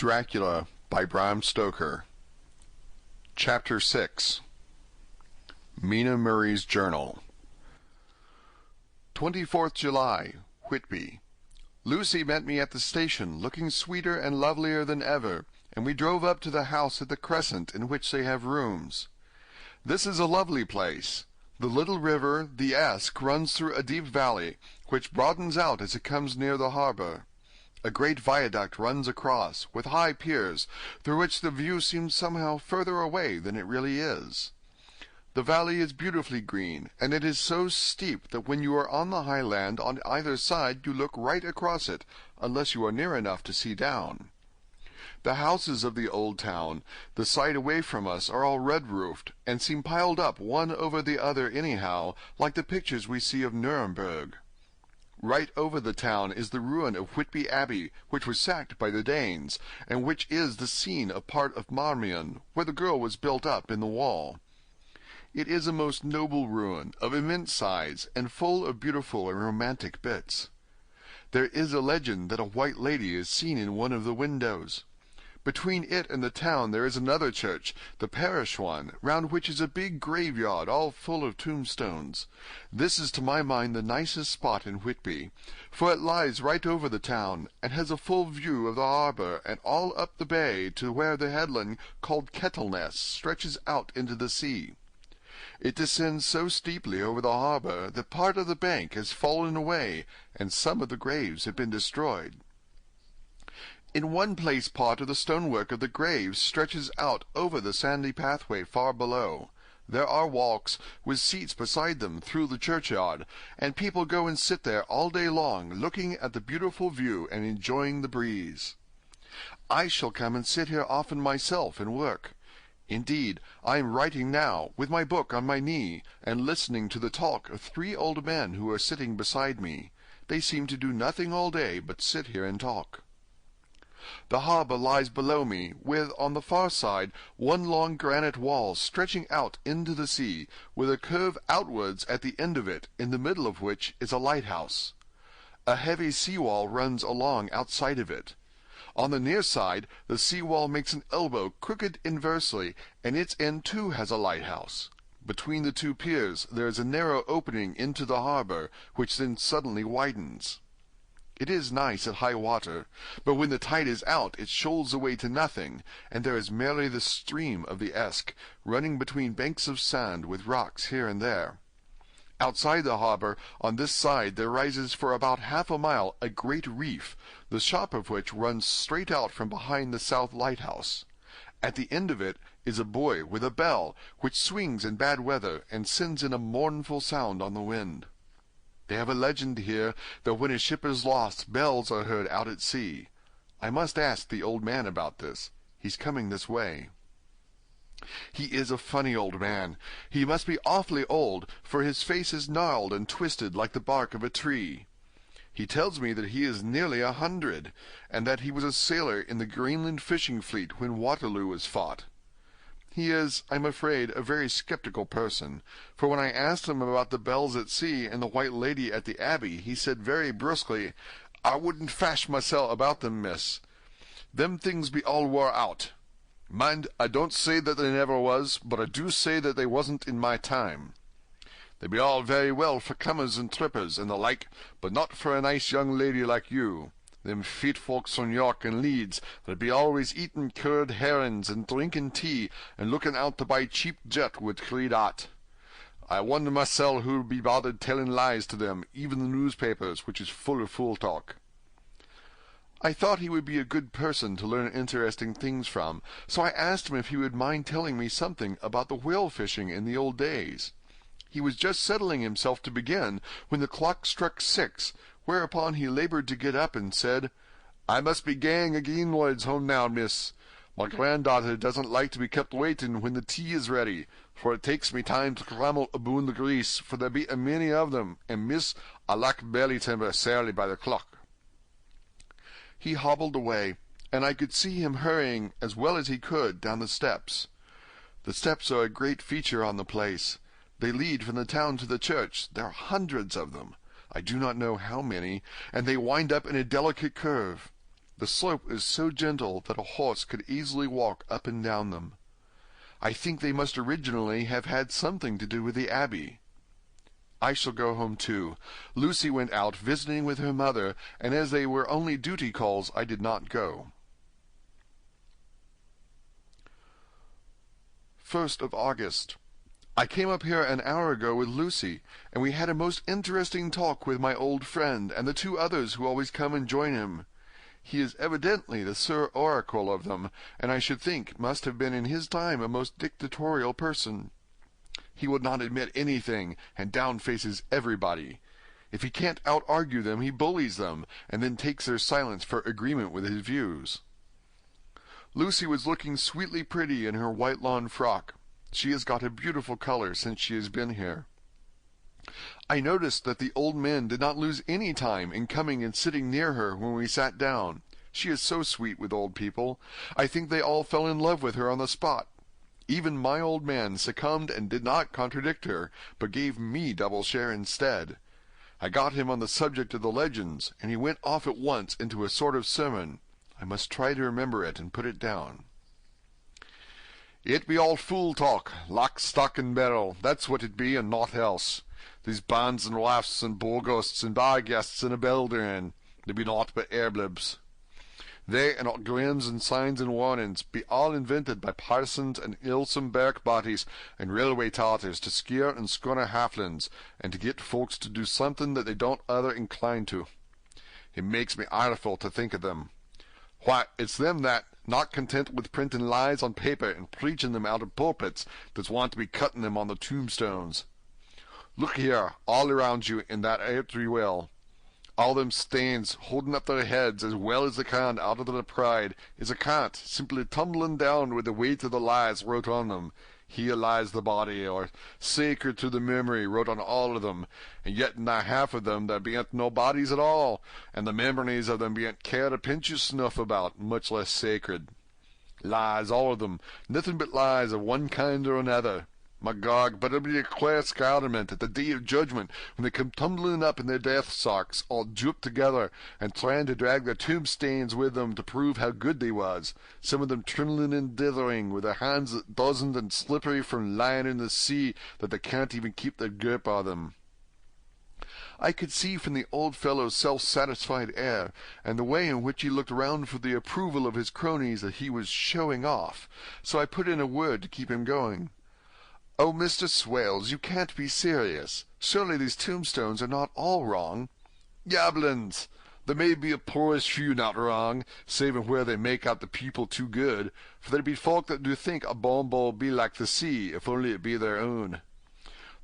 Dracula by Bram Stoker. Chapter 6. Mina Murray's Journal. 24th July, Whitby. Lucy met me at the station, looking sweeter and lovelier than ever, and we drove up to the house at the Crescent in which they have rooms. This is a lovely place. The little river, the Esk, runs through a deep valley, which broadens out as it comes near the harbour. A great viaduct runs across, with high piers, through which the view seems somehow further away than it really is. The valley is beautifully green, and it is so steep that when you are on the high land on either side you look right across it, unless you are near enough to see down. The houses of the old town, the side away from us, are all red-roofed, and seem piled up one over the other anyhow, like the pictures we see of Nuremberg. Right over the town is the ruin of Whitby Abbey, which was sacked by the Danes, and which is the scene of part of Marmion, where the girl was built up in the wall. It is a most noble ruin, of immense size, and full of beautiful and romantic bits. There is a legend that a white lady is seen in one of the windows. Between it and the town there is another church, the parish one, round which is a big graveyard all full of tombstones. This is to my mind the nicest spot in Whitby, for it lies right over the town, and has a full view of the harbour, and all up the bay to where the headland called Kettleness stretches out into the sea. It descends so steeply over the harbour that part of the bank has fallen away, and some of the graves have been destroyed. In one place part of the stonework of the graves stretches out over the sandy pathway far below. There are walks, with seats beside them, through the churchyard, and people go and sit there all day long, looking at the beautiful view and enjoying the breeze. I shall come and sit here often myself and work. Indeed, I am writing now, with my book on my knee, and listening to the talk of 3 old men who are sitting beside me. They seem to do nothing all day but sit here and talk. The harbour lies below me, with, on the far side, one long granite wall stretching out into the sea, with a curve outwards at the end of it, in the middle of which is a lighthouse. A heavy sea-wall runs along outside of it. On the near side, the sea-wall makes an elbow crooked inversely, and its end too has a lighthouse. Between the 2 piers there is a narrow opening into the harbour, which then suddenly widens. It is nice at high water, but when the tide is out it shoals away to nothing, and there is merely the stream of the Esk, running between banks of sand with rocks here and there. Outside the harbour, on this side, there rises for about half a mile a great reef, the shop of which runs straight out from behind the south lighthouse. At the end of it is a buoy with a bell, which swings in bad weather, and sends in a mournful sound on the wind. They have a legend here that when a ship is lost, bells are heard out at sea. I must ask the old man about this. He's coming this way. He is a funny old man. He must be awfully old, for his face is gnarled and twisted like the bark of a tree. He tells me that he is nearly 100, and that he was a sailor in the Greenland fishing fleet when Waterloo was fought. He is, I'm afraid, a very sceptical person, for when I asked him about the bells at sea and the white lady at the Abbey, he said very brusquely, "I wouldn't fash mysel' about them, miss. Them things be all wore out. Mind, I don't say that they never was, but I do say that they wasn't in my time. They be all very well for comers and trippers and the like, but not for a nice young lady like you. Them feet folks from York and Leeds that be always eatin' curd herrings and drinkin' tea and lookin' out to buy cheap jet would creed out. I wonder mysel' who'll be bothered tellin' lies to them, even the newspapers, which is full of fool talk." I thought he would be a good person to learn interesting things from, so I asked him if he would mind telling me something about the whale-fishing in the old days. He was just settling himself to begin, when the clock struck 6, whereupon he laboured to get up and said, "I must be gang agin Lloyd's home now, miss. My granddaughter doesn't like to be kept waitin' when the tea is ready, for it takes me time to crammel aboon the grease, for there be a many of them, and miss, I lack belly timber sairly by the clock." He hobbled away, and I could see him hurrying as well as he could down the steps. The steps are a great feature on the place. They lead from the town to the church. There are hundreds of them. I do not know how many, and they wind up in a delicate curve. The slope is so gentle that a horse could easily walk up and down them. I think they must originally have had something to do with the abbey. I shall go home too. Lucy went out visiting with her mother, and as they were only duty calls, I did not go. 1st of August. I came up here an hour ago with Lucy, and we had a most interesting talk with my old friend and the 2 others who always come and join him. He is evidently the Sir Oracle of them, and I should think must have been in his time a most dictatorial person. He will not admit anything, and down-faces everybody. If he can't out-argue them, he bullies them, and then takes their silence for agreement with his views. Lucy was looking sweetly pretty in her white lawn frock. She has got a beautiful color since she has been here. I noticed that the old men did not lose any time in coming and sitting near her when we sat down. She is so sweet with old people. I think they all fell in love with her on the spot. Even my old man succumbed and did not contradict her, but gave me double share instead. I got him on the subject of the legends, and he went off at once into a sort of sermon. I must try to remember it and put it down. It be all fool talk, lock, stock, and barrel, that's what it be, and naught else. These bands and wafts and bogosts and barguests and a belderin, they be naught but airblibs. They and all grins and signs and warnings be all invented by parsons and ilsome bark bodies and railway tartars to scare and scunner halflings, and to get folks to do something that they don't other incline to. It makes me ireful to think of them. Why, it's them that, not content with printing lies on paper and preaching them out of pulpits, that's want to be cutting them on the tombstones. Look here, all around you in that earthly well. All them stains holding up their heads as well as they can out of their pride is a cant simply tumbling down with the weight of the lies wrote on them. Here lies the body, or sacred to the memory, wrote on all of them, and yet in the half of them there bean't no bodies at all, and the memories of them bean't cared a pinch of snuff about, much less sacred. Lies, all of them, nothing but lies of one kind or another. My God, but it'll be a queer scarlement at the day of judgment when they come tumbling up in their death socks, all drooped together, and trying to drag their tombstains with them to prove how good they was, some of them trembling and dithering, with their hands dozened and slippery from lying in the sea that they can't even keep their grip on them. I could see from the old fellow's self-satisfied air, and the way in which he looked round for the approval of his cronies, that he was showing off, so I put in a word to keep him going. "Oh, Mr. Swales, you can't be serious. Surely these tombstones are not all wrong." "Yablins! There may be a poorish few not wrong, saving where they make out the people too good, for there be folk that do think a bombo be like the sea, if only it be their own.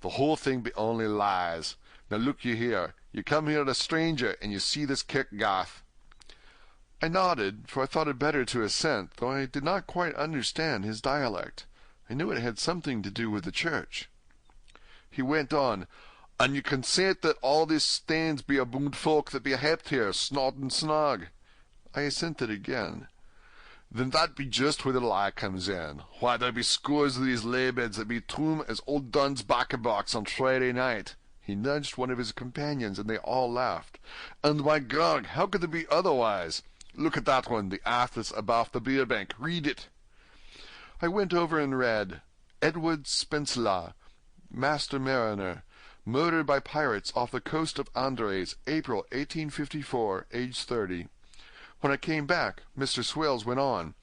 The whole thing be only lies. Now look you here. You come here a stranger, and you see this kirkgarth." I nodded, for I thought it better to assent, though I did not quite understand his dialect. I knew it had something to do with the church. He went on, "And you consent that all these stains be aboon folk that be helped here, snod and snog?" I assented again. "Then that be just where the lie comes in. Why, there be scores of these laybeds that be toom as old Dunn's bacca-box on Friday night." He nudged one of his companions, and they all laughed. "And my God, how could there be otherwise? Look at that one, the athos abaft the beer bank. Read it." I went over and read, "Edward Spencelagh, Master Mariner, murdered by pirates off the coast of Andres, April 1854, age 30. When I came back, Mr. Swales went on,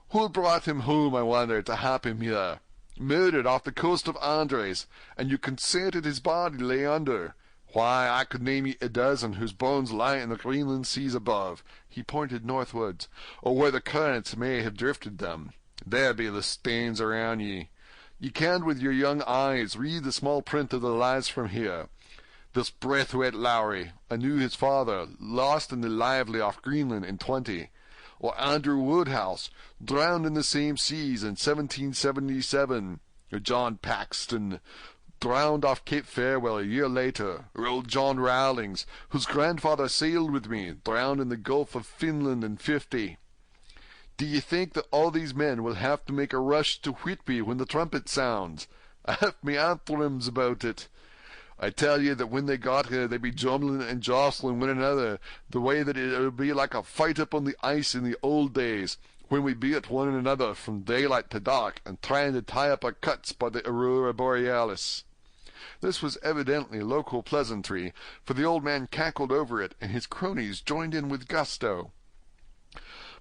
"Who brought him home, I wonder, to hap him here? Murdered off the coast of Andres, and you consented his body lay under. Why, I could name ye a dozen whose bones lie in the Greenland seas above," he pointed northwards, "or where the currents may have drifted them. There be the stains around ye. Ye can with your young eyes read the small print of the lies from here. This Braithwaite Lowry, I knew his father, lost in the Lively off Greenland in '20. Or Andrew Woodhouse, drowned in the same seas in 1777. Or John Paxton, drowned off Cape Farewell a year later. Or old John Rowlings, whose grandfather sailed with me, drowned in the Gulf of Finland in '50. Do you think that all these men will have to make a rush to Whitby when the trumpet sounds? I have me anthorums about it. I tell you that when they got here, they'd be jumbling and jostling one another, the way that it would be like a fight up on the ice in the old days, when we be at one another from daylight to dark, and trying to tie up our cuts by the aurora borealis." This was evidently local pleasantry, for the old man cackled over it, and his cronies joined in with gusto.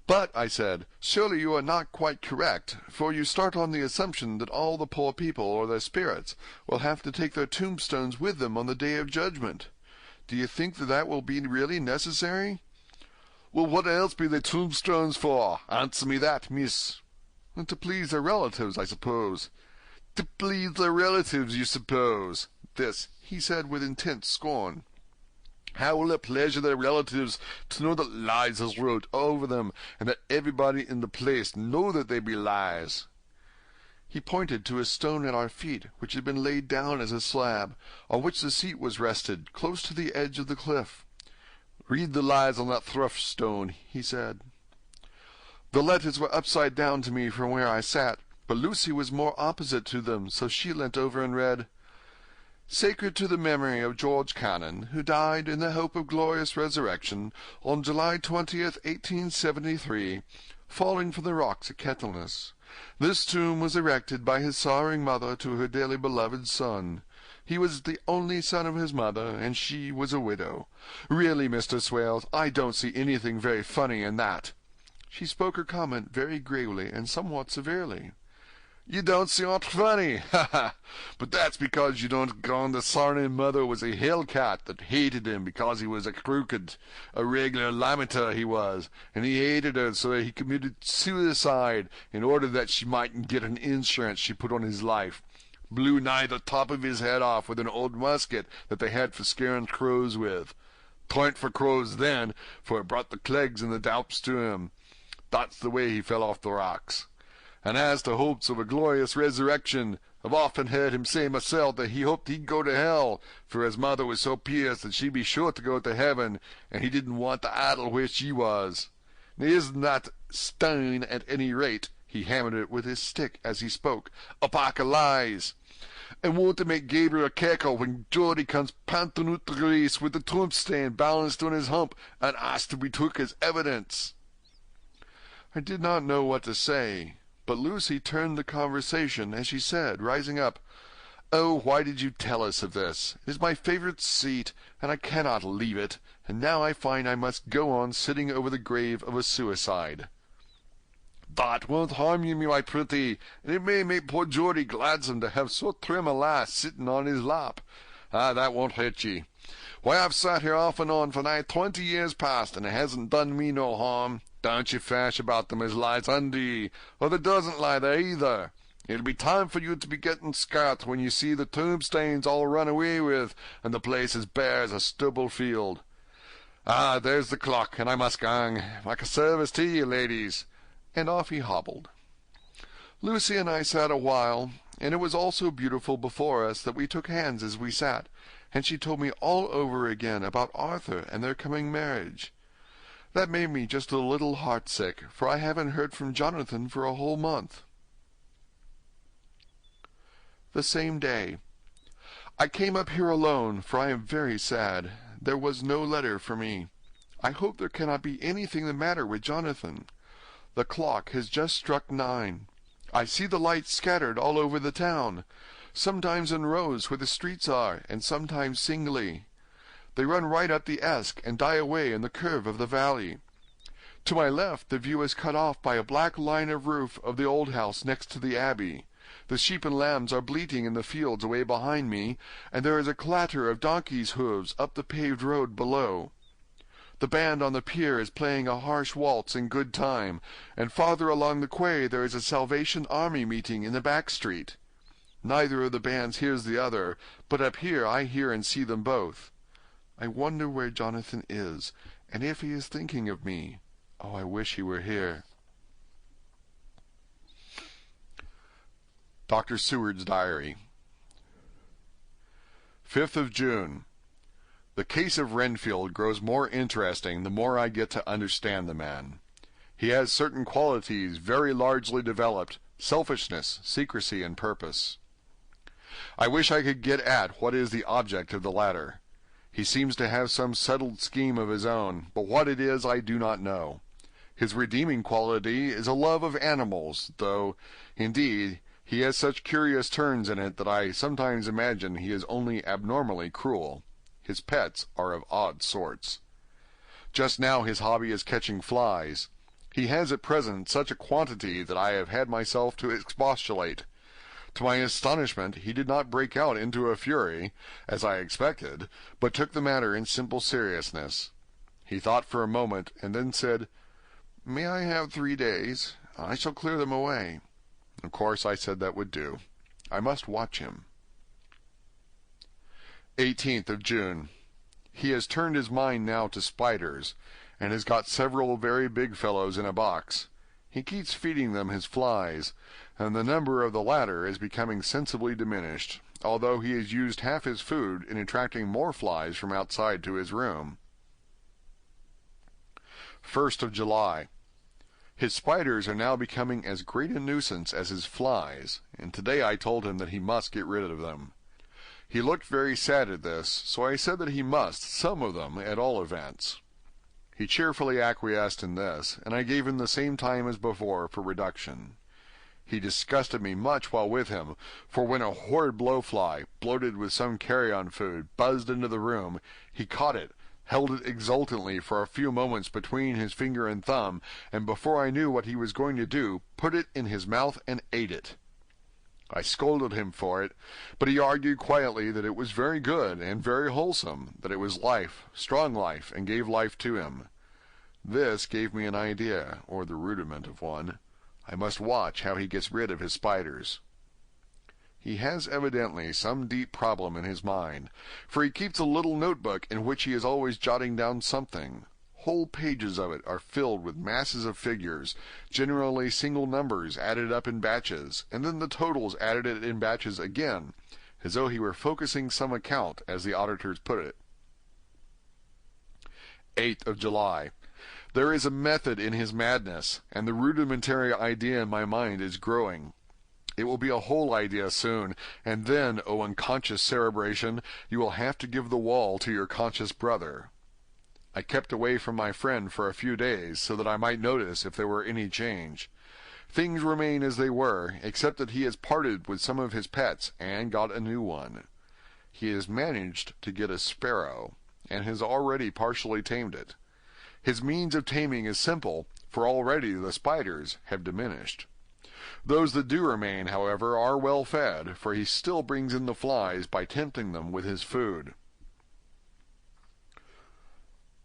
"But," I said, "surely you are not quite correct, for you start on the assumption that all the poor people, or their spirits, will have to take their tombstones with them on the day of judgment. Do you think that will be really necessary?" "Well, what else be they tombstones for? Answer me that, miss." "To please their relatives, I suppose." "To please their relatives, you suppose?" This he said with intense scorn. "How will it pleasure their relatives to know that lies is wrote over them, and that everybody in the place know that they be lies?" He pointed to a stone at our feet, which had been laid down as a slab, on which the seat was rested, close to the edge of the cliff. "Read the lies on that thrush stone," he said. The letters were upside down to me from where I sat, but Lucy was more opposite to them, so she leant over and read, "Sacred to the memory of George Cannon, who died in the hope of glorious resurrection on July 20th, 1873, falling from the rocks at Kettleness. This tomb was erected by his sorrowing mother to her dearly beloved son. He was the only son of his mother, and she was a widow. Really, Mr. Swales, I don't see anything very funny in that." She spoke her comment very gravely and somewhat severely. "You don't see aught funny, ha ha! But that's because you don't gone the sarning mother was a hell-cat that hated him because he was a crooked, a regular lamenter he was, and he hated her so that he committed suicide in order that she mightn't get an insurance she put on his life. Blew nigh the top of his head off with an old musket that they had for scaring crows with. 'Twarn't for crows then, for it brought the clegs and the doups to him. That's the way he fell off the rocks. And as to hopes of a glorious resurrection, I've often heard him say myself that he hoped he'd go to hell, for his mother was so pious that she'd be sure to go to heaven, and he didn't want to idle where she was. Now isn't that stone at any rate," he hammered it with his stick as he spoke, "a pack of lies? And won't it make Gabriel cackle when Geordie comes panting out the race with the tombstone balanced on his hump and asked to be took as evidence?" I did not know what to say, but Lucy turned the conversation as she said, rising up, "Oh, why did you tell us of this? It is my favorite seat, and I cannot leave it, and now I find I must go on sitting over the grave of a suicide." "That won't harm you, my pretty, and it may make poor Geordie gladsome to have so trim a lass sitting on his lap. Ah, that won't hurt ye. Why, I've sat here off and on for nigh 20 years past, and it hasn't done me no harm. Don't you fash about them as lies under ye, or there doesn't lie there either. It'll be time for you to be getting scart when you see the tombstones all run away with, and the place as bare as a stubble field. Ah, there's the clock, and I must gang. Make a service to ye, ladies." And off he hobbled. Lucy and I sat a while, and it was all so beautiful before us that we took hands as we sat, and she told me all over again about Arthur and their coming marriage. That made me just a little heartsick, for I haven't heard from Jonathan for a whole month. The same day. I came up here alone, for I am very sad. There was no letter for me. I hope there cannot be anything the matter with Jonathan. The clock has just struck 9. I see the lights scattered all over the town, sometimes in rows where the streets are, and sometimes singly. They run right up the Esk and die away in the curve of the valley. To my left the view is cut off by a black line of roof of the old house next to the abbey. The sheep and lambs are bleating in the fields away behind me, and there is a clatter of donkeys' hoofs up the paved road below. The band on the pier is playing a harsh waltz in good time, and farther along the quay there is a Salvation Army meeting in the back street. Neither of the bands hears the other, but up here I hear and see them both. I wonder where Jonathan is, and if he is thinking of me. Oh, I wish he were here. Dr. Seward's Diary. 5th of June. The case of Renfield grows more interesting the more I get to understand the man. He has certain qualities very largely developed: selfishness, secrecy, and purpose. I wish I could get at what is the object of the latter. He seems to have some settled scheme of his own, but what it is I do not know. His redeeming quality is a love of animals, though, indeed, he has such curious turns in it that I sometimes imagine he is only abnormally cruel. His pets are of odd sorts. Just now his hobby is catching flies. He has at present such a quantity that I have had myself to expostulate. To my astonishment, he did not break out into a fury, as I expected, but took the matter in simple seriousness. He thought for a moment, and then said, "May I have 3 days? I shall clear them away." Of course I said that would do. I must watch him. 18th of June. He has turned his mind now to spiders, and has got several very big fellows in a box. He keeps feeding them his flies, and the number of the latter is becoming sensibly diminished, although he has used half his food in attracting more flies from outside to his room. 1st of July. His spiders are now becoming as great a nuisance as his flies, and today I told him that he must get rid of them. He looked very sad at this, so I said that he must, some of them, at all events. He cheerfully acquiesced in this, and I gave him the same time as before for reduction. He disgusted me much while with him, for when a horrid blowfly, bloated with some carrion food, buzzed into the room, he caught it, held it exultantly for a few moments between his finger and thumb, and before I knew what he was going to do, put it in his mouth and ate it. I scolded him for it, but he argued quietly that it was very good and very wholesome, that it was life, strong life, and gave life to him. This gave me an idea, or the rudiment of one. I must watch how he gets rid of his spiders. He has evidently some deep problem in his mind, for he keeps a little notebook in which he is always jotting down something. Whole pages of it are filled with masses of figures, generally single numbers added up in batches, and then the totals added in batches again, as though he were focusing some account, as the auditors put it. 8th of July. There is a method in his madness, and the rudimentary idea in my mind is growing. It will be a whole idea soon, and then, O unconscious cerebration, you will have to give the wall to your conscious brother. I kept away from my friend for a few days, so that I might notice if there were any change. Things remain as they were, except that he has parted with some of his pets, and got a new one. He has managed to get a sparrow, and has already partially tamed it. His means of taming is simple, for already the spiders have diminished. Those that do remain, however, are well fed, for he still brings in the flies by tempting them with his food.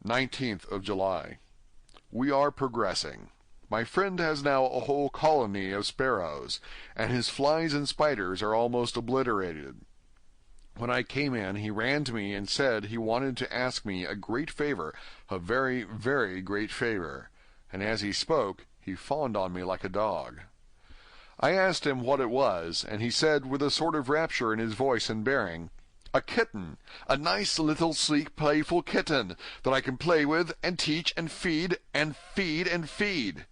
19th of July. We are progressing. My friend has now a whole colony of sparrows, and his flies and spiders are almost obliterated. When I came in, he ran to me and said he wanted to ask me a great favor, a very, very great favor, and as he spoke, he fawned on me like a dog. I asked him what it was, and he said, with a sort of rapture in his voice and bearing, "A kitten, a nice little sleek playful kitten, that I can play with, and teach, and feed, and feed, and feed."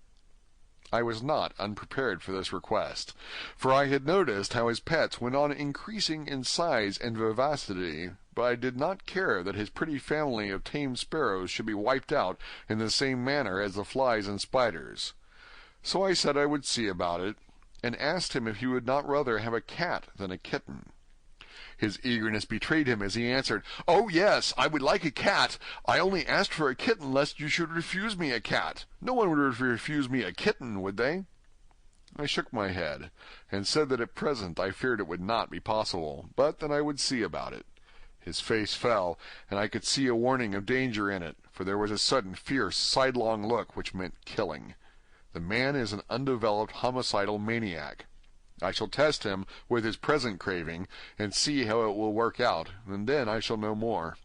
I was not unprepared for this request, for I had noticed how his pets went on increasing in size and vivacity, but I did not care that his pretty family of tame sparrows should be wiped out in the same manner as the flies and spiders. So I said I would see about it, and asked him if he would not rather have a cat than a kitten. His eagerness betrayed him as he answered, "Oh, yes, I would like a cat. I only asked for a kitten lest you should refuse me a cat. No one would refuse me a kitten, would they?" I shook my head, and said that at present I feared it would not be possible, but that I would see about it. His face fell, and I could see a warning of danger in it, for there was a sudden fierce, sidelong look which meant killing. The man is an undeveloped homicidal maniac. I shall test him with his present craving, and see how it will work out, and then I shall know more.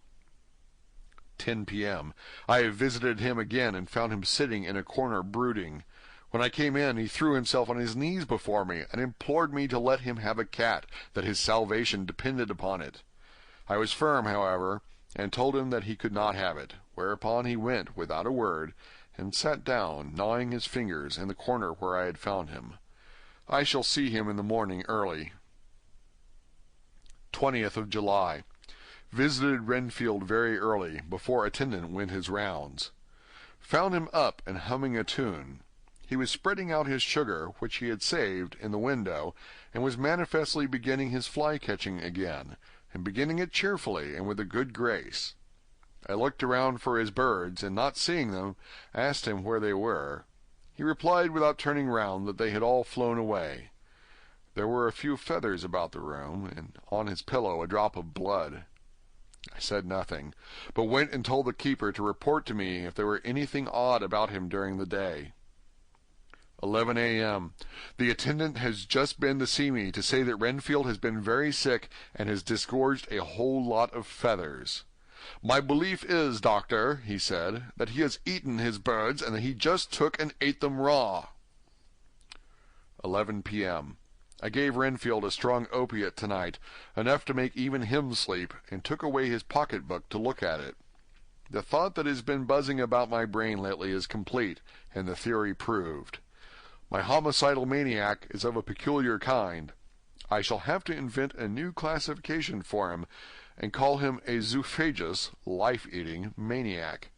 10 p.m. I have visited him again, and found him sitting in a corner brooding. When I came in, he threw himself on his knees before me, and implored me to let him have a cat, that his salvation depended upon it. I was firm, however, and told him that he could not have it, whereupon he went, without a word, and sat down, gnawing his fingers, in the corner where I had found him. I shall see him in the morning early. 20th of July. Visited Renfield very early, before attendant went his rounds. Found him up and humming a tune. He was spreading out his sugar, which he had saved, in the window, and was manifestly beginning his fly-catching again, and beginning it cheerfully and with a good grace. I looked around for his birds, and not seeing them, asked him where they were. He replied without turning round that they had all flown away. There were a few feathers about the room, and on his pillow a drop of blood. I said nothing, but went and told the keeper to report to me if there were anything odd about him during the day. 11 a.m. The attendant has just been to see me to say that Renfield has been very sick and has disgorged a whole lot of feathers. "My belief is, doctor," he said, "that he has eaten his birds and that he just took and ate them raw." 11 p.m. I gave Renfield a strong opiate tonight, enough to make even him sleep, and took away his pocket-book to look at it. The thought that has been buzzing about my brain lately is complete, and the theory proved. My homicidal maniac is of a peculiar kind. I shall have to invent a new classification for him, and call him a zoophagous, life-eating maniac.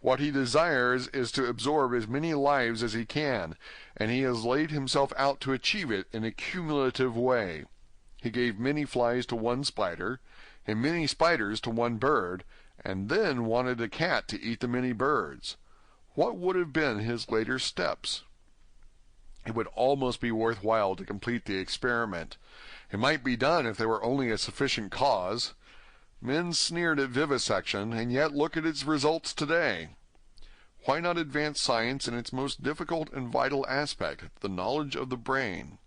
What he desires is to absorb as many lives as he can, and he has laid himself out to achieve it in a cumulative way. He gave many flies to one spider, and many spiders to one bird, and then wanted a cat to eat the many birds. What would have been his later steps? It would almost be worth while to complete the experiment. It might be done if there were only a sufficient cause. Men sneered at vivisection, and yet look at its results today. Why not advance science in its most difficult and vital aspect, the knowledge of the brain?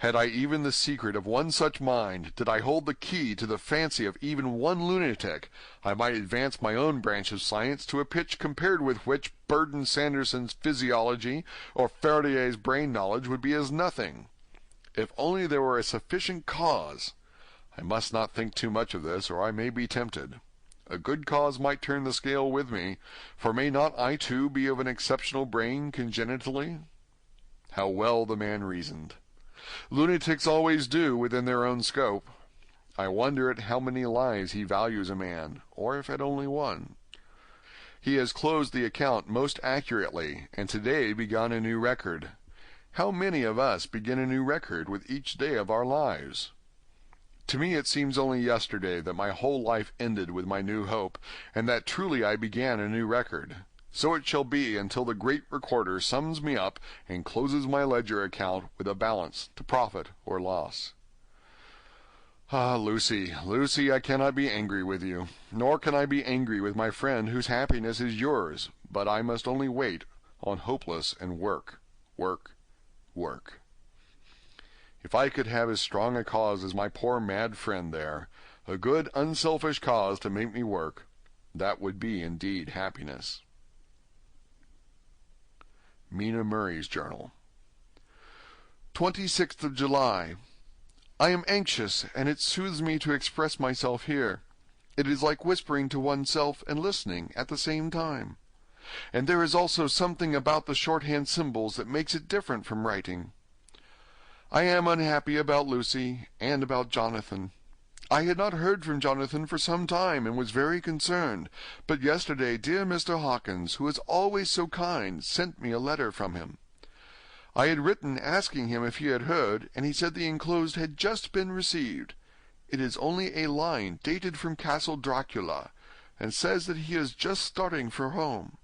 Had I even the secret of one such mind, did I hold the key to the fancy of even one lunatic, I might advance my own branch of science to a pitch compared with which Burton Sanderson's physiology or Faraday's brain knowledge would be as nothing. If only there were a sufficient cause. I must not think too much of this, or I may be tempted. A good cause might turn the scale with me, for may not I too be of an exceptional brain congenitally? How well the man reasoned! Lunatics always do within their own scope. I wonder at how many lives he values a man, or if at only one. He has closed the account most accurately, and today begun a new record. How many of us begin a new record with each day of our lives? To me it seems only yesterday that my whole life ended with my new hope, and that truly I began a new record. So it shall be until the great recorder sums me up and closes my ledger account with a balance to profit or loss. Ah, Lucy, Lucy, I cannot be angry with you, nor can I be angry with my friend whose happiness is yours, but I must only wait on hopeless and work. If I could have as strong a cause as my poor mad friend there, a good, unselfish cause to make me work, that would be indeed happiness. Mina Murray's Journal. 26th of July. I am anxious, and it soothes me to express myself here. It is like whispering to oneself and listening at the same time. And there is also something about the shorthand symbols that makes it different from writing. I am unhappy about Lucy and about Jonathan. I had not heard from Jonathan for some time, and was very concerned, but yesterday dear Mr. Hawkins, who is always so kind, sent me a letter from him. I had written asking him if he had heard, and he said the enclosed had just been received. It is only a line dated from Castle Dracula, and says that he is just starting for home.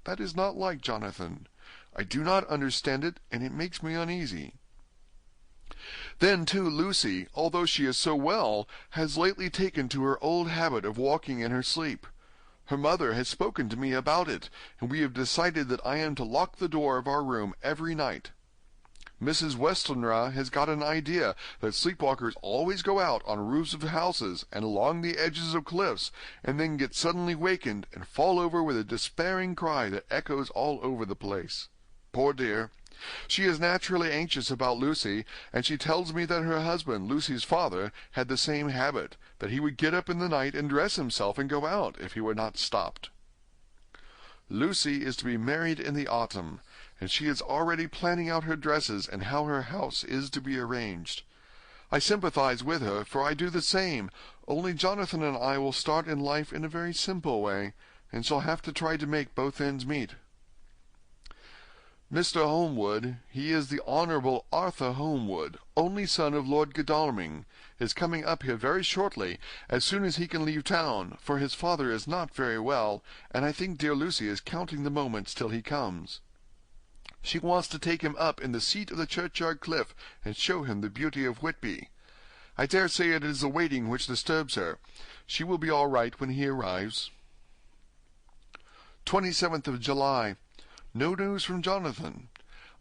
That is not like Jonathan. I do not understand it, and it makes me uneasy. Then, too, Lucy, although she is so well, has lately taken to her old habit of walking in her sleep. Her mother has spoken to me about it, and we have decided that I am to lock the door of our room every night. Mrs. Westenra has got an idea that sleepwalkers always go out on roofs of houses and along the edges of cliffs, and then get suddenly wakened and fall over with a despairing cry that echoes all over the place. Poor dear! She is naturally anxious about Lucy, and she tells me that her husband, Lucy's father, had the same habit, that he would get up in the night and dress himself and go out if he were not stopped. Lucy is to be married in the autumn, and she is already planning out her dresses and how her house is to be arranged. I sympathize with her, for I do the same, only Jonathan and I will start in life in a very simple way, and shall have to try to make both ends meet. Mr. Holmwood, he is the Honourable Arthur Holmwood, only son of Lord Godalming, is coming up here very shortly, as soon as he can leave town, for his father is not very well, and I think dear Lucy is counting the moments till he comes. She wants to take him up in the seat of the churchyard cliff, and show him the beauty of Whitby. I dare say it is the waiting which disturbs her. She will be all right when he arrives. 27th of July. No news from Jonathan.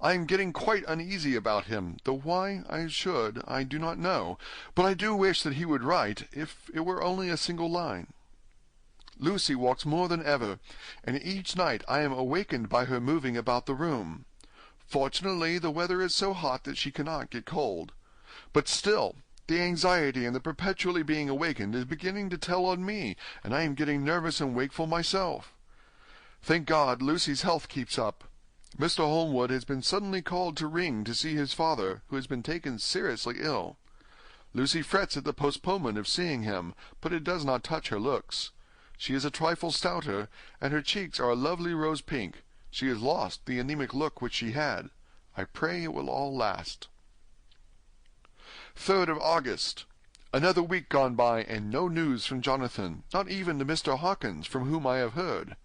I am getting quite uneasy about him, though why I should I do not know, but I do wish that he would write, if it were only a single line. Lucy walks more than ever, and each night I am awakened by her moving about the room. Fortunately the weather is so hot that she cannot get cold. But still, the anxiety and the perpetually being awakened is beginning to tell on me, and I am getting nervous and wakeful myself. Thank God, Lucy's health keeps up. Mr. Holmwood has been suddenly called to Ring to see his father, who has been taken seriously ill. Lucy frets at the postponement of seeing him, but it does not touch her looks. She is a trifle stouter, and her cheeks are a lovely rose pink. She has lost the anemic look which she had. I pray it will all last. 3rd of August. Another week gone by, and no news from Jonathan, not even to Mr. Hawkins, from whom I have heard.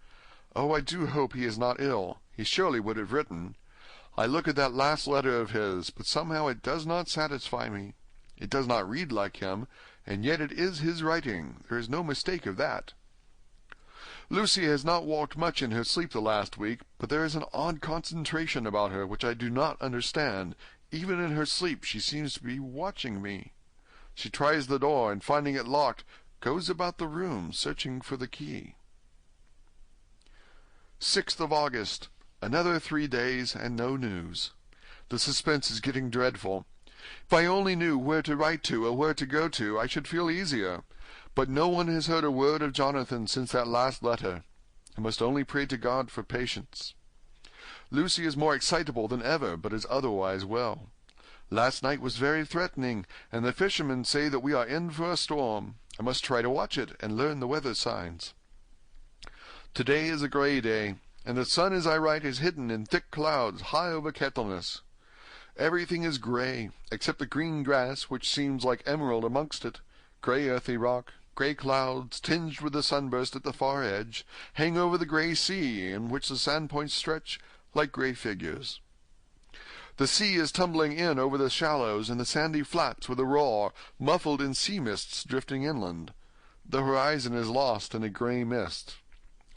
Oh, I do hope he is not ill. He surely would have written. I look at that last letter of his, but somehow it does not satisfy me. It does not read like him, and yet it is his writing. There is no mistake of that. Lucy has not walked much in her sleep the last week, but there is an odd concentration about her which I do not understand. Even in her sleep she seems to be watching me. She tries the door, and finding it locked, goes about the room, searching for the key. 6th of August. Another 3 days, and no news. The suspense is getting dreadful. If I only knew where to write to, or where to go to, I should feel easier. But no one has heard a word of Jonathan since that last letter. I must only pray to God for patience. Lucy is more excitable than ever, but is otherwise well. Last night was very threatening, and the fishermen say that we are in for a storm. I must try to watch it, and learn the weather signs. Today is a grey day, and the sun as I write is hidden in thick clouds high over Kettleness. Everything is grey, except the green grass, which seems like emerald amongst it. Grey earthy rock, grey clouds, tinged with the sunburst at the far edge, hang over the grey sea, in which the sandpoints stretch like grey figures. The sea is tumbling in over the shallows and the sandy flats with a roar, muffled in sea mists drifting inland. The horizon is lost in a grey mist.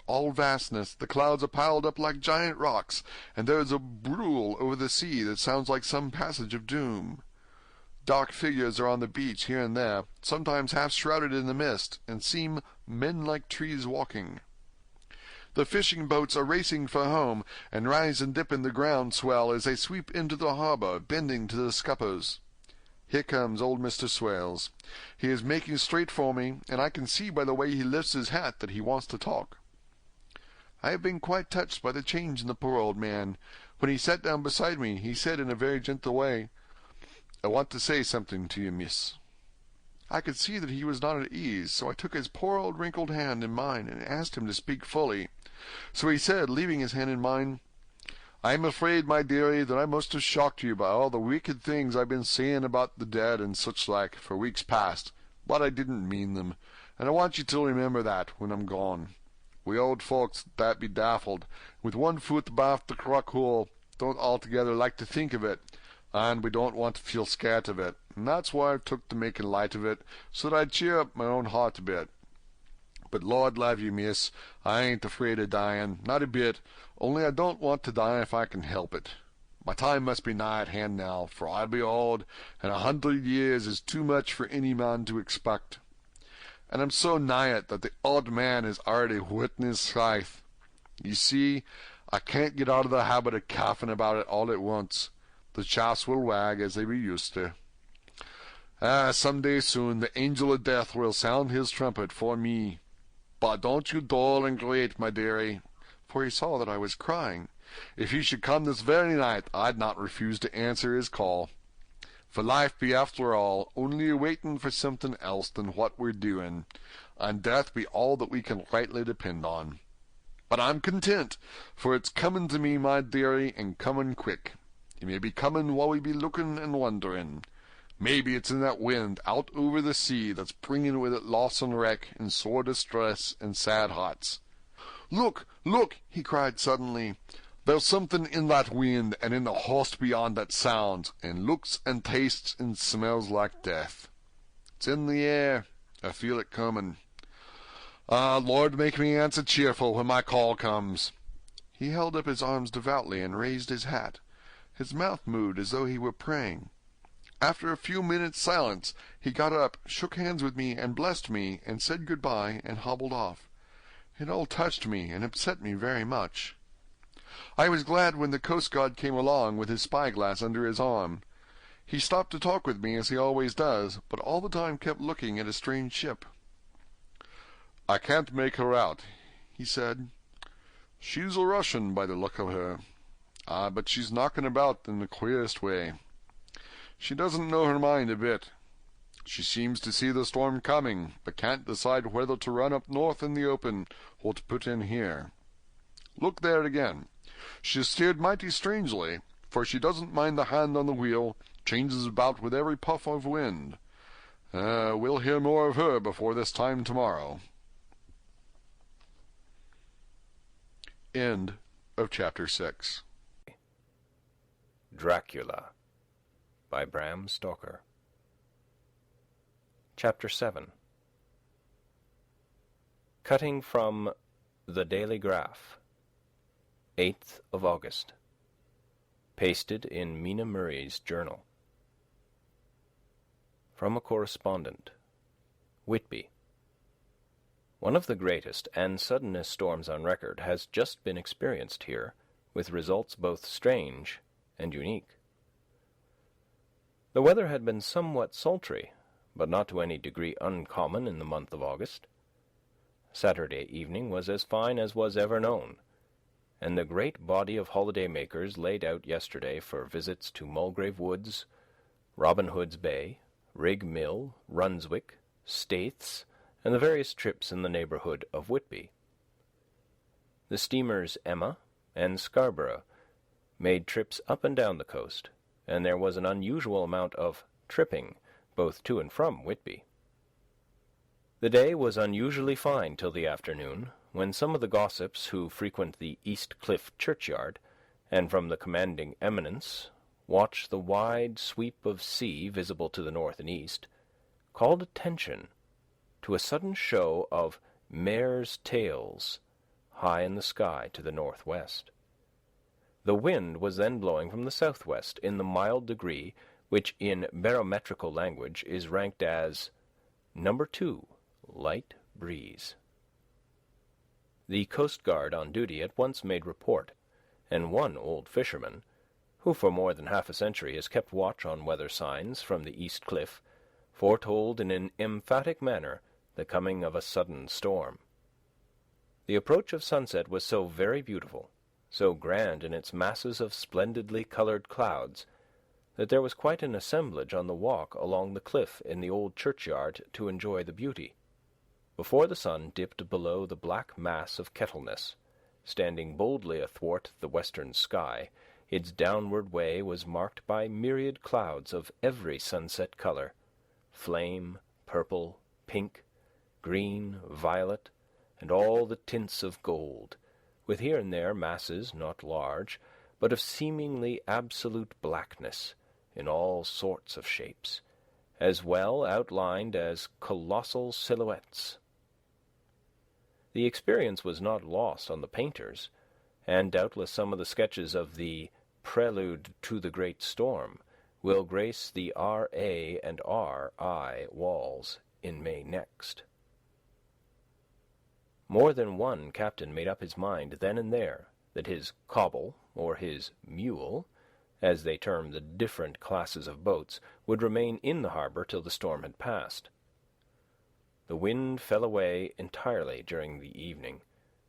All vastness, the clouds are piled up like giant rocks, and there is a brool over the sea that sounds like some passage of doom. Dark figures are on the beach here and there, sometimes half shrouded in the mist, and seem men like trees walking. The fishing boats are racing for home, and rise and dip in the ground swell as they sweep into the harbor, bending to the scuppers. Here comes old Mr. Swales. He is making straight for me, and I can see by the way he lifts his hat that he wants to talk. I have been quite touched by the change in the poor old man. When he sat down beside me, he said in a very gentle way, "I want to say something to you, miss." I could see that he was not at ease, so I took his poor old wrinkled hand in mine and asked him to speak fully. So he said, leaving his hand in mine, "I am afraid, my dearie, that I must have shocked you by all the wicked things I've been saying about the dead and such like for weeks past, but I didn't mean them, and I want you to remember that when I'm gone. We old folks that be daffled, with one foot abaft the crock hole, don't altogether like to think of it, and we don't want to feel scared of it, and that's why I've took to making light of it, so that I'd cheer up my own heart a bit. But Lord love you, miss, I ain't afraid of dying, not a bit, only I don't want to die if I can help it. My time must be nigh at hand now, for I'll be old, and 100 years is too much for any man to expect. And I'm so nigh it that the old man is already whitting his scythe. You see, I can't get out of the habit of coughing about it all at once. The chaps will wag as they be used to. Some day soon the angel of death will sound his trumpet for me. But don't you dole and great, my dearie," for he saw that I was crying. "If he should come this very night, I'd not refuse to answer his call. For life be after all only a waiting for something else than what we're doing, and death be all that we can rightly depend on. But I'm content, for it's comin' to me, my dearie, and comin' quick. It may be comin' while we be lookin' and wonderin'. Maybe it's in that wind out over the sea that's bringin' with it loss and wreck and sore distress and sad hearts. Look, look, he cried suddenly. There's something in that wind and in the host beyond that sounds, and looks and tastes and smells like death. It's in the air. I feel it comin'. Ah, Lord, make me answer cheerful when my call comes. He held up his arms devoutly and raised his hat. His mouth moved as though he were praying. After a few minutes' silence, he got up, shook hands with me, and blessed me, and said good-bye, and hobbled off. It all touched me and upset me very much. I was glad when the coast-guard came along with his spy-glass under his arm. He stopped to talk with me as he always does, but all the time kept looking at a strange ship. "I can't make her out," he said. "She's a Russian by the look of her. But she's knocking about in the queerest way. She doesn't know her mind a bit. She seems to see the storm coming, but can't decide whether to run up north in the open or to put in here. Look there again. She's steered mighty strangely, for she doesn't mind the hand on the wheel, changes about with every puff of wind. We'll hear more of her before this time tomorrow." End of Chapter 6. Dracula by Bram Stoker. Chapter 7. Cutting from The Daily Graph, 8th of August. Pasted in Mina Murray's journal. From a correspondent. Whitby. One of the greatest and suddenest storms on record has just been experienced here, with results both strange and unique. The weather had been somewhat sultry, but not to any degree uncommon in the month of August. Saturday evening was as fine as was ever known, and the great body of holiday-makers laid out yesterday for visits to Mulgrave Woods, Robin Hood's Bay, Rig Mill, Runswick, Staithes, and the various trips in the neighbourhood of Whitby. The steamers Emma and Scarborough made trips up and down the coast, and there was an unusual amount of tripping both to and from Whitby. The day was unusually fine till the afternoon, when some of the gossips who frequent the East Cliff churchyard, and from the commanding eminence watch the wide sweep of sea visible to the north and east, called attention to a sudden show of mares' tails high in the sky to the northwest. The wind was then blowing from the southwest in the mild degree which in barometrical language is ranked as number 2, light breeze. The coast guard on duty at once made report, and one old fisherman, who for more than half a century has kept watch on weather signs from the East Cliff, foretold in an emphatic manner the coming of a sudden storm. The approach of sunset was so very beautiful, so grand in its masses of splendidly coloured clouds, that there was quite an assemblage on the walk along the cliff in the old churchyard to enjoy the beauty. Before the sun dipped below the black mass of Kettleness, standing boldly athwart the western sky, its downward way was marked by myriad clouds of every sunset colour, flame, purple, pink, green, violet, and all the tints of gold, with here and there masses not large, but of seemingly absolute blackness, in all sorts of shapes, as well outlined as colossal silhouettes. The experience was not lost on the painters, and doubtless some of the sketches of the Prelude to the Great Storm will grace the R.A. and R.I. walls in May next. More than one captain made up his mind then and there that his cobble, or his mule, as they termed the different classes of boats, would remain in the harbour till the storm had passed. The wind fell away entirely during the evening,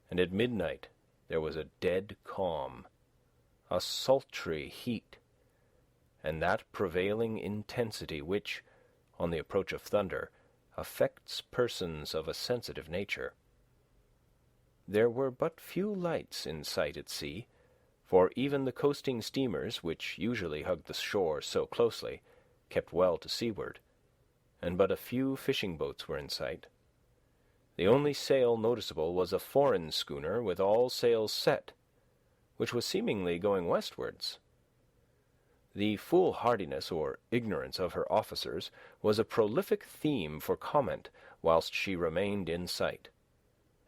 and at midnight there was a dead calm, a sultry heat, and that prevailing intensity which, on the approach of thunder, affects persons of a sensitive nature. There were but few lights in sight at sea, for even the coasting steamers, which usually hug the shore so closely, kept well to seaward, and but a few fishing boats were in sight. The only sail noticeable was a foreign schooner with all sails set, which was seemingly going westwards. The foolhardiness or ignorance of her officers was a prolific theme for comment whilst she remained in sight,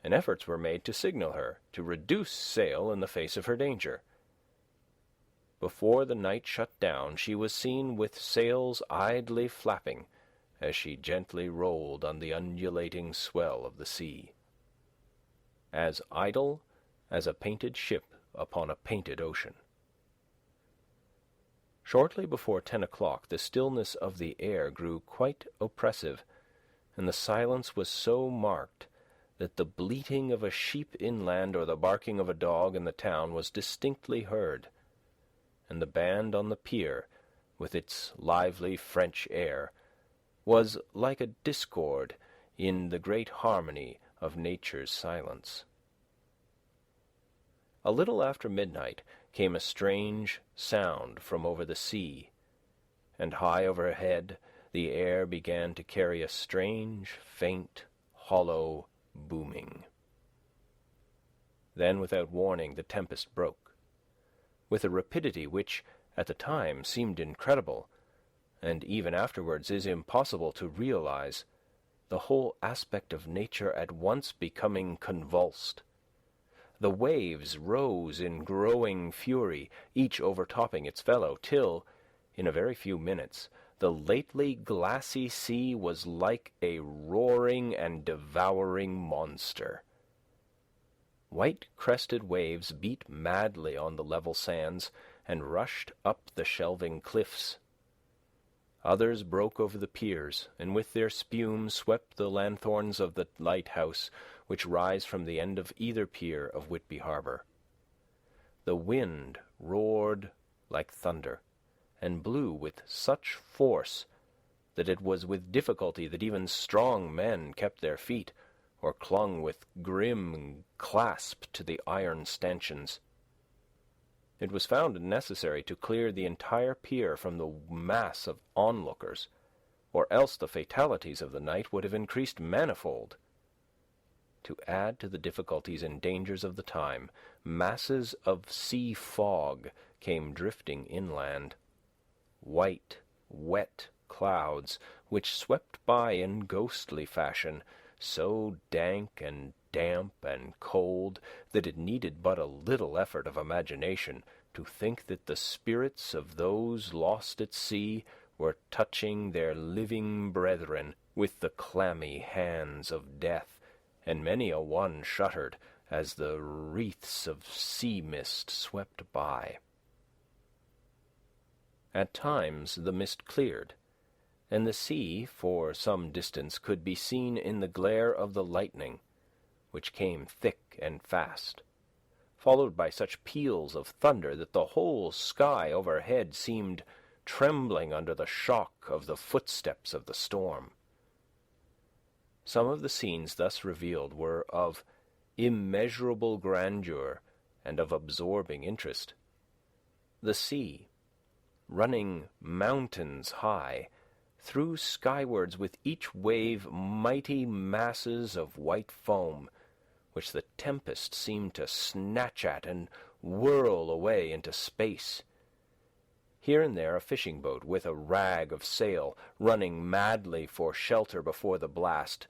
and efforts were made to signal her to reduce sail in the face of her danger. Before the night shut down, she was seen with sails idly flapping as she gently rolled on the undulating swell of the sea, as idle as a painted ship upon a painted ocean. Shortly before 10 o'clock, the stillness of the air grew quite oppressive, and the silence was so marked that the bleating of a sheep inland or the barking of a dog in the town was distinctly heard, and the band on the pier, with its lively French air, was like a discord in the great harmony of nature's silence. A little after midnight came a strange sound from over the sea, and high overhead the air began to carry a strange, faint, hollow booming. Then, without warning, the tempest broke. With a rapidity which, at the time, seemed incredible, and even afterwards is impossible to realize, the whole aspect of nature at once becoming convulsed. The waves rose in growing fury, each overtopping its fellow, till, in a very few minutes, the lately glassy sea was like a roaring and devouring monster. White-crested waves beat madly on the level sands and rushed up the shelving cliffs. Others broke over the piers, and with their spume swept the lanthorns of the lighthouse, which rise from the end of either pier of Whitby harbour. The wind roared like thunder, and blew with such force that it was with difficulty that even strong men kept their feet, or clung with grim clasp to the iron stanchions. It was found necessary to clear the entire pier from the mass of onlookers, or else the fatalities of the night would have increased manifold. To add to the difficulties and dangers of the time, masses of sea fog came drifting inland. White, wet clouds, which swept by in ghostly fashion, so dank and damp and cold that it needed but a little effort of imagination to think that the spirits of those lost at sea were touching their living brethren with the clammy hands of death, and many a one shuddered as the wreaths of sea mist swept by. At times the mist cleared, and the sea for some distance could be seen in the glare of the lightning, which came thick and fast, followed by such peals of thunder that the whole sky overhead seemed trembling under the shock of the footsteps of the storm. Some of the scenes thus revealed were of immeasurable grandeur and of absorbing interest. The sea, running mountains high, threw skywards with each wave mighty masses of white foam, which the tempest seemed to snatch at and whirl away into space. Here and there a fishing boat with a rag of sail, running madly for shelter before the blast,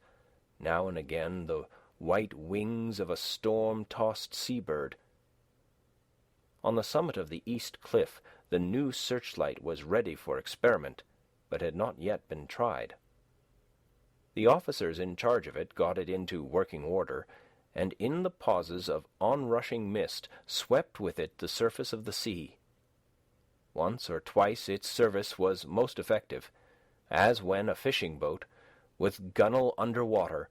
now and again the white wings of a storm-tossed seabird. On the summit of the east cliff the new searchlight was ready for experiment, but had not yet been tried. The officers in charge of it got it into working order, and in the pauses of onrushing mist swept with it the surface of the sea. Once or twice its service was most effective, as when a fishing boat, with gunwale under water,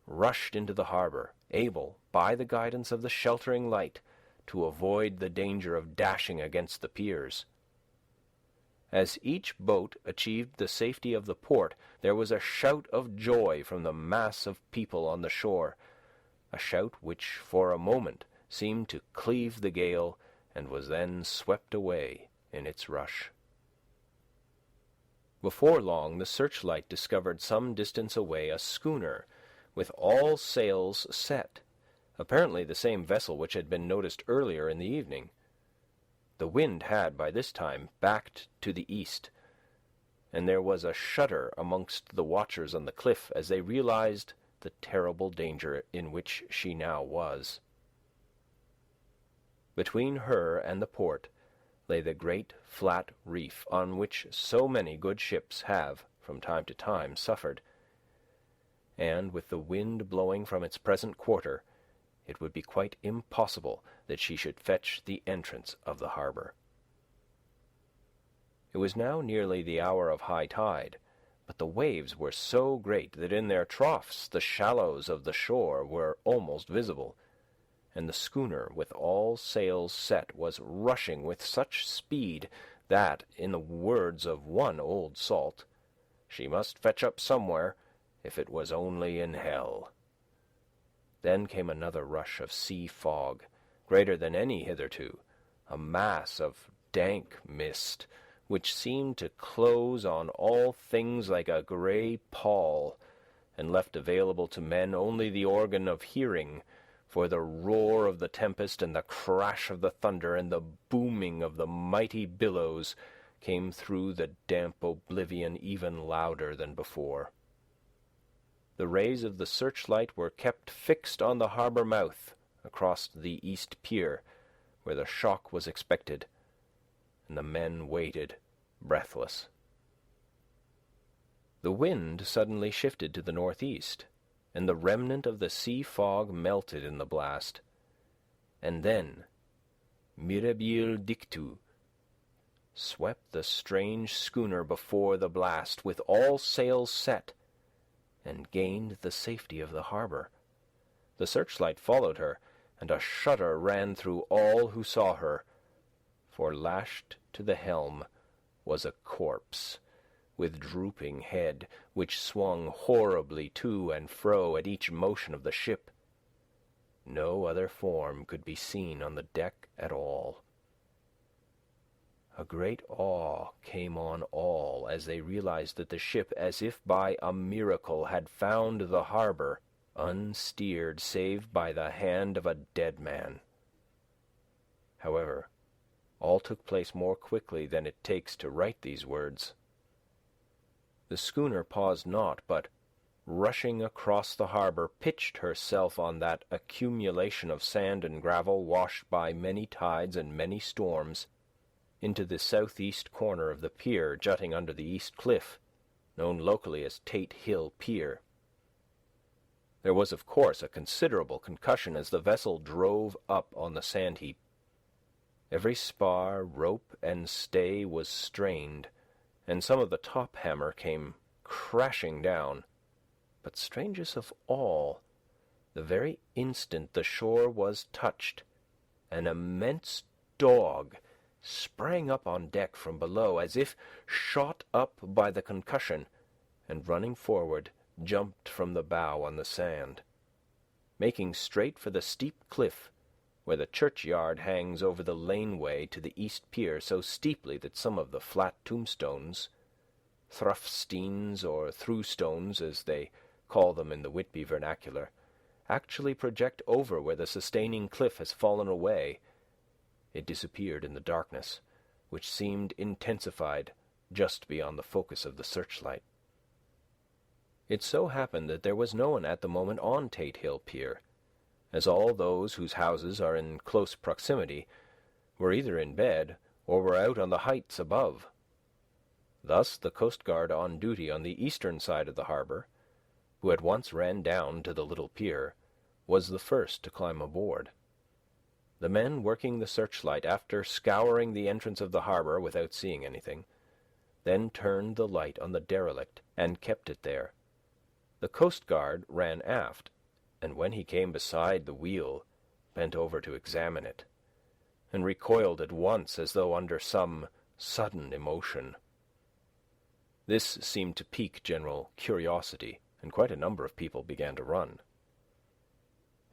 rushed into the harbour, able, by the guidance of the sheltering light, to avoid the danger of dashing against the piers. As each boat achieved the safety of the port, there was a shout of joy from the mass of people on the shore, a shout which for a moment seemed to cleave the gale and was then swept away in its rush. Before long the searchlight discovered some distance away a schooner with all sails set, apparently the same vessel which had been noticed earlier in the evening. The wind had by this time backed to the east, and there was a shudder amongst the watchers on the cliff as they realized the terrible danger in which she now was. Between her and the port lay the great flat reef on which so many good ships have, from time to time, suffered, and with the wind blowing from its present quarter, it would be quite impossible that she should fetch the entrance of the harbour. It was now nearly the hour of high tide, but the waves were so great that in their troughs the shallows of the shore were almost visible, and the schooner with all sails set was rushing with such speed that, in the words of one old salt, she must fetch up somewhere, if it was only in hell. Then came another rush of sea fog, greater than any hitherto, a mass of dank mist, which seemed to close on all things like a grey pall, and left available to men only the organ of hearing, for the roar of the tempest and the crash of the thunder and the booming of the mighty billows came through the damp oblivion even louder than before. The rays of the searchlight were kept fixed on the harbour mouth across the east pier, where the shock was expected, and the men waited, breathless. The wind suddenly shifted to the northeast, and the remnant of the sea fog melted in the blast. And then, mirabile dictu, swept the strange schooner before the blast, with all sails set, and gained the safety of the harbour. The searchlight followed her, and a shudder ran through all who saw her, for lashed to the helm was a corpse, with drooping head, which swung horribly to and fro at each motion of the ship. No other form could be seen on the deck at all. A great awe came on all as they realized that the ship, as if by a miracle, had found the harbour, unsteered save by the hand of a dead man. However, all took place more quickly than it takes to write these words. The schooner paused not, but, rushing across the harbour, pitched herself on that accumulation of sand and gravel washed by many tides and many storms, into the southeast corner of the pier jutting under the east cliff, known locally as Tate Hill Pier. There was, of course, a considerable concussion as the vessel drove up on the sand heap. Every spar, rope, and stay was strained, and some of the top hammer came crashing down. But strangest of all, the very instant the shore was touched, an immense dog sprang up on deck from below, as if shot up by the concussion, and running forward, jumped from the bow on the sand. Making straight for the steep cliff, where the churchyard hangs over the laneway to the east pier so steeply that some of the flat tombstones, thruffsteins or throughstones as they call them in the Whitby vernacular, actually project over where the sustaining cliff has fallen away, it disappeared in the darkness, which seemed intensified just beyond the focus of the searchlight. It so happened that there was no one at the moment on Tate Hill Pier, as all those whose houses are in close proximity were either in bed or were out on the heights above. Thus the coastguard on duty on the eastern side of the harbour, who at once ran down to the little pier, was the first to climb aboard. The men working the searchlight, after scouring the entrance of the harbour without seeing anything, then turned the light on the derelict and kept it there. The coastguard ran aft, and when he came beside the wheel, bent over to examine it, and recoiled at once as though under some sudden emotion. This seemed to pique general curiosity, and quite a number of people began to run.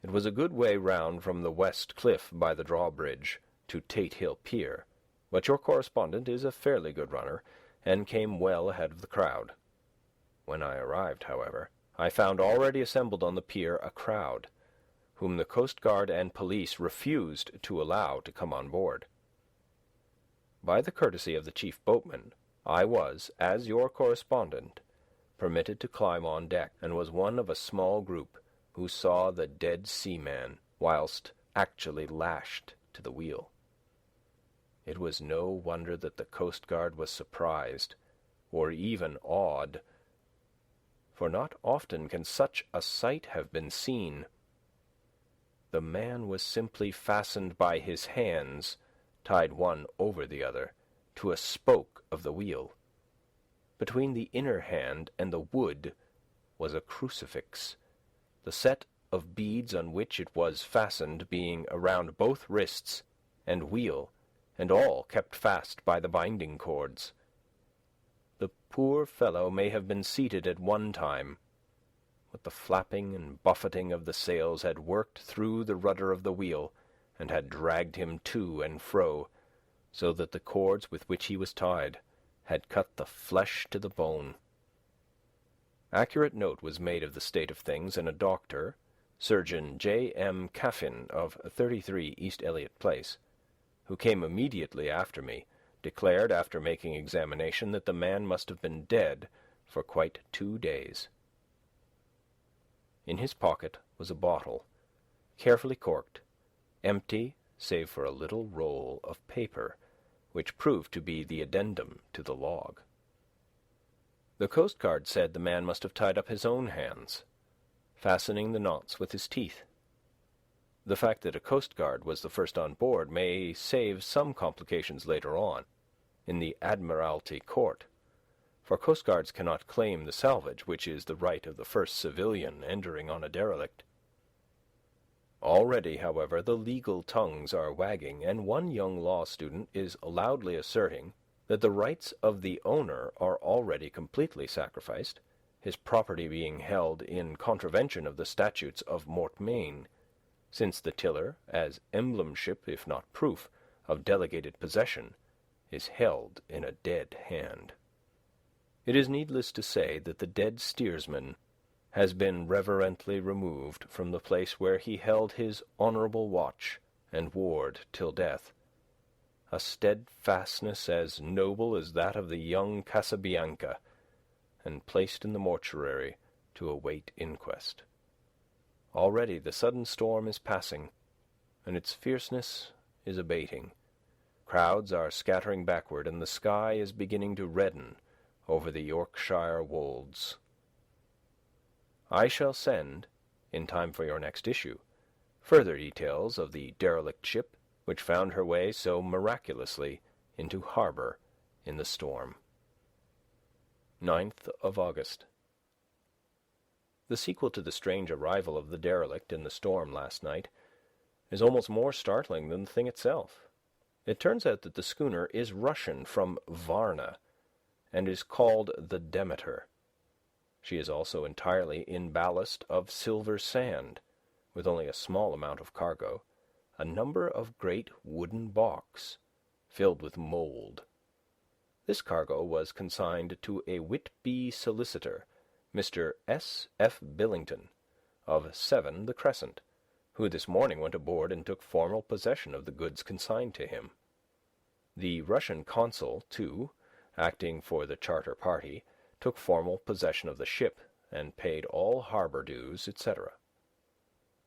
It was a good way round from the west cliff by the drawbridge to Tate Hill Pier, but your correspondent is a fairly good runner, and came well ahead of the crowd. When I arrived, however, I found already assembled on the pier a crowd, whom the Coast Guard and police refused to allow to come on board. By the courtesy of the chief boatman, I was, as your correspondent, permitted to climb on deck, and was one of a small group who saw the dead seaman whilst actually lashed to the wheel. It was no wonder that the Coast Guard was surprised, or even awed, for not often can such a sight have been seen. The man was simply fastened by his hands, tied one over the other, to a spoke of the wheel. Between the inner hand and the wood was a crucifix, the set of beads on which it was fastened being around both wrists and wheel, and all kept fast by the binding cords. The poor fellow may have been seated at one time, but the flapping and buffeting of the sails had worked through the rudder of the wheel, and had dragged him to and fro, so that the cords with which he was tied had cut the flesh to the bone. Accurate note was made of the state of things, and a doctor, Surgeon J. M. Caffin of 33 East Elliot Place, who came immediately after me, declared after making examination that the man must have been dead for quite 2 days. In his pocket was a bottle, carefully corked, empty save for a little roll of paper, which proved to be the addendum to the log. The Coast Guard said the man must have tied up his own hands, fastening the knots with his teeth. The fact that a Coast Guard was the first on board may save some complications later on, in the Admiralty Court, for Coast Guards cannot claim the salvage, which is the right of the first civilian entering on a derelict. Already, however, the legal tongues are wagging, and one young law student is loudly asserting that the rights of the owner are already completely sacrificed, his property being held in contravention of the statutes of Mortmain, since the tiller, as emblemship, if not proof, of delegated possession, is held in a dead hand. It is needless to say that the dead steersman has been reverently removed from the place where he held his honourable watch and ward till death, a steadfastness as noble as that of the young Casabianca, and placed in the mortuary to await inquest. Already the sudden storm is passing, and its fierceness is abating. Crowds are scattering backward, and the sky is beginning to redden over the Yorkshire wolds. I shall send, in time for your next issue, further details of the derelict ship which found her way so miraculously into harbour in the storm. 9th of August. The sequel to the strange arrival of the derelict in the storm last night is almost more startling than the thing itself. It turns out that the schooner is Russian from Varna, and is called the Demeter. She is also entirely in ballast of silver sand, with only a small amount of cargo, a number of great wooden box filled with mould. This cargo was consigned to a Whitby solicitor, Mr. S. F. Billington, of 7 the Crescent, who this morning went aboard and took formal possession of the goods consigned to him. The Russian consul, too, acting for the charter party, took formal possession of the ship, and paid all harbour dues, etc.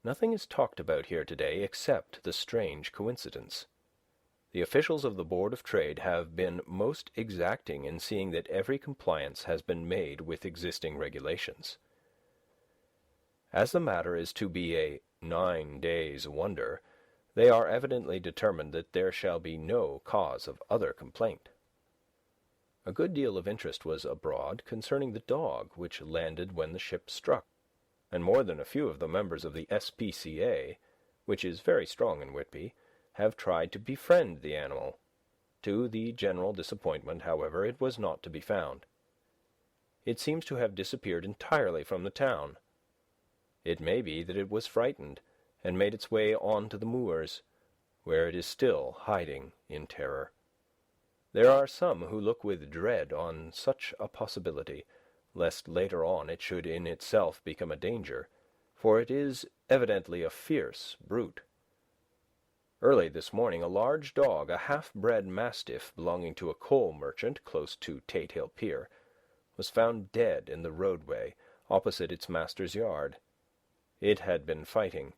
Nothing is talked about here today except the strange coincidence. The officials of the Board of Trade have been most exacting in seeing that every compliance has been made with existing regulations. As the matter is to be a 9 days' wonder, they are evidently determined that there shall be no cause of other complaint. A good deal of interest was abroad concerning the dog which landed when the ship struck, and more than a few of the members of the S.P.C.A., which is very strong in Whitby, have tried to befriend the animal. To the general disappointment, however, it was not to be found. it seems to have disappeared entirely from the town. It may be that it was frightened, and made its way on to the moors, where it is still hiding in terror. There are some who look with dread on such a possibility, lest later on it should in itself become a danger, for it is evidently a fierce brute. Early this morning a large dog, a half-bred mastiff belonging to a coal merchant close to Tate Hill Pier, was found dead in the roadway opposite its master's yard. It had been fighting,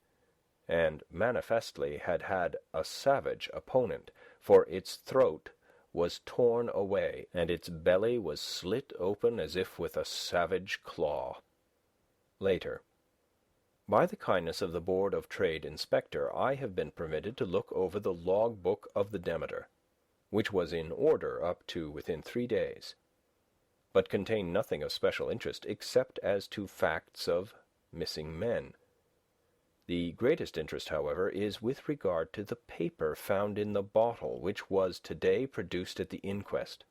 and manifestly had had a savage opponent, for its throat was torn away, and its belly was slit open as if with a savage claw. Later. By the kindness of the Board of Trade Inspector, I have been permitted to look over the log book of the Demeter, which was in order up to within 3 days, but contained nothing of special interest except as to facts of missing men. The greatest interest, however, is with regard to the paper found in the bottle which was today produced at the inquest,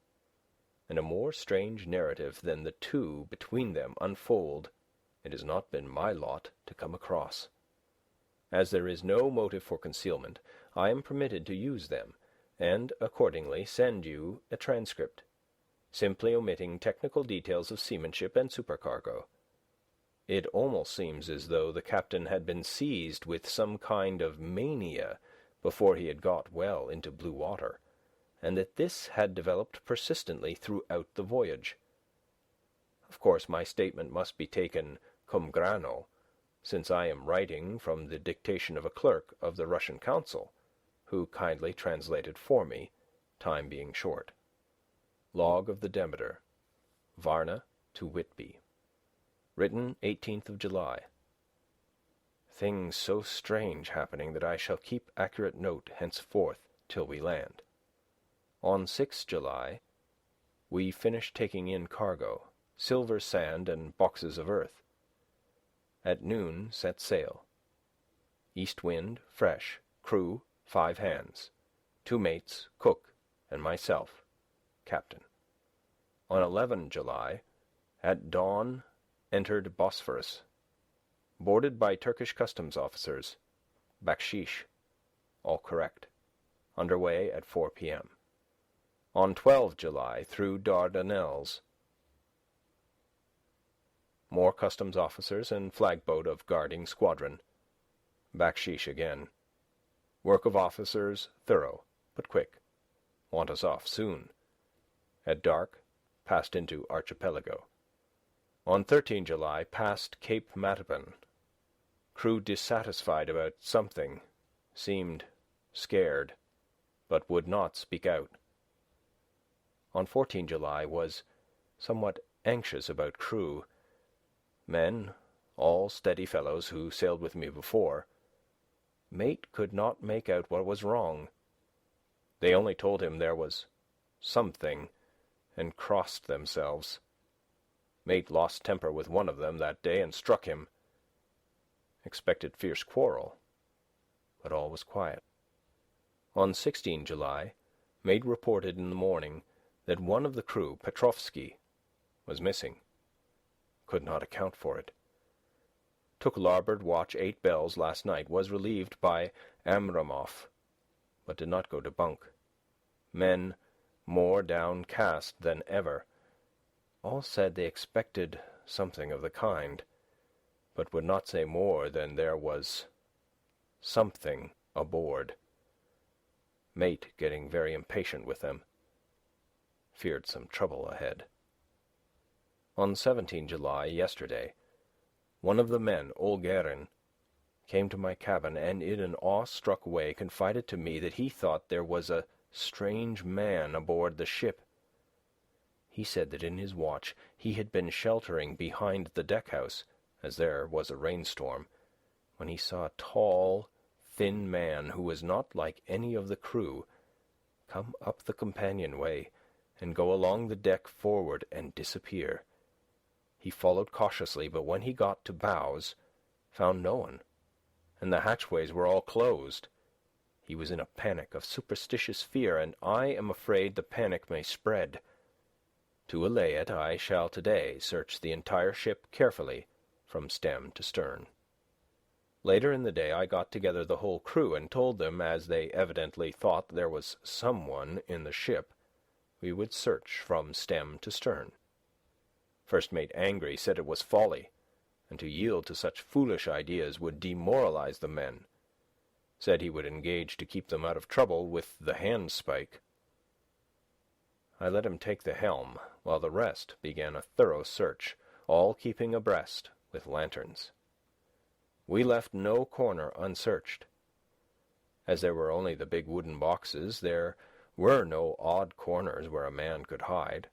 and a more strange narrative than the two between them unfold it has not been my lot to come across. As there is no motive for concealment, I am permitted to use them, and accordingly send you a transcript, simply omitting technical details of seamanship and supercargo. It almost seems as though the captain had been seized with some kind of mania before he had got well into blue water, and that this had developed persistently throughout the voyage. Of course, my statement must be taken cum grano, since I am writing from the dictation of a clerk of the Russian consul, who kindly translated for me, time being short. Log of the Demeter, Varna to Whitby. Written 18th of July. Things so strange happening that I shall keep accurate note henceforth till we land. On 6th July, we finished taking in cargo, silver sand and boxes of earth. At noon set sail. East wind, fresh, crew 5 hands, 2 mates, cook, and myself, captain. On 11 July, at dawn, entered Bosphorus. Boarded by Turkish customs officers. Bakshish. All correct. Under way at 4 p.m. On 12 July, through Dardanelles. More customs officers and flagboat of guarding squadron. Bakshish again. Work of officers thorough, but quick. Want us off soon. At dark, passed into archipelago. On 13 July, passed Cape Matapan. Crew dissatisfied about something, seemed scared, but would not speak out. On 14 July, was somewhat anxious about crew. Men, all steady fellows who sailed with me before. Mate could not make out what was wrong. They only told him there was something, and crossed themselves. Mate lost temper with one of them that day and struck him. Expected fierce quarrel, but all was quiet. On 16 July, mate reported in the morning that one of the crew, Petrovsky, was missing. Could not account for it. Took larboard watch 8 bells last night, was relieved by Amramoff, but did not go to bunk. Men more downcast than ever. All said they expected something of the kind, but would not say more than there was something aboard. Mate getting very impatient with them. Feared some trouble ahead. On 17 July, yesterday, one of the men, Olgerin, came to my cabin and in an awe-struck way confided to me that he thought there was a strange man aboard the ship. He said that in his watch he had been sheltering behind the deck-house, as there was a rainstorm, when he saw a tall, thin man who was not like any of the crew come up the companionway and go along the deck forward and disappear. He followed cautiously, but when he got to bows, found no one, and the hatchways were all closed. He was in a panic of superstitious fear, and I am afraid the panic may spread. To allay it, I shall today search the entire ship carefully from stem to stern. Later in the day I got together the whole crew and told them, as they evidently thought there was someone in the ship, we would search from stem to stern. First Mate Angry said it was folly, and to yield to such foolish ideas would demoralize the men. Said he would engage to keep them out of trouble with the handspike. I let him take the helm, while the rest began a thorough search, all keeping abreast with lanterns. We left no corner unsearched. As there were only the big wooden boxes, there were no odd corners where a man could hide.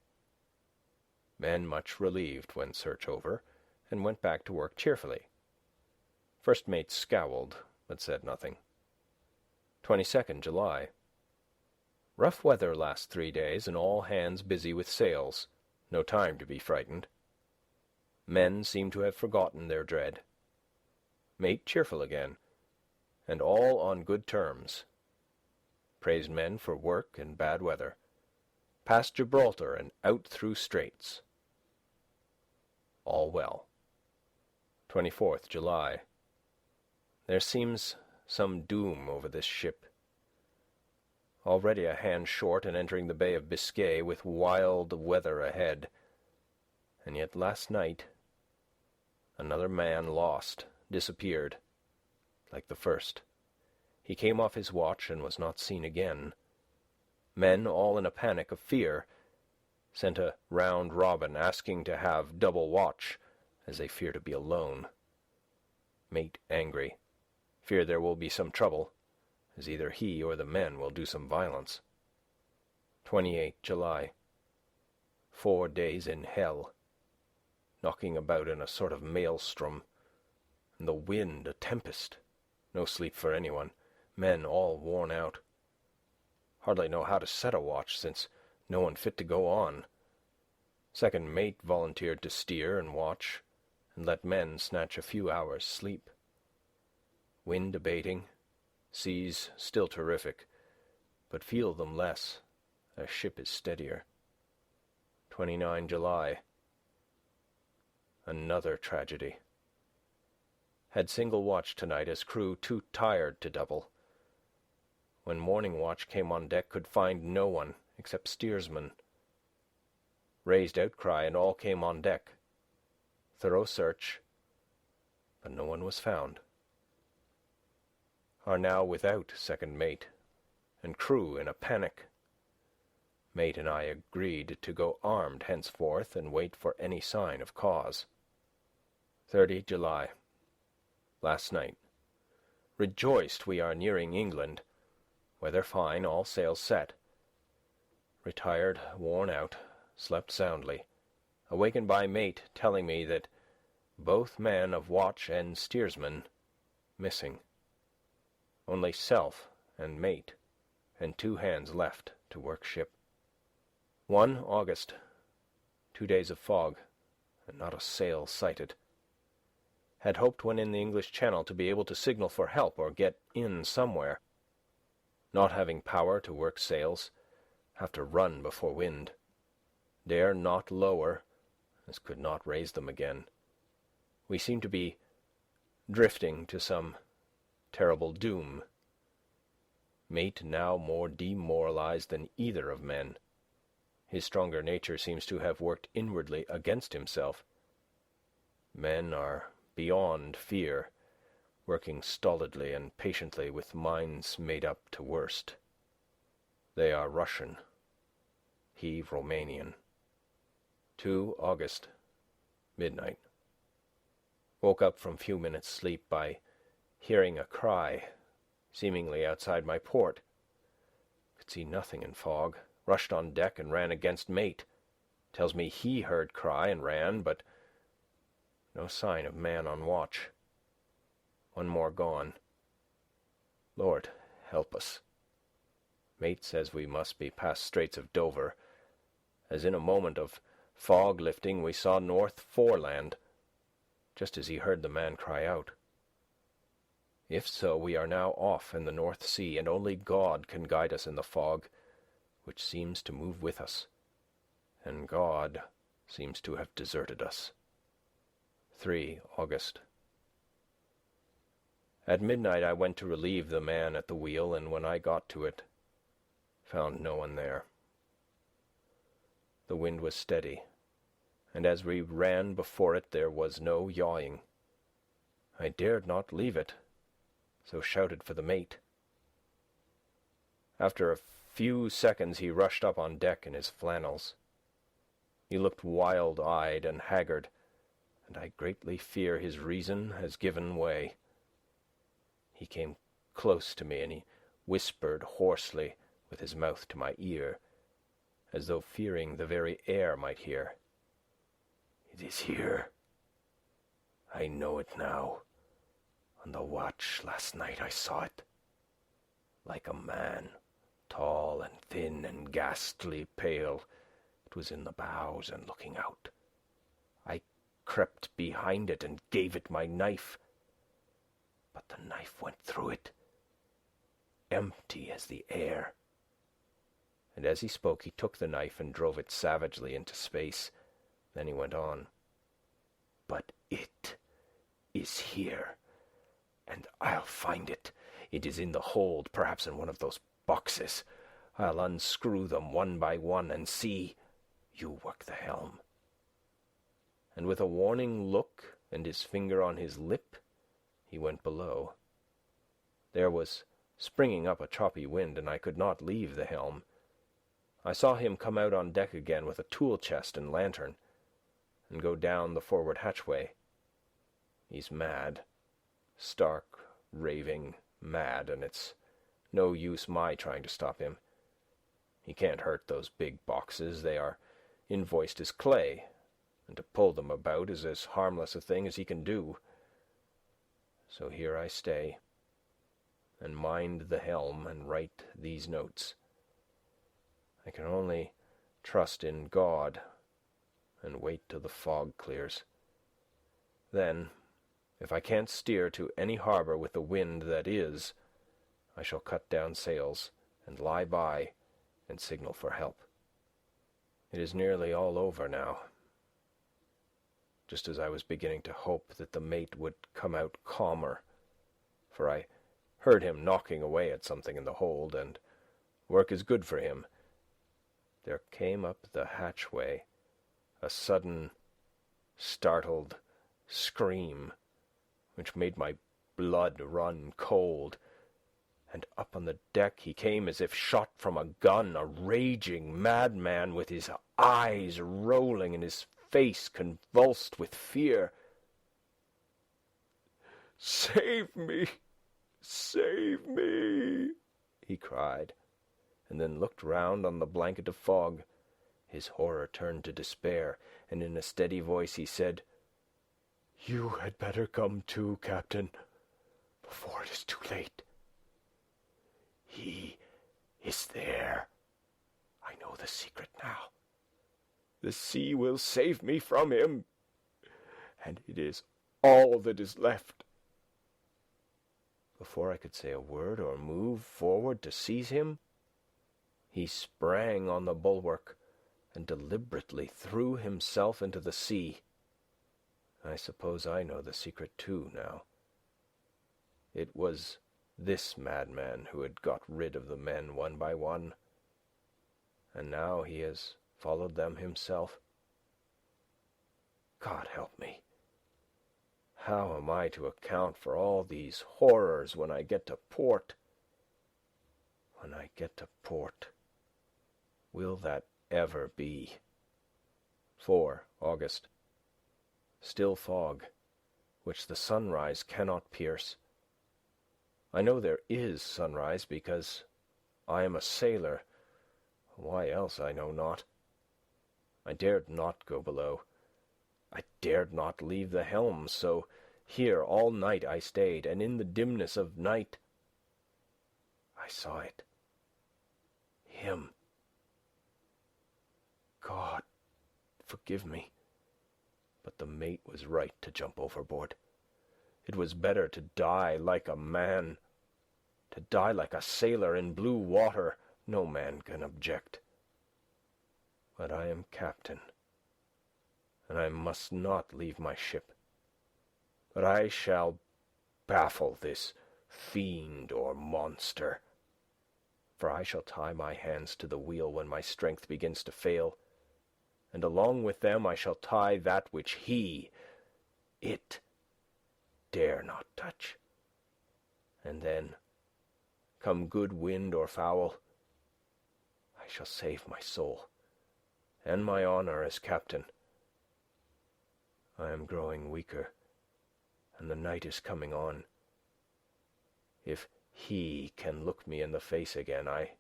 Men much relieved when search over, and went back to work cheerfully. First Mate scowled, but said nothing. 22nd July. Rough weather last 3 days, and all hands busy with sails. No time to be frightened. Men seem to have forgotten their dread. Mate cheerful again, and all on good terms. Praised men for work and bad weather. Past Gibraltar and out through straits. All well. 24th July. There seems some doom over this ship. Already a hand short and entering the Bay of Biscay with wild weather ahead. And yet last night another man lost, disappeared, like the first. He came off his watch and was not seen again. Men, all in a panic of fear, sent a round-robin asking to have double watch, as they fear to be alone. Mate Angry. Fear there will be some trouble, as either he or the men will do some violence. 28th July. 4 days in hell, knocking about in a sort of maelstrom, and the wind a tempest. No sleep for anyone, men all worn out. Hardly know how to set a watch, since no one fit to go on. Second mate volunteered to steer and watch, and let men snatch a few hours' sleep. Wind abating, seas still terrific, but feel them less, as ship is steadier. 29 July. Another tragedy. Had single watch tonight, as crew too tired to double. When morning watch came on deck, could find no one except steersman. Raised outcry, and all came on deck. Thorough search, but no one was found. Are now without second mate, and crew in a panic. Mate and I agreed to go armed henceforth and wait for any sign of cause. 30 July. Last night. Rejoiced we are nearing England. Weather fine, all sails set. Retired, worn out, slept soundly. Awakened by mate telling me that both man of watch and steersman missing. Only self and mate, and 2 hands left to work ship. 1 August. 2 days of fog, and not a sail sighted. Had hoped when in the English Channel to be able to signal for help or get in somewhere. Not having power to work sails, have to run before wind. Dare not lower, as could not raise them again. We seem to be drifting to some terrible doom. Mate now more demoralized than either of men. His stronger nature seems to have worked inwardly against himself. Men are beyond fear, working stolidly and patiently with minds made up to worst. They are Russian, he Romanian. 2 August, midnight. Woke up from few minutes' sleep by hearing a cry, seemingly outside my port. Could see nothing in fog. Rushed on deck and ran against mate. Tells me he heard cry and ran, but no sign of man on watch. 1 more gone. Lord, help us. Mate says we must be past Straits of Dover, as in a moment of fog lifting we saw North Foreland, just as he heard the man cry out. If so, we are now off in the North Sea, and only God can guide us in the fog, which seems to move with us, and God seems to have deserted us. 3 August. At midnight I went to relieve the man at the wheel, and when I got to it, found no one there. The wind was steady, and as we ran before it there was no yawing. I dared not leave it, so shouted for the mate. After a few seconds he rushed up on deck in his flannels. He looked wild-eyed and haggard, and I greatly fear his reason has given way. He came close to me, and he whispered hoarsely with his mouth to my ear, as though fearing the very air might hear. "It is here. I know it now. On the watch last night I saw it. Like a man, tall and thin and ghastly pale, it was in the bows and looking out. I crept behind it and gave it my knife, but the knife went through it, empty as the air." And as he spoke he took the knife and drove it savagely into space. Then he went on. "But it is here, and I'll find it. It is in the hold, perhaps in one of those boxes. I'll unscrew them one by one and see. You work the helm." And with a warning look and his finger on his lip, he went below. There was springing up a choppy wind, and I could not leave the helm. I saw him come out on deck again with a tool chest and lantern, and go down the forward hatchway. He's mad, stark, raving mad, and it's no use my trying to stop him. He can't hurt those big boxes. They are invoiced as clay, and to pull them about is as harmless a thing as he can do. So here I stay, and mind the helm and write these notes. I can only trust in God and wait till the fog clears. Then, if I can't steer to any harbour with the wind that is, I shall cut down sails and lie by and signal for help. It is nearly all over now. Just as I was beginning to hope that the mate would come out calmer, for I heard him knocking away at something in the hold, and work is good for him, there came up the hatchway a sudden, startled scream, which made my blood run cold, and up on the deck he came as if shot from a gun, a raging madman with his eyes rolling and his face convulsed with fear. "Save me! Save me!" he cried, and then looked round on the blanket of fog. His horror turned to despair, and in a steady voice he said, "You had better come too, Captain, before it is too late. He is there. I know the secret now. The sea will save me from him, and it is all that is left." Before I could say a word or move forward to seize him, he sprang on the bulwark and deliberately threw himself into the sea. I suppose I know the secret too now. It was this madman who had got rid of the men one by one, and now he has followed them himself. God help me! How am I to account for all these horrors when I get to port? When I get to port, will that ever be? 4 August. Still fog, which the sunrise cannot pierce. I know there is sunrise because I am a sailor. Why else I know not. I dared not go below. I dared not leave the helm, so here all night I stayed, and in the dimness of night I saw it. Him. God, forgive me, but the mate was right to jump overboard. It was better to die like a man, to die like a sailor in blue water. No man can object. But I am captain, and I must not leave my ship. But I shall baffle this fiend or monster, for I shall tie my hands to the wheel when my strength begins to fail, and along with them I shall tie that which it, dare not touch. And then, come good wind or foul, I shall save my soul and my honour as captain. I am growing weaker, and the night is coming on. If he can look me in the face again, I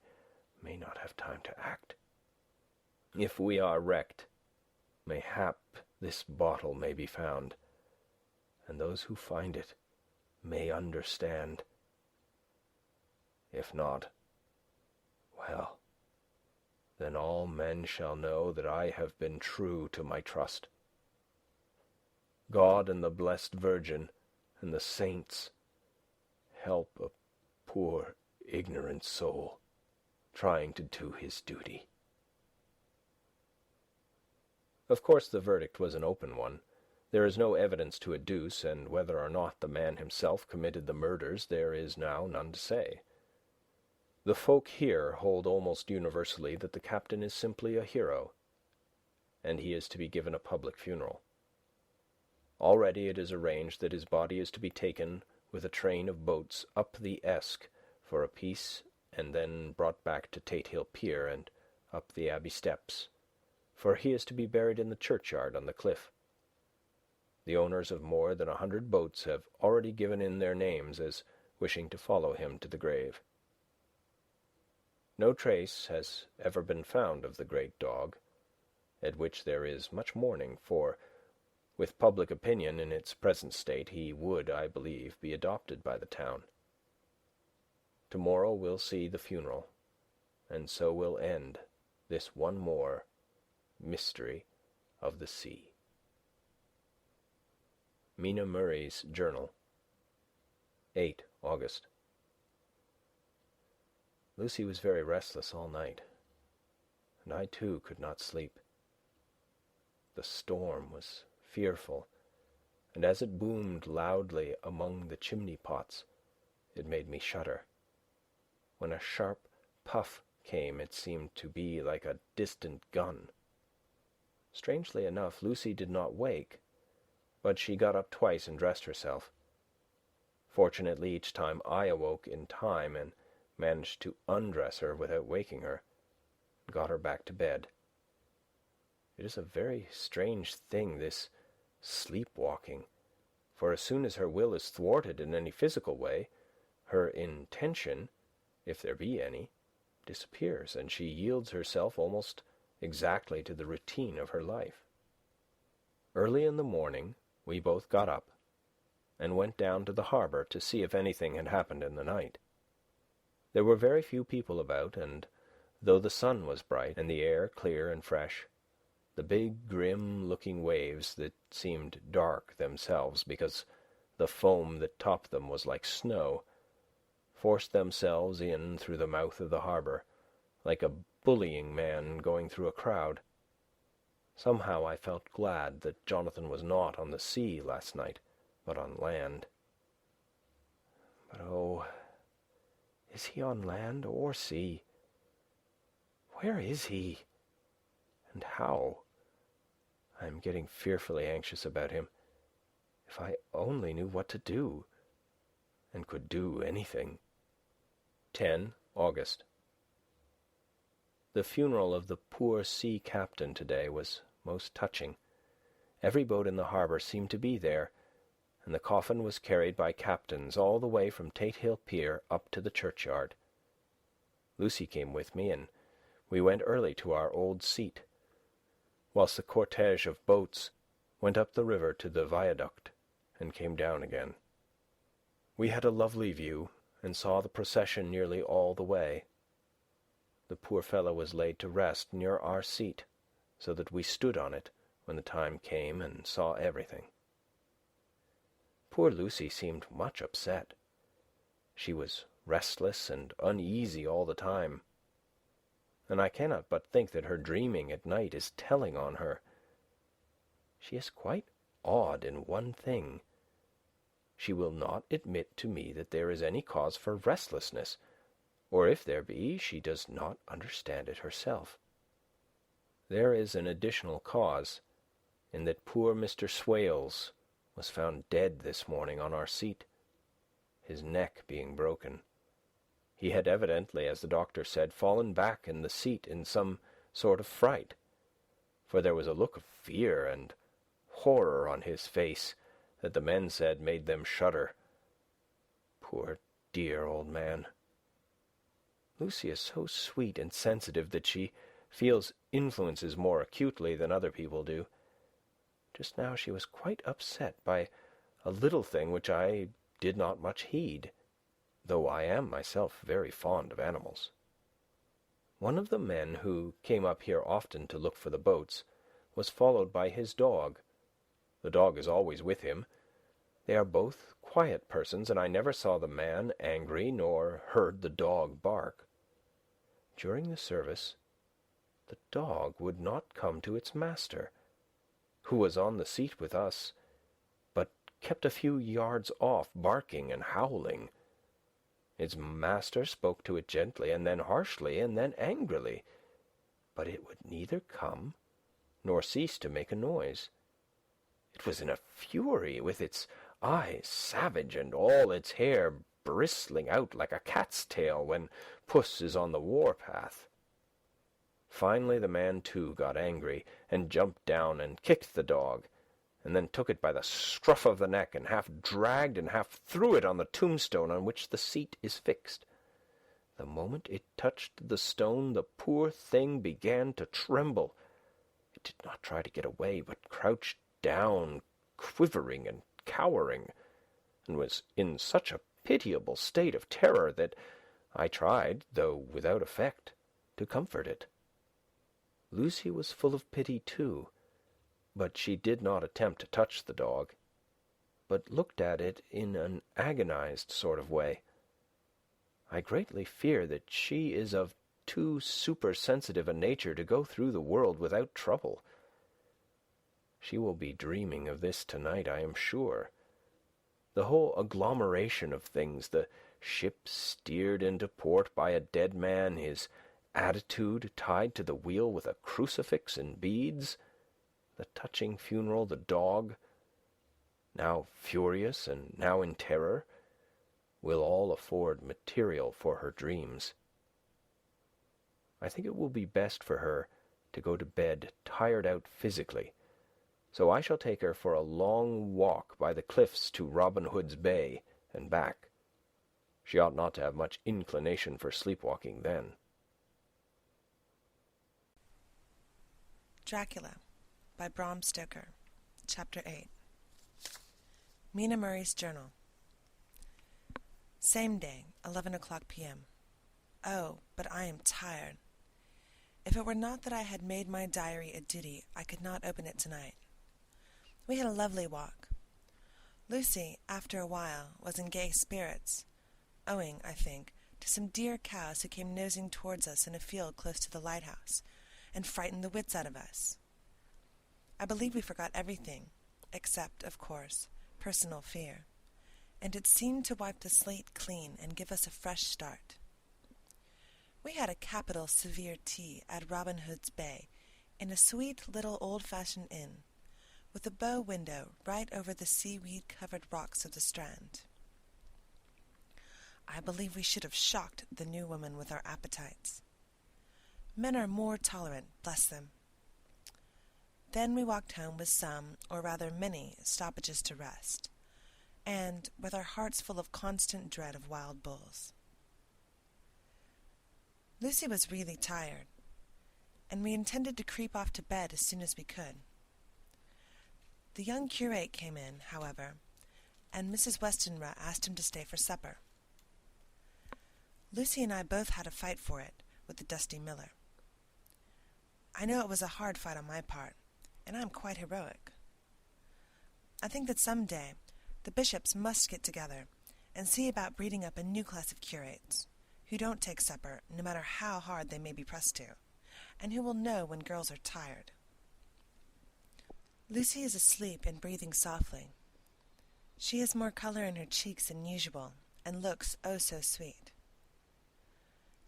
may not have time to act. If we are wrecked, mayhap this bottle may be found, and those who find it may understand. If not, well, then all men shall know that I have been true to my trust. God and the Blessed Virgin and the saints help a poor, ignorant soul trying to do his duty. Of course the verdict was an open one. There is no evidence to adduce, and whether or not the man himself committed the murders there is now none to say. The folk here hold almost universally that the captain is simply a hero, and he is to be given a public funeral. Already it is arranged that his body is to be taken with a train of boats up the Esk for a piece, and then brought back to Tate Hill Pier and up the Abbey steps, for he is to be buried in the churchyard on the cliff. The owners of more than 100 boats have already given in their names as wishing to follow him to the grave. No trace has ever been found of the great dog, at which there is much mourning, for, with public opinion in its present state, he would, I believe, be adopted by the town. Tomorrow we'll see the funeral, and so will end this one more mystery of the sea. Mina Murray's Journal, 8 August. Lucy was very restless all night, and I too could not sleep. The storm was fearful, and as it boomed loudly among the chimney-pots, it made me shudder. When a sharp puff came, it seemed to be like a distant gun. Strangely enough, Lucy did not wake, but she got up twice and dressed herself. Fortunately, each time I awoke in time and managed to undress her without waking her, and got her back to bed. It is a very strange thing, this sleepwalking, for as soon as her will is thwarted in any physical way, her intention, if there be any, disappears, and she yields herself almost exactly to the routine of her life. Early in the morning we both got up and went down to the harbour to see if anything had happened in the night. There were very few people about, and though the sun was bright and the air clear and fresh, the big grim-looking waves that seemed dark themselves because the foam that topped them was like snow, forced themselves in through the mouth of the harbour, like a bullying man going through a crowd. Somehow I felt glad that Jonathan was not on the sea last night, but on land. But oh, is he on land or sea? Where is he? And how? I am getting fearfully anxious about him. If I only knew what to do, and could do anything. 10 August. The funeral of the poor sea captain today was most touching. Every boat in the harbour seemed to be there, and the coffin was carried by captains all the way from Tate Hill Pier up to the churchyard. Lucy came with me, and we went early to our old seat, whilst the cortege of boats went up the river to the viaduct and came down again. We had a lovely view, and saw the procession nearly all the way. The poor fellow was laid to rest near our seat, so that we stood on it when the time came and saw everything. Poor Lucy seemed much upset. She was restless and uneasy all the time. and I cannot but think that her dreaming at night is telling on her. She is quite odd in one thing. She will not admit to me that there is any cause for restlessness, or if there be, she does not understand it herself. There is an additional cause, in that poor Mr. Swales was found dead this morning on our seat, his neck being broken. He had evidently, as the doctor said, fallen back in the seat in some sort of fright, for there was a look of fear and horror on his face that the men said made them shudder. Poor dear old man. Lucy is so sweet and sensitive that she feels influences more acutely than other people do. Just now she was quite upset by a little thing which I did not much heed, though I am myself very fond of animals. One of the men who came up here often to look for the boats was followed by his dog. The dog is always with him. They are both quiet persons, and I never saw the man angry nor heard the dog bark. During the service, the dog would not come to its master, who was on the seat with us, but kept a few yards off, barking and howling. Its master spoke to it gently, and then harshly, and then angrily, but it would neither come nor cease to make a noise. It was in a fury, with its eyes savage and all its hair bristling out like a cat's tail when puss is on the war-path. Finally the man, too, got angry, and jumped down and kicked the dog, and then took it by the scruff of the neck, and half dragged and half threw it on the tombstone on which the seat is fixed. The moment it touched the stone, the poor thing began to tremble. It did not try to get away, but crouched down, quivering and cowering, and was in such a pitiable state of terror that I tried, though without effect, to comfort it. Lucy was full of pity too, but she did not attempt to touch the dog, but looked at it in an agonized sort of way. I greatly fear that she is of too supersensitive a nature to go through the world without trouble. She will be dreaming of this tonight, I am sure. The whole agglomeration of things, the ship steered into port by a dead man, his attitude tied to the wheel with a crucifix and beads, the touching funeral, the dog, now furious and now in terror, will all afford material for her dreams. I think it will be best for her to go to bed tired out physically, so I shall take her for a long walk by the cliffs to Robin Hood's Bay and back. She ought not to have much inclination for sleepwalking then. Dracula by Bram Stoker. Chapter 8. Mina Murray's Journal. Same day, 11 o'clock p.m. Oh, but I am tired. If it were not that I had made my diary a duty, I could not open it tonight. We had a lovely walk. Lucy, after a while, was in gay spirits, owing, I think, to some dear cows who came nosing towards us in a field close to the lighthouse, and frightened the wits out of us. I believe we forgot everything, except, of course, personal fear, and it seemed to wipe the slate clean and give us a fresh start. We had a capital severe tea at Robin Hood's Bay, in a sweet little old-fashioned inn, with a bow window right over the seaweed-covered rocks of the Strand. I believe we should have shocked the new woman with our appetites. Men are more tolerant, bless them. Then we walked home with some, or rather many, stoppages to rest, and with our hearts full of constant dread of wild bulls. Lucy was really tired, and we intended to creep off to bed as soon as we could. The young curate came in, however, and Mrs. Westenra asked him to stay for supper. Lucy and I both had a fight for it with the dusty miller. I know it was a hard fight on my part, and I am quite heroic. I think that some day the bishops must get together and see about breeding up a new class of curates, who don't take supper, no matter how hard they may be pressed to, and who will know when girls are tired. Lucy is asleep and breathing softly. She has more color in her cheeks than usual, and looks oh so sweet.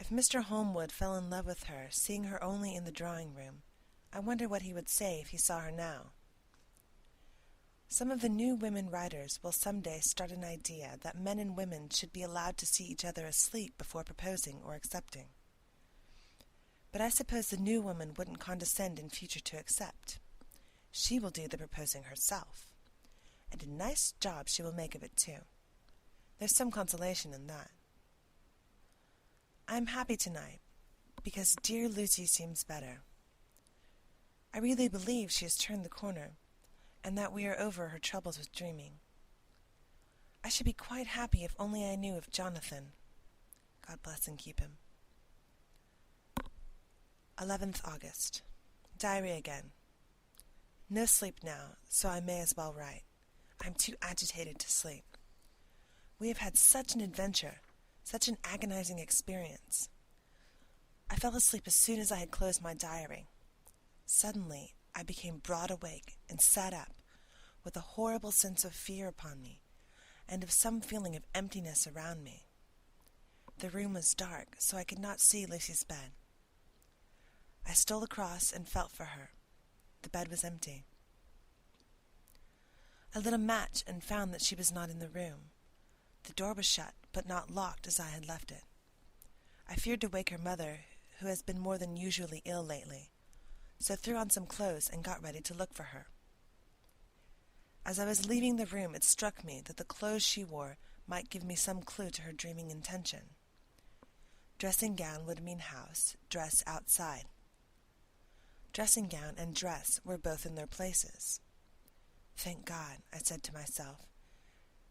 If Mr. Holmwood fell in love with her, seeing her only in the drawing-room, I wonder what he would say if he saw her now. Some of the new women writers will some day start an idea that men and women should be allowed to see each other asleep before proposing or accepting. But I suppose the new woman wouldn't condescend in future to accept. She will do the proposing herself, and a nice job she will make of it, too. There's some consolation in that. I am happy tonight, because dear Lucy seems better. I really believe she has turned the corner, and that we are over her troubles with dreaming. I should be quite happy if only I knew of Jonathan. God bless and keep him. 11th August. Diary again. No sleep now, so I may as well write. I am too agitated to sleep. We have had such an adventure, such an agonizing experience. I fell asleep as soon as I had closed my diary. Suddenly, I became broad awake and sat up, with a horrible sense of fear upon me, and of some feeling of emptiness around me. The room was dark, so I could not see Lucy's bed. I stole across and felt for her. The bed was empty. I lit a match and found that she was not in the room. The door was shut, but not locked as I had left it. I feared to wake her mother, who has been more than usually ill lately, so threw on some clothes and got ready to look for her. As I was leaving the room, it struck me that the clothes she wore might give me some clue to her dreaming intention. Dressing gown would mean house, dress outside. Dressing gown and dress were both in their places. Thank God, I said to myself.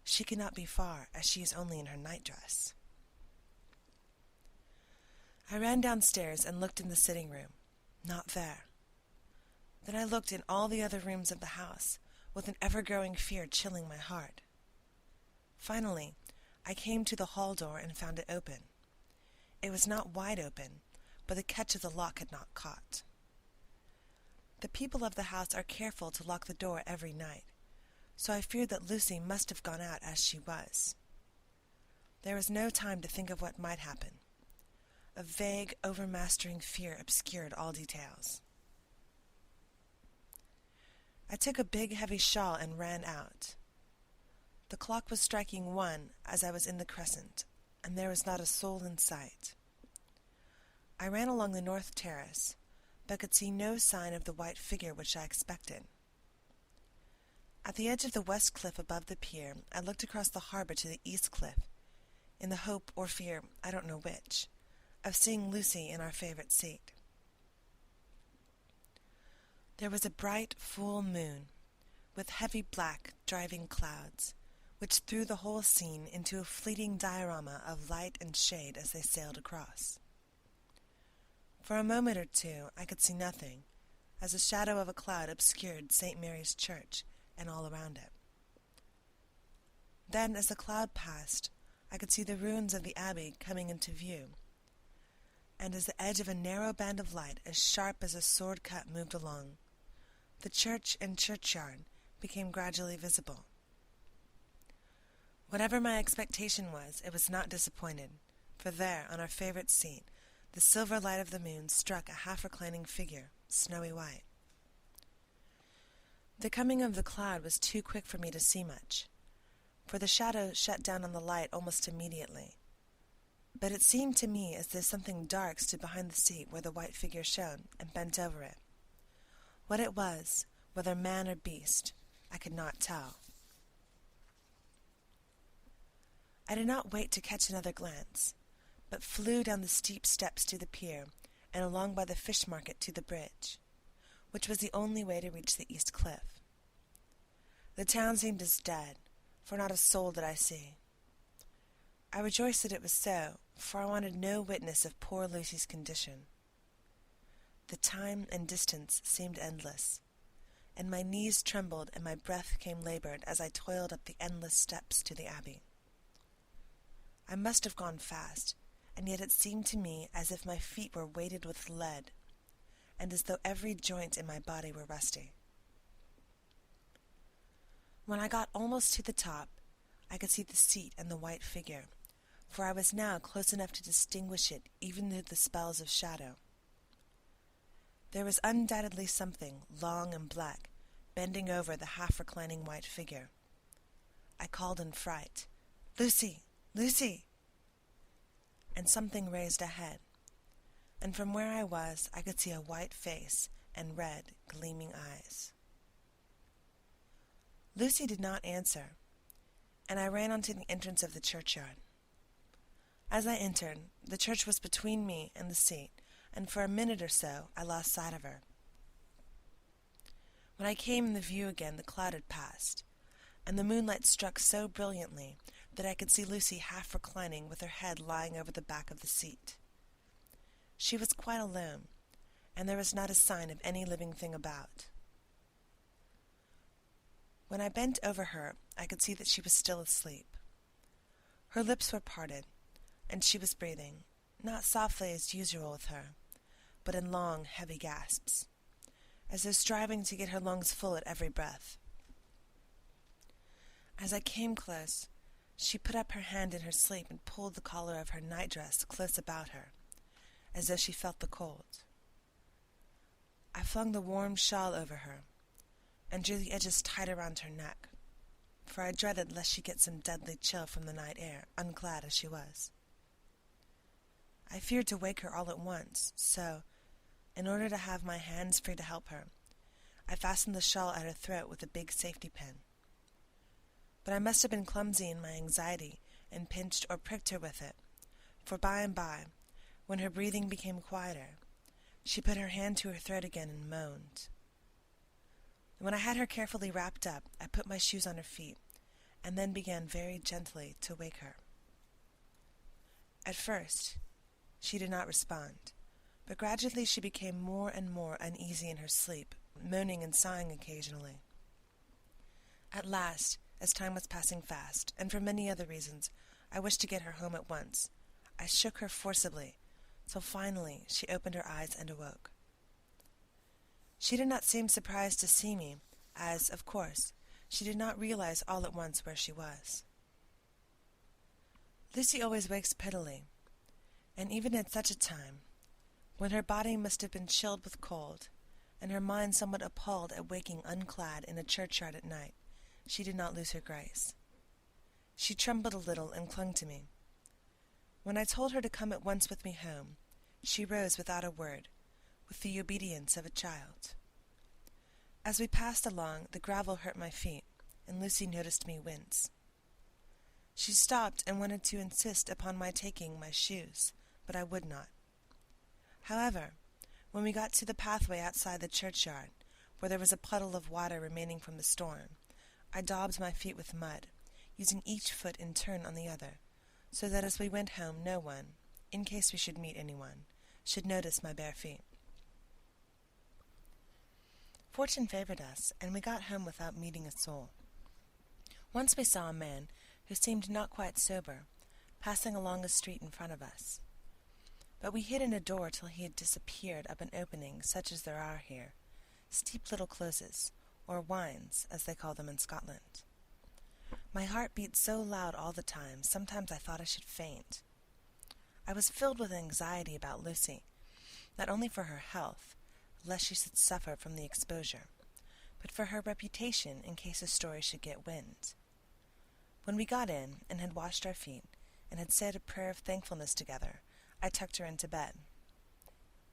She cannot be far, as she is only in her nightdress. I ran downstairs and looked in the sitting room. Not there. Then I looked in all the other rooms of the house, with an ever-growing fear chilling my heart. Finally, I came to the hall door and found it open. It was not wide open, but the catch of the lock had not caught. The people of the house are careful to lock the door every night, so I feared that Lucy must have gone out as she was. There was no time to think of what might happen. A vague, overmastering fear obscured all details. I took a big, heavy shawl and ran out. The clock was striking 1 as I was in the crescent, and there was not a soul in sight. I ran along the north terrace, but could see no sign of the white figure which I expected. At the edge of the west cliff above the pier, I looked across the harbor to the east cliff, in the hope or fear, I don't know which, of seeing Lucy in our favorite seat. There was a bright, full moon, with heavy black, driving clouds, which threw the whole scene into a fleeting diorama of light and shade as they sailed across. For a moment or two I could see nothing, as the shadow of a cloud obscured St. Mary's Church and all around it. Then, as the cloud passed, I could see the ruins of the abbey coming into view, and as the edge of a narrow band of light as sharp as a sword cut moved along, the church and churchyard became gradually visible. Whatever my expectation was, it was not disappointed, for there, on our favorite seat, the silver light of the moon struck a half-reclining figure, snowy white. The coming of the cloud was too quick for me to see much, for the shadow shut down on the light almost immediately. But it seemed to me as though something dark stood behind the seat where the white figure shone, and bent over it. What it was, whether man or beast, I could not tell. I did not wait to catch another glance, but flew down the steep steps to the pier, and along by the fish market to the bridge, which was the only way to reach the east cliff. The town seemed as dead, for not a soul did I see. I rejoiced that it was so, for I wanted no witness of poor Lucy's condition. The time and distance seemed endless, and my knees trembled and my breath came labored as I toiled up the endless steps to the abbey. I must have gone fast, and yet it seemed to me as if my feet were weighted with lead, and as though every joint in my body were rusty. When I got almost to the top, I could see the seat and the white figure, for I was now close enough to distinguish it even through the spells of shadow. There was undoubtedly something, long and black, bending over the half-reclining white figure. I called in fright, "Lucy! Lucy!" And something raised a head, and from where I was I could see a white face and red, gleaming eyes. Lucy did not answer, and I ran on to the entrance of the churchyard. As I entered, the church was between me and the seat, and for a minute or so I lost sight of her. When I came in the view again, the cloud had passed, and the moonlight struck so brilliantly that I could see Lucy half reclining with her head lying over the back of the seat. She was quite alone, and there was not a sign of any living thing about. When I bent over her, I could see that she was still asleep. Her lips were parted, and she was breathing, not softly as usual with her, but in long, heavy gasps, as though striving to get her lungs full at every breath. As I came close, she put up her hand in her sleep and pulled the collar of her nightdress close about her, as though she felt the cold. I flung the warm shawl over her, and drew the edges tight around her neck, for I dreaded lest she get some deadly chill from the night air, unclad as she was. I feared to wake her all at once, so, in order to have my hands free to help her, I fastened the shawl at her throat with a big safety pin. But I must have been clumsy in my anxiety and pinched or pricked her with it, for by and by, when her breathing became quieter, she put her hand to her throat again and moaned. When I had her carefully wrapped up, I put my shoes on her feet, and then began very gently to wake her. At first, she did not respond, but gradually she became more and more uneasy in her sleep, moaning and sighing occasionally. At last, as time was passing fast, and for many other reasons, I wished to get her home at once, I shook her forcibly, till finally she opened her eyes and awoke. She did not seem surprised to see me, as, of course, she did not realize all at once where she was. Lucy always wakes prettily, and even at such a time, when her body must have been chilled with cold, and her mind somewhat appalled at waking unclad in a churchyard at night, she did not lose her grace. She trembled a little and clung to me. When I told her to come at once with me home, she rose without a word, with the obedience of a child. As we passed along, the gravel hurt my feet, and Lucy noticed me wince. She stopped and wanted to insist upon my taking my shoes, but I would not. However, when we got to the pathway outside the churchyard, where there was a puddle of water remaining from the storm, I daubed my feet with mud, using each foot in turn on the other, so that as we went home no one, in case we should meet anyone, should notice my bare feet. Fortune favored us, and we got home without meeting a soul. Once we saw a man, who seemed not quite sober, passing along a street in front of us. But we hid in a door till he had disappeared up an opening such as there are here, steep little closes, or wynds, as they call them in Scotland. My heart beat so loud all the time, sometimes I thought I should faint. I was filled with anxiety about Lucy, not only for her health, lest she should suffer from the exposure, but for her reputation in case the story should get wind. When we got in, and had washed our feet, and had said a prayer of thankfulness together, I tucked her into bed.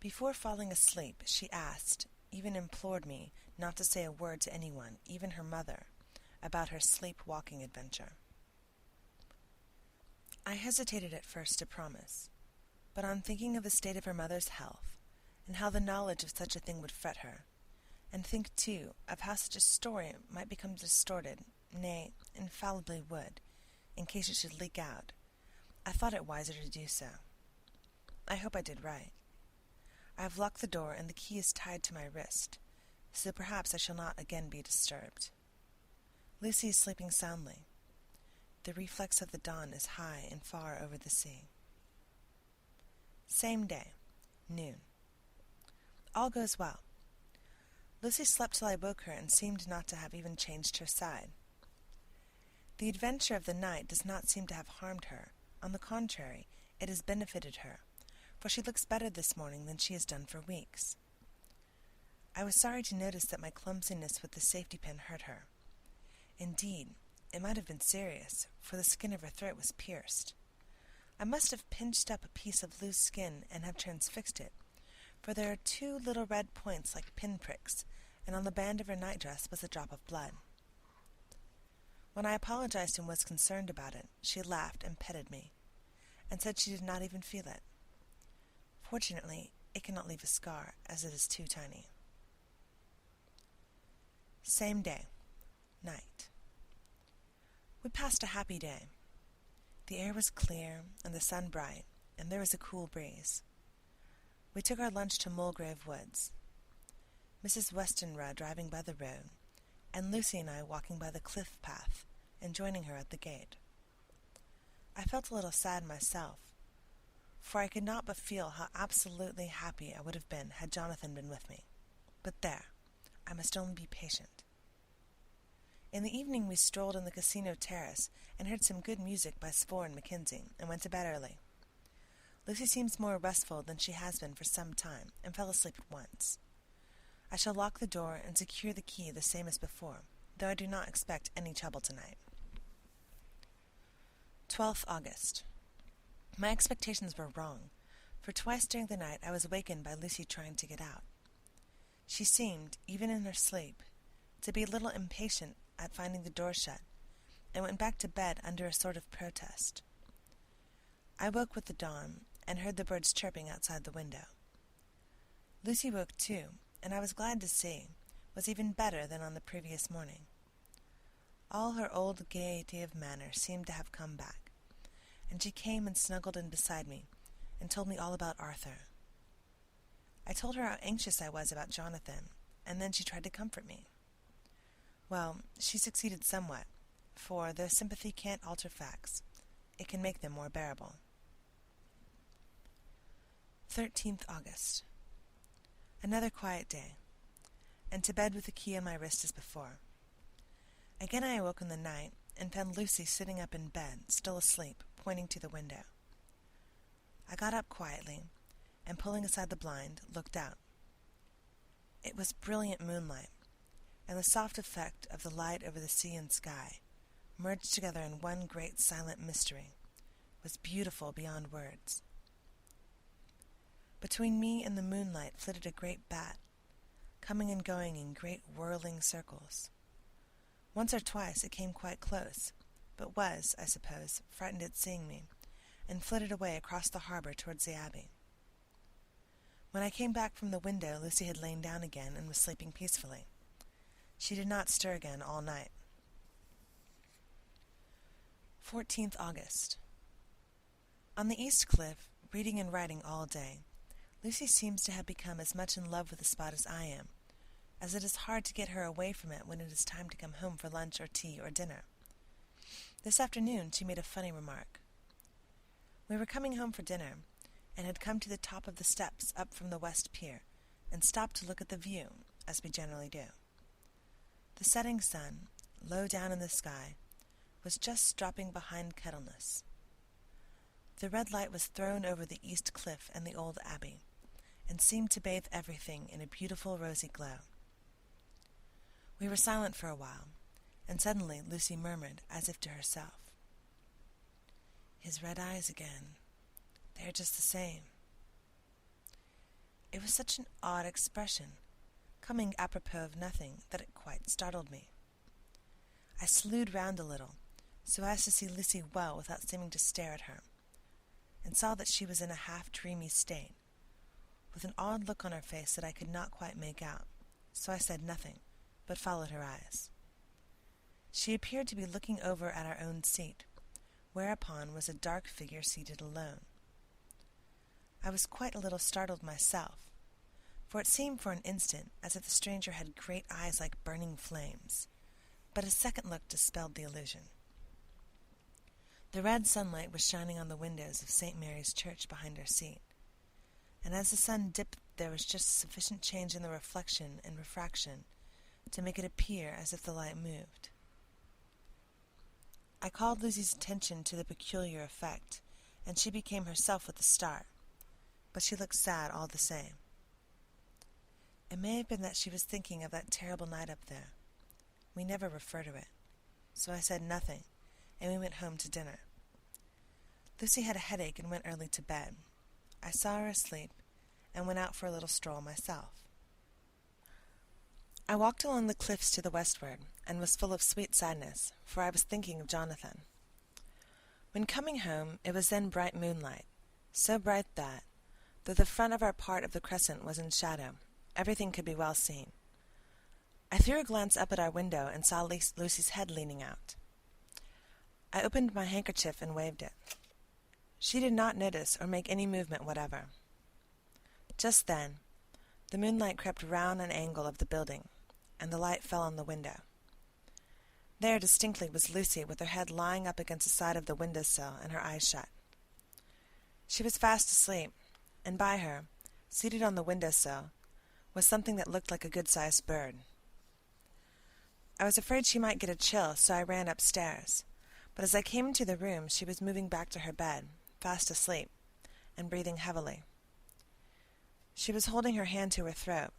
Before falling asleep, she asked, even implored me, not to say a word to anyone, even her mother, about her sleep-walking adventure. I hesitated at first to promise, but on thinking of the state of her mother's health, and how the knowledge of such a thing would fret her, and think, too, of how such a story might become distorted, nay, infallibly would, in case it should leak out, I thought it wiser to do so. I hope I did right. I have locked the door, and the key is tied to my wrist, so perhaps I shall not again be disturbed. Lucy is sleeping soundly. The reflex of the dawn is high and far over the sea. Same day, noon. All goes well. Lucy slept till I woke her and seemed not to have even changed her side. The adventure of the night does not seem to have harmed her. On the contrary, it has benefited her, for she looks better this morning than she has done for weeks. I was sorry to notice that my clumsiness with the safety pin hurt her. Indeed, it might have been serious, for the skin of her throat was pierced. I must have pinched up a piece of loose skin and have transfixed it, for there are 2 little red points like pinpricks, and on the band of her nightdress was a drop of blood. When I apologized and was concerned about it, she laughed and petted me, and said she did not even feel it. Fortunately, it cannot leave a scar, as it is too tiny. Same day, night. We passed a happy day. The air was clear, and the sun bright, and there was a cool breeze. We took our lunch to Mulgrave Woods, Mrs. Westenra driving by the road, and Lucy and I walking by the cliff path, and joining her at the gate. I felt a little sad myself, for I could not but feel how absolutely happy I would have been had Jonathan been with me. But there, I must only be patient. In the evening we strolled on the casino terrace, and heard some good music by Spohr and Mackenzie, and went to bed early. Lucy seems more restful than she has been for some time, and fell asleep at once. I shall lock the door and secure the key the same as before, though I do not expect any trouble tonight. 12th August. My expectations were wrong, for twice during the night I was awakened by Lucy trying to get out. She seemed, even in her sleep, to be a little impatient at finding the door shut, and went back to bed under a sort of protest. I woke with the dawn, and heard the birds chirping outside the window. Lucy woke too, and I was glad to see, was even better than on the previous morning. All her old gaiety of manner seemed to have come back, and she came and snuggled in beside me, and told me all about Arthur. I told her how anxious I was about Jonathan, and then she tried to comfort me. Well, she succeeded somewhat, for though sympathy can't alter facts, it can make them more bearable. 13th August. Another quiet day, and to bed with the key on my wrist as before. Again I awoke in the night, and found Lucy sitting up in bed, still asleep, pointing to the window. I got up quietly, and pulling aside the blind, looked out. It was brilliant moonlight, and the soft effect of the light over the sea and sky, merged together in one great silent mystery, was beautiful beyond words. Between me and the moonlight flitted a great bat, coming and going in great whirling circles. Once or twice it came quite close, but was, I suppose, frightened at seeing me, and flitted away across the harbor towards the abbey. When I came back from the window, Lucy had lain down again and was sleeping peacefully. She did not stir again all night. 14th August. On the East Cliff, reading and writing all day, Lucy seems to have become as much in love with the spot as I am, as it is hard to get her away from it when it is time to come home for lunch or tea or dinner. This afternoon she made a funny remark. We were coming home for dinner, and had come to the top of the steps up from the West Pier, and stopped to look at the view, as we generally do. The setting sun, low down in the sky, was just dropping behind Kettleness. The red light was thrown over the east cliff and the old abbey, and seemed to bathe everything in a beautiful rosy glow. We were silent for a while, and suddenly Lucy murmured, as if to herself, "His red eyes again. They are just the same." It was such an odd expression, coming apropos of nothing, that it quite startled me. I slewed round a little, so as to see Lucy well without seeming to stare at her, and saw that she was in a half-dreamy state, with an odd look on her face that I could not quite make out, so I said nothing, but followed her eyes. She appeared to be looking over at our own seat, whereupon was a dark figure seated alone. I was quite a little startled myself, for it seemed for an instant as if the stranger had great eyes like burning flames, but a second look dispelled the illusion. The red sunlight was shining on the windows of St. Mary's Church behind our seat, and as the sun dipped there was just sufficient change in the reflection and refraction to make it appear as if the light moved. I called Lucy's attention to the peculiar effect, and she became herself with a start, but she looked sad all the same. It may have been that she was thinking of that terrible night up there. We never refer to it, so I said nothing, and we went home to dinner. Lucy had a headache and went early to bed. I saw her asleep, and went out for a little stroll myself. I walked along the cliffs to the westward, and was full of sweet sadness, for I was thinking of Jonathan. When coming home, it was then bright moonlight, so bright that, though the front of our part of the crescent was in shadow, everything could be well seen. I threw a glance up at our window and saw Lucy's head leaning out. I opened my handkerchief and waved it. She did not notice or make any movement whatever. Just then, the moonlight crept round an angle of the building, and the light fell on the window. There distinctly was Lucy with her head lying up against the side of the window-sill and her eyes shut. She was fast asleep, and by her, seated on the window-sill, was something that looked like a good-sized bird. I was afraid she might get a chill, so I ran upstairs, but as I came into the room she was moving back to her bed, fast asleep, and breathing heavily. She was holding her hand to her throat,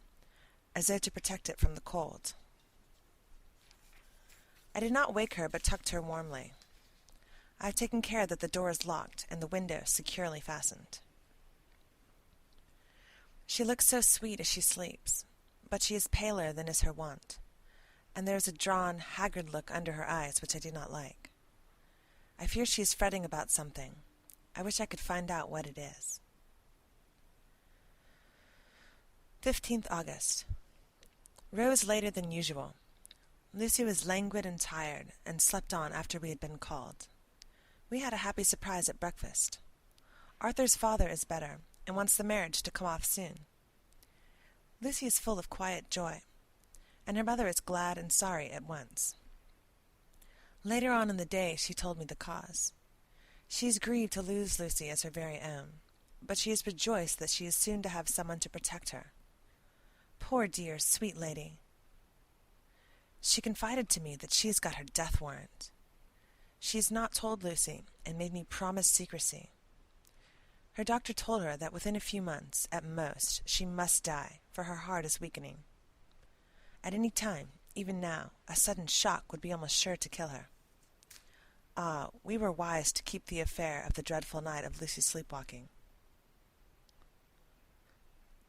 as though to protect it from the cold. I did not wake her, but tucked her warmly. I have taken care that the door is locked and the window securely fastened. She looks so sweet as she sleeps, but she is paler than is her wont, and there is a drawn, haggard look under her eyes which I do not like. I fear she is fretting about something. I wish I could find out what it is. 15th August. Rose later than usual. Lucy was languid and tired, and slept on after we had been called. We had a happy surprise at breakfast. Arthur's father is better, and wants the marriage to come off soon. Lucy is full of quiet joy, and her mother is glad and sorry at once. Later on in the day she told me the cause. She is grieved to lose Lucy as her very own, but she is rejoiced that she is soon to have someone to protect her. Poor dear, sweet lady! She confided to me that she has got her death warrant. She has not told Lucy, and made me promise secrecy. Her doctor told her that within a few months, at most, she must die, for her heart is weakening. At any time, even now, a sudden shock would be almost sure to kill her. Ah, we were wise to keep the affair of the dreadful night of Lucy's sleepwalking.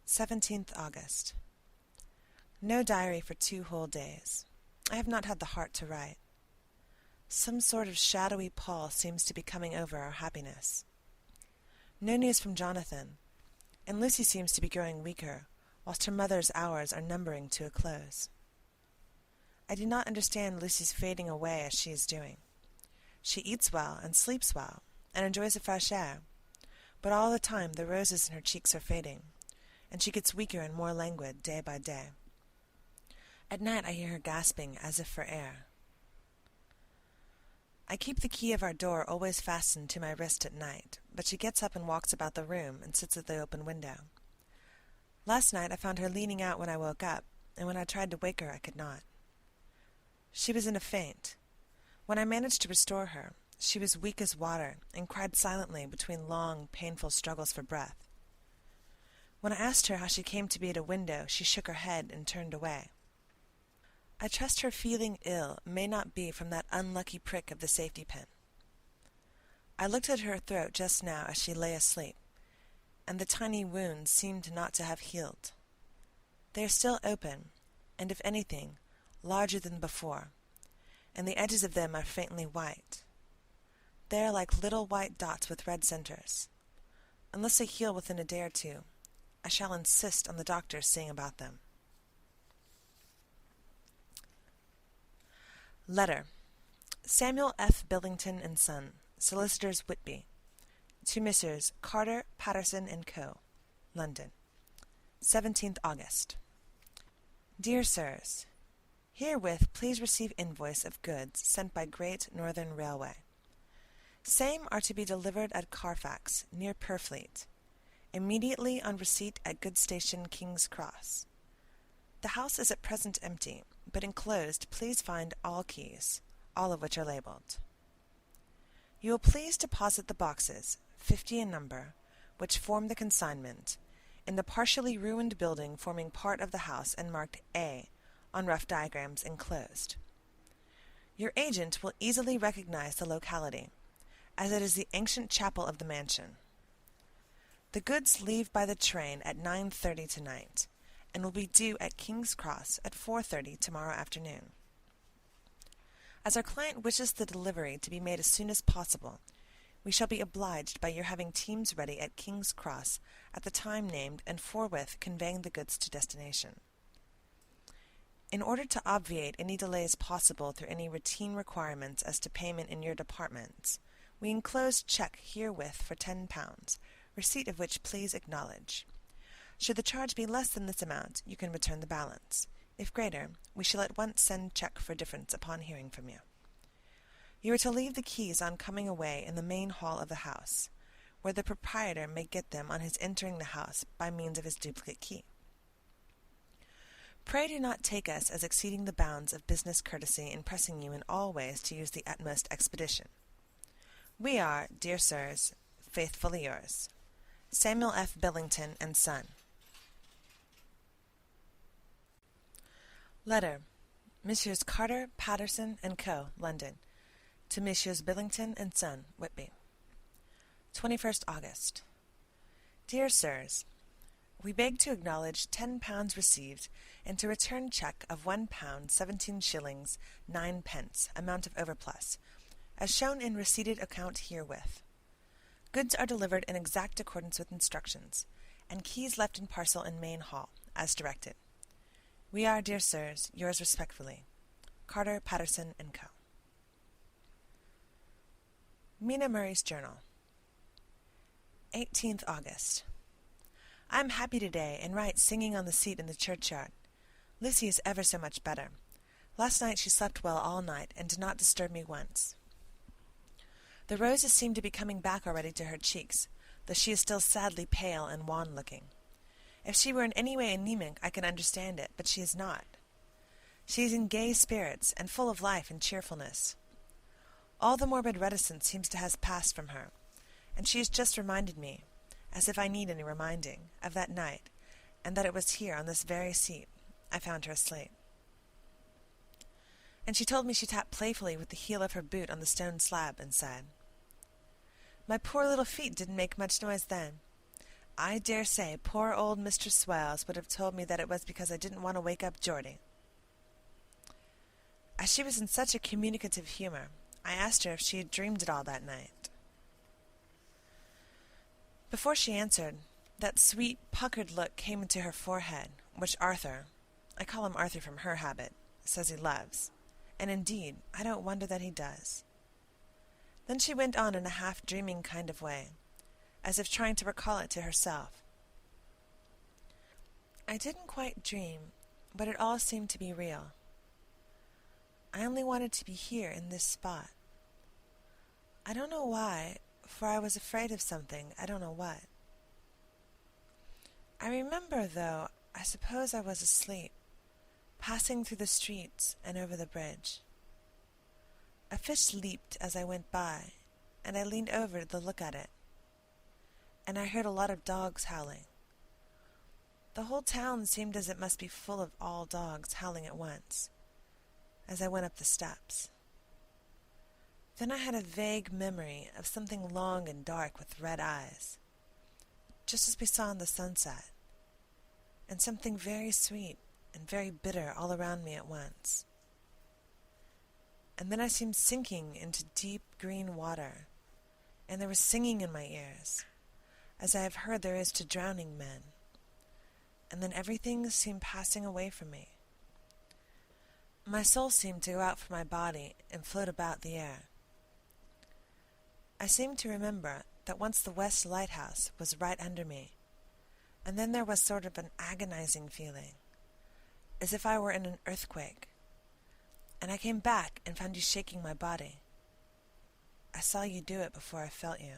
17th August. No diary for 2 whole days. I have not had the heart to write. Some sort of shadowy pall seems to be coming over our happiness. No news from Jonathan, and Lucy seems to be growing weaker, whilst her mother's hours are numbering to a close. I do not understand Lucy's fading away as she is doing. She eats well and sleeps well, and enjoys the fresh air, but all the time the roses in her cheeks are fading, and she gets weaker and more languid day by day. At night I hear her gasping as if for air. I keep the key of our door always fastened to my wrist at night, but she gets up and walks about the room and sits at the open window. Last night I found her leaning out when I woke up, and when I tried to wake her I could not. She was in a faint. When I managed to restore her, she was weak as water and cried silently between long, painful struggles for breath. When I asked her how she came to be at a window, she shook her head and turned away. I trust her feeling ill may not be from that unlucky prick of the safety pin. I looked at her throat just now as she lay asleep, and the tiny wounds seemed not to have healed. They are still open, and if anything, larger than before, and the edges of them are faintly white. They are like little white dots with red centers. Unless they heal within a day or two, I shall insist on the doctor seeing about them. Letter. Samuel F. Billington and Son, Solicitors Whitby, to Messrs. Carter, Patterson & Co., London, 17th August. Dear Sirs, herewith please receive invoice of goods sent by Great Northern Railway. Same are to be delivered at Carfax, near Purfleet, immediately on receipt at Good Station, King's Cross. The house is at present empty, but enclosed please find all keys, all of which are labeled. You will please deposit the boxes, 50 in number, which form the consignment, in the partially ruined building forming part of the house and marked A on rough diagrams enclosed. Your agent will easily recognize the locality, as it is the ancient chapel of the mansion. The goods leave by the train at 9:30 tonight, and will be due at King's Cross at 4:30 tomorrow afternoon. As our client wishes the delivery to be made as soon as possible, we shall be obliged by your having teams ready at King's Cross at the time named and forthwith conveying the goods to destination. In order to obviate any delays possible through any routine requirements as to payment in your departments, we enclose check herewith for £10, receipt of which please acknowledge. Should the charge be less than this amount, you can return the balance. If greater, we shall at once send check for difference upon hearing from you. You are to leave the keys on coming away in the main hall of the house, where the proprietor may get them on his entering the house by means of his duplicate key. Pray do not take us as exceeding the bounds of business courtesy in pressing you in all ways to use the utmost expedition. We are, dear sirs, faithfully yours, Samuel F. Billington and Son. Letter, Messrs. Carter, Patterson and Co., London, to Messrs. Billington and Son, Whitby. 21st August. Dear Sirs, we beg to acknowledge £10 received and to return check of £1 17 shillings 9 pence, amount of overplus, as shown in receipted account herewith. Goods are delivered in exact accordance with instructions, and keys left in parcel in main hall, as directed. We are, dear sirs, yours respectfully, Carter, Patterson and Co. Mina Murray's Journal. 18th August. I am happy today, and write singing on the seat in the churchyard. Lucy is ever so much better. Last night she slept well all night, and did not disturb me once. The roses seem to be coming back already to her cheeks, though she is still sadly pale and wan-looking. If she were in any way anemic, I can understand it, but she is not. She is in gay spirits, and full of life and cheerfulness. All the morbid reticence seems to have passed from her, and she has just reminded me, as if I need any reminding, of that night, and that it was here, on this very seat, I found her asleep. And she told me she tapped playfully with the heel of her boot on the stone slab, and said, "My poor little feet didn't make much noise then. I dare say poor old Mr. Swales would have told me that it was because I didn't want to wake up Geordie." As she was in such a communicative humor, I asked her if she had dreamed it all that night. Before she answered, that sweet, puckered look came into her forehead, which Arthur, I call him Arthur from her habit, says he loves, and indeed I don't wonder that he does. Then she went on in a half-dreaming kind of way, as if trying to recall it to herself. I didn't quite dream, but it all seemed to be real. I only wanted to be here in this spot. I don't know why, for I was afraid of something, I don't know what. I remember, though, I suppose I was asleep, passing through the streets and over the bridge. A fish leaped as I went by, and I leaned over to look at it, and I heard a lot of dogs howling. The whole town seemed as it must be full of all dogs howling at once, as I went up the steps. Then I had a vague memory of something long and dark with red eyes, just as we saw in the sunset, and something very sweet and very bitter all around me at once. And then I seemed sinking into deep green water, and there was singing in my ears, as I have heard there is to drowning men, and then everything seemed passing away from me. My soul seemed to go out from my body and float about the air. I seemed to remember that once the West Lighthouse was right under me, and then there was sort of an agonizing feeling, as if I were in an earthquake, and I came back and found you shaking my body. I saw you do it before I felt you.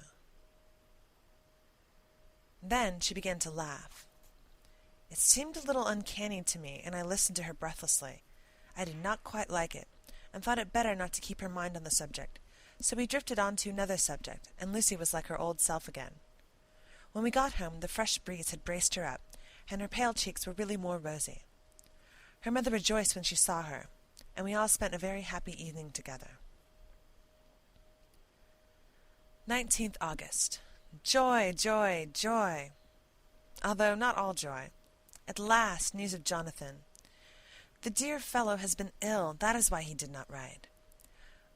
Then she began to laugh. It seemed a little uncanny to me, and I listened to her breathlessly. I did not quite like it, and thought it better not to keep her mind on the subject, so we drifted on to another subject, and Lucy was like her old self again. When we got home, the fresh breeze had braced her up, and her pale cheeks were really more rosy. Her mother rejoiced when she saw her, and we all spent a very happy evening together. 19th August. Joy, joy, joy! Although not all joy. At last, news of Jonathan. The dear fellow has been ill, that is why he did not write.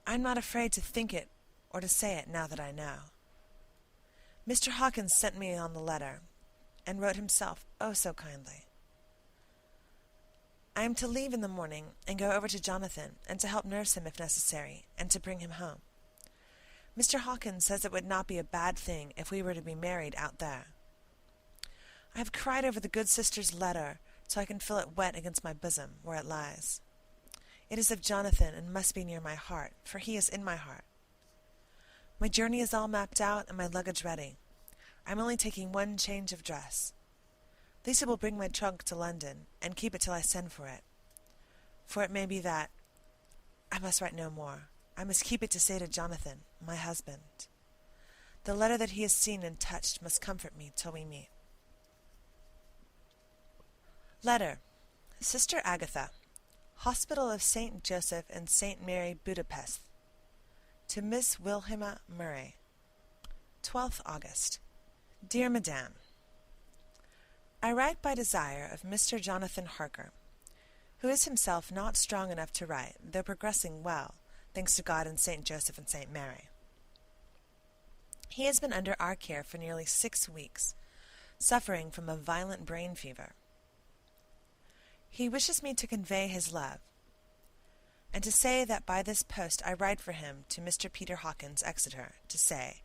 I am not afraid to think it or to say it now that I know. Mr. Hawkins sent me on the letter, and wrote himself, oh so kindly. I am to leave in the morning and go over to Jonathan, and to help nurse him if necessary, and to bring him home. Mr. Hawkins says it would not be a bad thing if we were to be married out there. I have cried over the good sister's letter, so I can feel it wet against my bosom, where it lies. It is of Jonathan, and must be near my heart, for he is in my heart. My journey is all mapped out, and my luggage ready. I am only taking one change of dress. Lisa will bring my trunk to London, and keep it till I send for it. For it may be that I must write no more. I must keep it to say to Jonathan, my husband. The letter that he has seen and touched must comfort me till we meet. Letter. Sister Agatha, Hospital of St. Joseph and St. Mary, Budapest. To Miss Wilhelmina Murray. 12th August. Dear Madame, I write by desire of Mr. Jonathan Harker, who is himself not strong enough to write, though progressing well, thanks to God and St. Joseph and St. Mary. He has been under our care for nearly 6 weeks, suffering from a violent brain fever. He wishes me to convey his love, and to say that by this post I write for him to Mr. Peter Hawkins, Exeter, to say,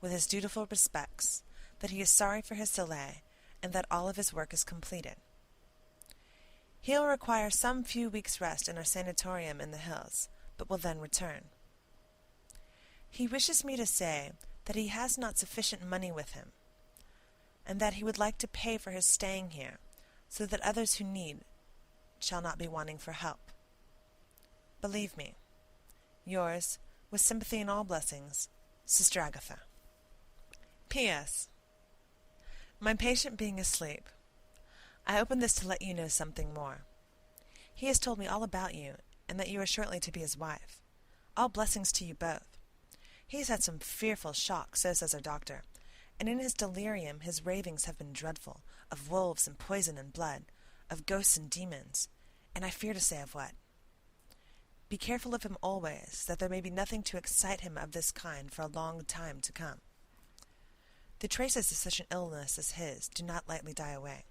with his dutiful respects, that he is sorry for his delay, and that all of his work is completed. He will require some few weeks' rest in our sanatorium in the hills, but will then return. He wishes me to say that he has not sufficient money with him, and that he would like to pay for his staying here, so that others who need shall not be wanting for help. Believe me, yours, with sympathy and all blessings, Sister Agatha. P.S. My patient being asleep, I open this to let you know something more. He has told me all about you, and that you are shortly to be his wife. All blessings to you both. He has had some fearful shocks, so says our doctor, and in his delirium his ravings have been dreadful, of wolves and poison and blood, of ghosts and demons, and I fear to say of what. Be careful of him always, that there may be nothing to excite him of this kind for a long time to come. The traces of such an illness as his do not lightly die away.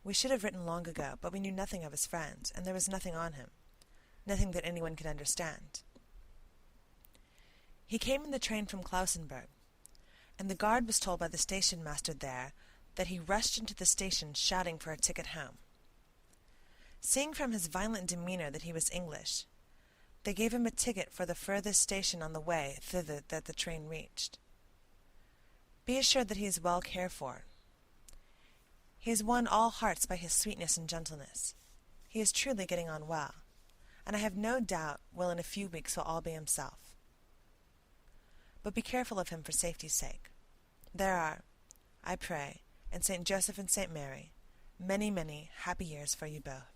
We should have written long ago, but we knew nothing of his friends, and there was nothing on him, nothing that anyone could understand. He came in the train from Klausenburg, and the guard was told by the station master there that he rushed into the station shouting for a ticket home. Seeing from his violent demeanor that he was English, they gave him a ticket for the furthest station on the way thither that the train reached. Be assured that he is well cared for. He has won all hearts by his sweetness and gentleness. He is truly getting on well, and I have no doubt will in a few weeks will all be himself. But be careful of him for safety's sake. There are, I pray, in St. Joseph and St. Mary, many, many happy years for you both.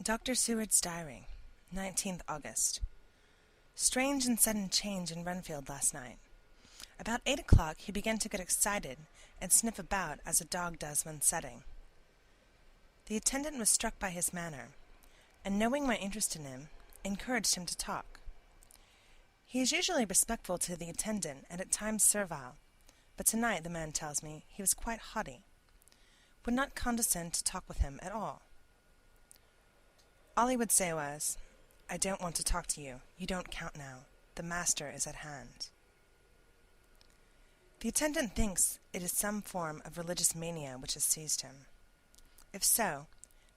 Dr. Seward's Diary, 19th August. Strange and sudden change in Renfield last night. About 8 o'clock he began to get excited and sniff about as a dog does when setting. The attendant was struck by his manner, and knowing my interest in him, encouraged him to talk. He is usually respectful to the attendant and at times servile, but tonight, the man tells me, he was quite haughty, would not condescend to talk with him at all. All he would say was, "I don't want to talk to you. You don't count now. The master is at hand." The attendant thinks it is some form of religious mania which has seized him. If so,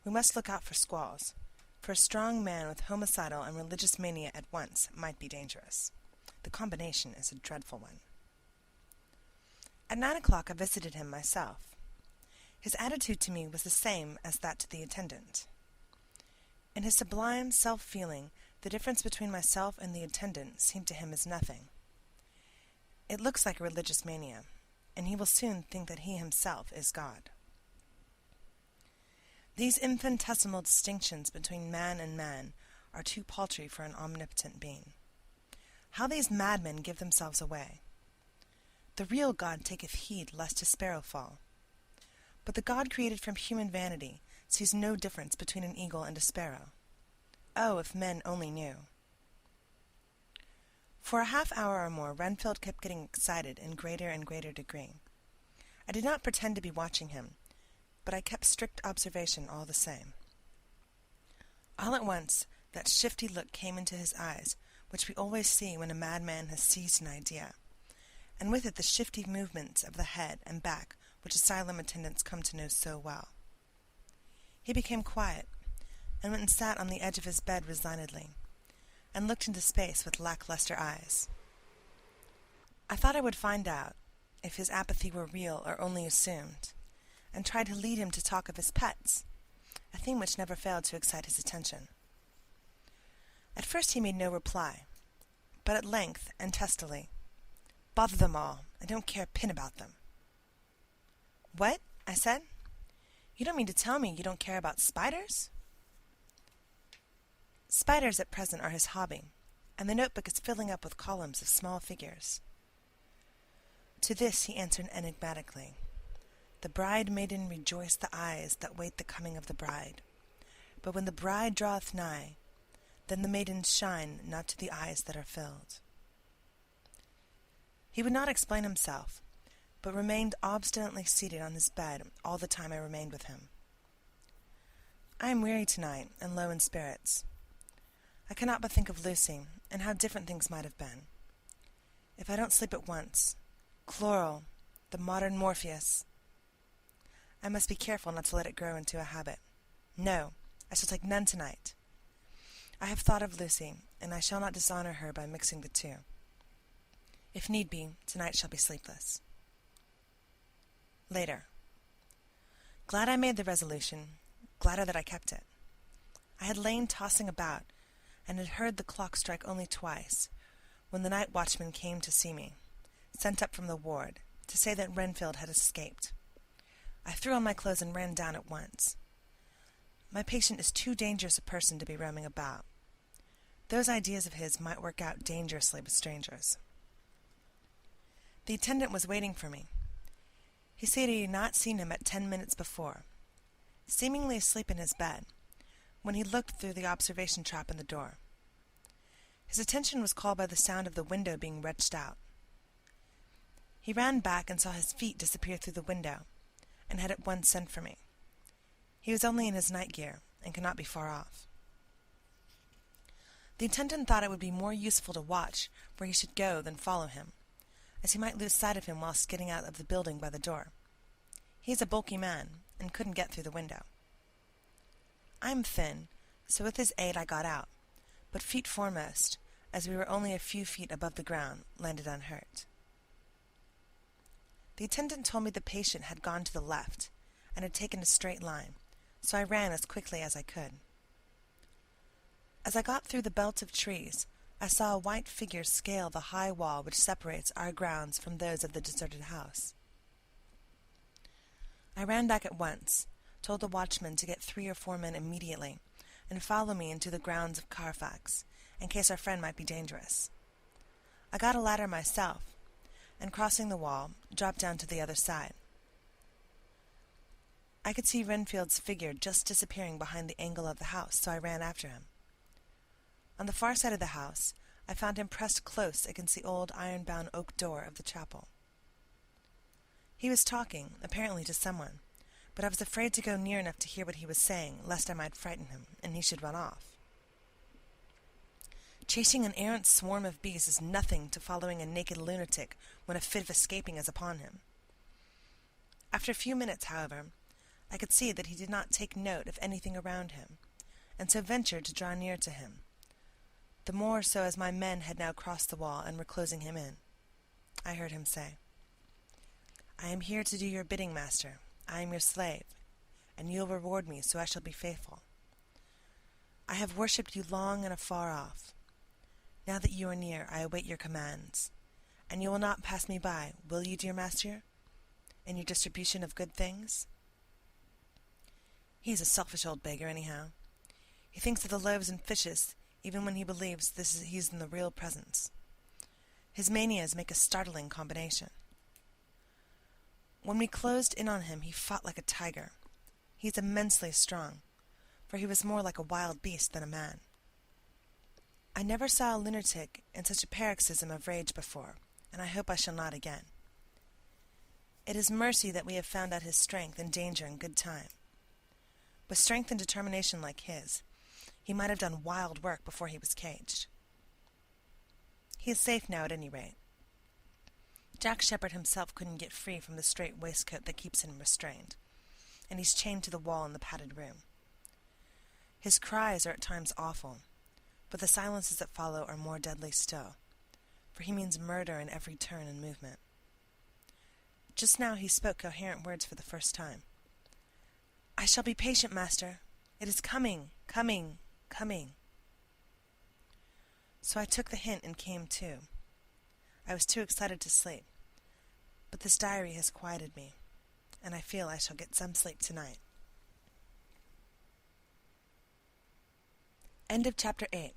we must look out for squalls, for a strong man with homicidal and religious mania at once might be dangerous. The combination is a dreadful one. At 9 o'clock I visited him myself. His attitude to me was the same as that to the attendant. In his sublime self-feeling, the difference between myself and the attendant seemed to him as nothing. It looks like a religious mania, and he will soon think that he himself is God. These infinitesimal distinctions between man and man are too paltry for an omnipotent being. How these madmen give themselves away! The real God taketh heed lest his sparrow fall. But the God created from human vanity sees no difference between an eagle and a sparrow. Oh, if men only knew! For a half-hour or more, Renfield kept getting excited in greater and greater degree. I did not pretend to be watching him, but I kept strict observation all the same. All at once, that shifty look came into his eyes, which we always see when a madman has seized an idea, and with it the shifty movements of the head and back which asylum attendants come to know so well. He became quiet, and went and sat on the edge of his bed resignedly, and looked into space with lackluster eyes. I thought I would find out if his apathy were real or only assumed, and tried to lead him to talk of his pets, a theme which never failed to excite his attention. At first he made no reply, but at length, and testily, "Bother them all, I don't care a pin about them." "What?" I said. "You don't mean to tell me you don't care about spiders?" Spiders at present are his hobby, and the notebook is filling up with columns of small figures. To this he answered enigmatically, "The bride-maiden rejoice the eyes that wait the coming of the bride. But when the bride draweth nigh, then the maidens shine not to the eyes that are filled." He would not explain himself, but remained obstinately seated on his bed all the time I remained with him. I am weary tonight, and low in spirits. I cannot but think of Lucy, and how different things might have been. If I don't sleep at once, chloral, the modern Morpheus. I must be careful not to let it grow into a habit. No, I shall take none tonight. I have thought of Lucy, and I shall not dishonor her by mixing the two. If need be, tonight shall be sleepless. Later. Glad I made the resolution, gladder that I kept it. I had lain tossing about, and had heard the clock strike only twice, when the night watchman came to see me, sent up from the ward, to say that Renfield had escaped. I threw on my clothes and ran down at once. My patient is too dangerous a person to be roaming about. Those ideas of his might work out dangerously with strangers. The attendant was waiting for me. He said he had not seen him at 10 minutes before, seemingly asleep in his bed, when he looked through the observation trap in the door. His attention was called by the sound of the window being wrenched out. He ran back and saw his feet disappear through the window, and had at once sent for me. He was only in his night gear, and could not be far off. The attendant thought it would be more useful to watch where he should go than follow him, as he might lose sight of him whilst getting out of the building by the door. He is a bulky man, and couldn't get through the window. I am thin, so with his aid I got out, but feet foremost, as we were only a few feet above the ground, landed unhurt. The attendant told me the patient had gone to the left, and had taken a straight line, so I ran as quickly as I could. As I got through the belt of trees, I saw a white figure scale the high wall which separates our grounds from those of the deserted house. I ran back at once, told the watchman to get 3 or 4 men immediately, and follow me into the grounds of Carfax, in case our friend might be dangerous. I got a ladder myself, and crossing the wall, dropped down to the other side. I could see Renfield's figure just disappearing behind the angle of the house, so I ran after him. On the far side of the house, I found him pressed close against the old iron-bound oak door of the chapel. He was talking, apparently to someone, but I was afraid to go near enough to hear what he was saying, lest I might frighten him, and he should run off. Chasing an errant swarm of bees is nothing to following a naked lunatic when a fit of escaping is upon him. After a few minutes, however, I could see that he did not take note of anything around him, and so ventured to draw near to him, the more so as my men had now crossed the wall and were closing him in. I heard him say, I am here to do your bidding, master. I am your slave, and you will reward me, so I shall be faithful. I have worshipped you long and afar off. Now that you are near, I await your commands. And you will not pass me by, will you, dear master, in your distribution of good things? He is a selfish old beggar, anyhow. He thinks of the loaves and fishes, even when he believes he's in the real presence. His manias make a startling combination. When we closed in on him, he fought like a tiger. He is immensely strong, for he was more like a wild beast than a man. I never saw a lunatic in such a paroxysm of rage before, and I hope I shall not again. It is mercy that we have found out his strength and danger in good time. With strength and determination like his, he might have done wild work before he was caged. He is safe now at any rate. Jack Sheppard himself couldn't get free from the strait waistcoat that keeps him restrained, and he's chained to the wall in the padded room. His cries are at times awful, but the silences that follow are more deadly still, for he means murder in every turn and movement. Just now he spoke coherent words for the first time. "I shall be patient, master. It is coming, coming, coming." So I took the hint and came to. I was too excited to sleep, but this diary has quieted me, and I feel I shall get some sleep tonight. End of Chapter 8.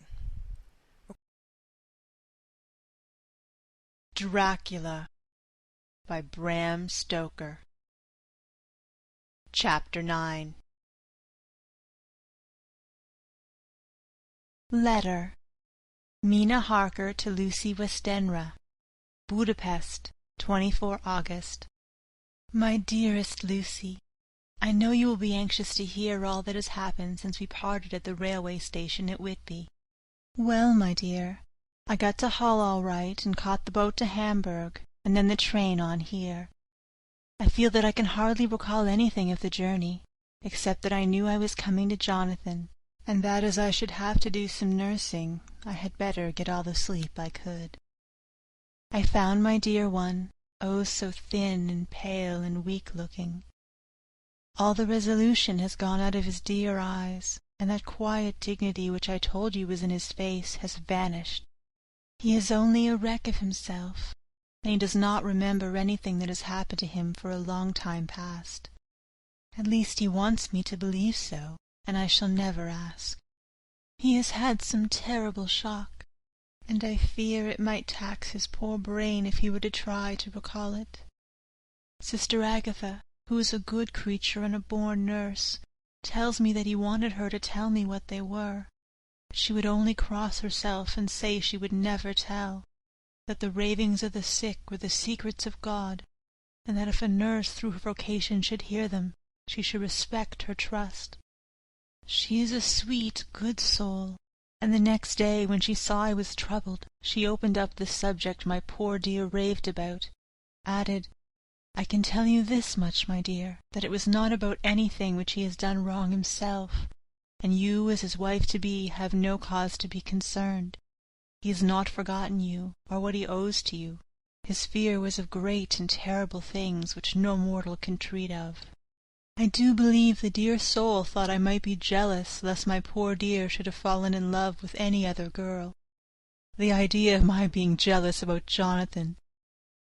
Dracula by Bram Stoker. Chapter 9. Letter. Mina Harker to Lucy Westenra. Budapest, 24 August. My dearest Lucy, I know you will be anxious to hear all that has happened since we parted at the railway station at Whitby. Well, my dear, I got to Hull all right and caught the boat to Hamburg, and then the train on here. I feel that I can hardly recall anything of the journey, except that I knew I was coming to Jonathan, and that as I should have to do some nursing, I had better get all the sleep I could. I found my dear one, oh, so thin and pale and weak-looking. All the resolution has gone out of his dear eyes, and that quiet dignity which I told you was in his face has vanished. He is only a wreck of himself, and he does not remember anything that has happened to him for a long time past. At least he wants me to believe so, and I shall never ask. He has had some terrible shock, and I fear it might tax his poor brain if he were to try to recall it. Sister Agatha, who is a good creature and a born nurse, tells me that he wanted her to tell me what they were, but she would only cross herself and say she would never tell, that the ravings of the sick were the secrets of God, and that if a nurse through her vocation should hear them, she should respect her trust. She is a sweet, good soul, and the next day, when she saw I was troubled, she opened up the subject my poor dear raved about, added, "I can tell you this much, my dear, that it was not about anything which he has done wrong himself, and you, as his wife-to-be, have no cause to be concerned. He has not forgotten you, or what he owes to you. His fear was of great and terrible things which no mortal can treat of. I do believe the dear soul thought I might be jealous lest my poor dear should have fallen in love with any other girl. The idea of my being jealous about Jonathan!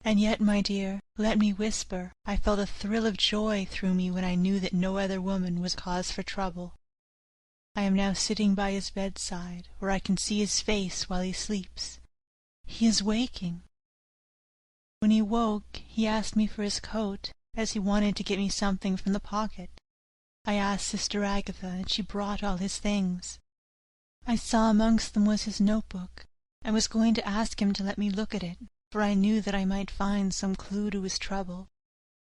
And yet, my dear, let me whisper, I felt a thrill of joy through me when I knew that no other woman was cause for trouble. I am now sitting by his bedside, where I can see his face while he sleeps. He is waking. When he woke, he asked me for his coat, as he wanted to get me something from the pocket. I asked Sister Agatha, and she brought all his things. I saw amongst them was his notebook. I was going to ask him to let me look at it, for I knew that I might find some clue to his trouble.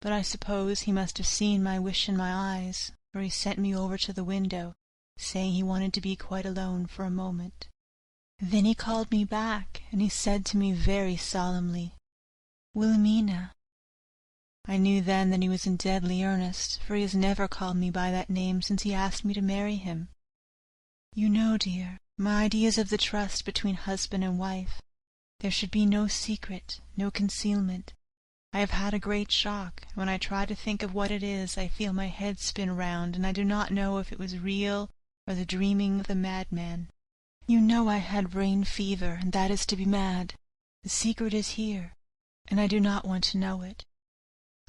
But I suppose he must have seen my wish in my eyes, for he sent me over to the window, saying he wanted to be quite alone for a moment. Then he called me back, and he said to me very solemnly, "Wilhelmina." I knew then that he was in deadly earnest, for he has never called me by that name since he asked me to marry him. You know, dear, my ideas of the trust between husband and wife. There should be no secret, no concealment. I have had a great shock, and when I try to think of what it is, I feel my head spin round, and I do not know if it was real or the dreaming of the madman. You know I had brain fever, and that is to be mad. The secret is here, and I do not want to know it.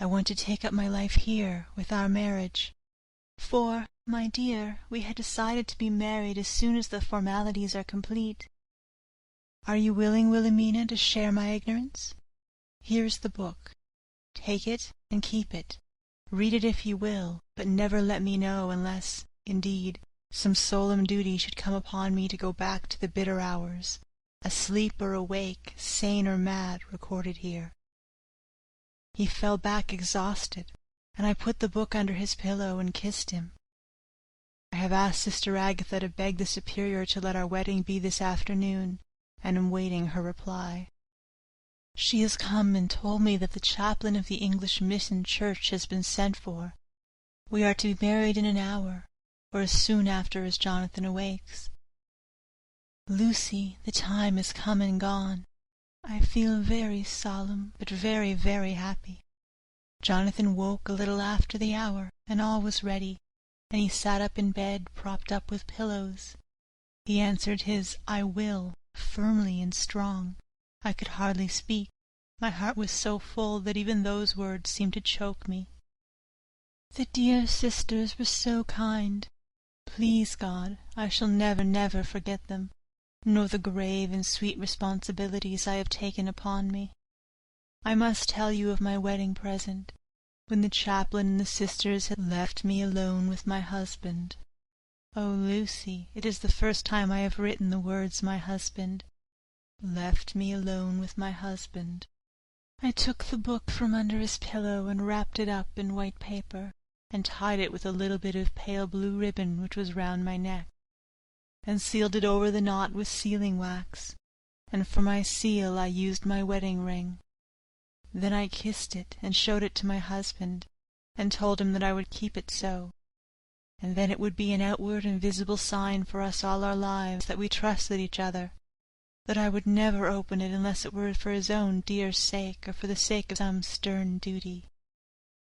I want to take up my life here, with our marriage. For, my dear, we had decided to be married as soon as the formalities are complete. Are you willing, Wilhelmina, to share my ignorance? Here is the book. Take it and keep it. Read it if you will, but never let me know unless, indeed, some solemn duty should come upon me to go back to the bitter hours, asleep or awake, sane or mad, recorded here. He fell back exhausted, and I put the book under his pillow and kissed him. I have asked Sister Agatha to beg the Superior to let our wedding be this afternoon, and am waiting her reply. She has come and told me that the chaplain of the English Mission Church has been sent for. We are to be married in an hour, or as soon after as Jonathan awakes. Lucy, the time is come and gone. I feel very solemn, but very, very happy. Jonathan woke a little after the hour, and all was ready, and he sat up in bed, propped up with pillows. He answered his "I will" firmly and strong. I could hardly speak. My heart was so full that even those words seemed to choke me. The dear sisters were so kind. Please God, I shall never, never forget them, nor the grave and sweet responsibilities I have taken upon me. I must tell you of my wedding present, when the chaplain and the sisters had left me alone with my husband. Oh, Lucy, it is the first time I have written the words "my husband." Left me alone with my husband. I took the book from under his pillow and wrapped it up in white paper, and tied it with a little bit of pale blue ribbon which was round my neck, and sealed it over the knot with sealing wax, and for my seal I used my wedding ring. Then I kissed it and showed it to my husband, and told him that I would keep it so, and then it would be an outward and visible sign for us all our lives that we trusted each other, that I would never open it unless it were for his own dear sake or for the sake of some stern duty.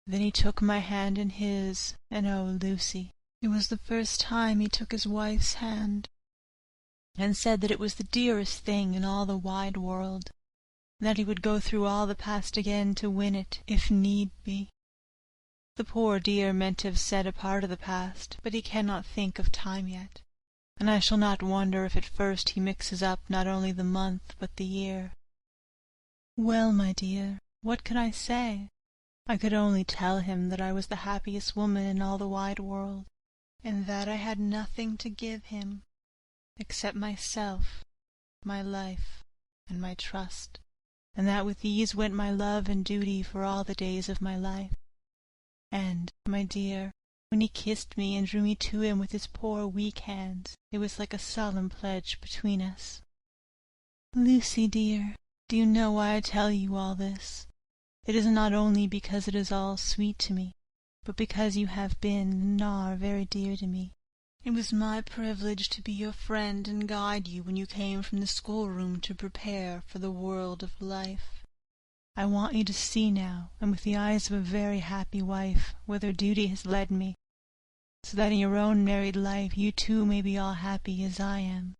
Then he took my hand in his, and oh, Lucy, it was the first time he took his wife's hand, and said that it was the dearest thing in all the wide world, and that he would go through all the past again to win it, if need be. The poor dear meant to have said a part of the past, but he cannot think of time yet, and I shall not wonder if at first he mixes up not only the month but the year. Well, my dear, what could I say? I could only tell him that I was the happiest woman in all the wide world, and that I had nothing to give him except myself, my life, and my trust, and that with these went my love and duty for all the days of my life. And, my dear, when he kissed me and drew me to him with his poor weak hands, it was like a solemn pledge between us. Lucy, dear, do you know why I tell you all this? It is not only because it is all sweet to me, but because you have been and are very dear to me. It was my privilege to be your friend and guide you when you came from the schoolroom to prepare for the world of life. I want you to see now, and with the eyes of a very happy wife, whither duty has led me, so that in your own married life you too may be all happy as I am.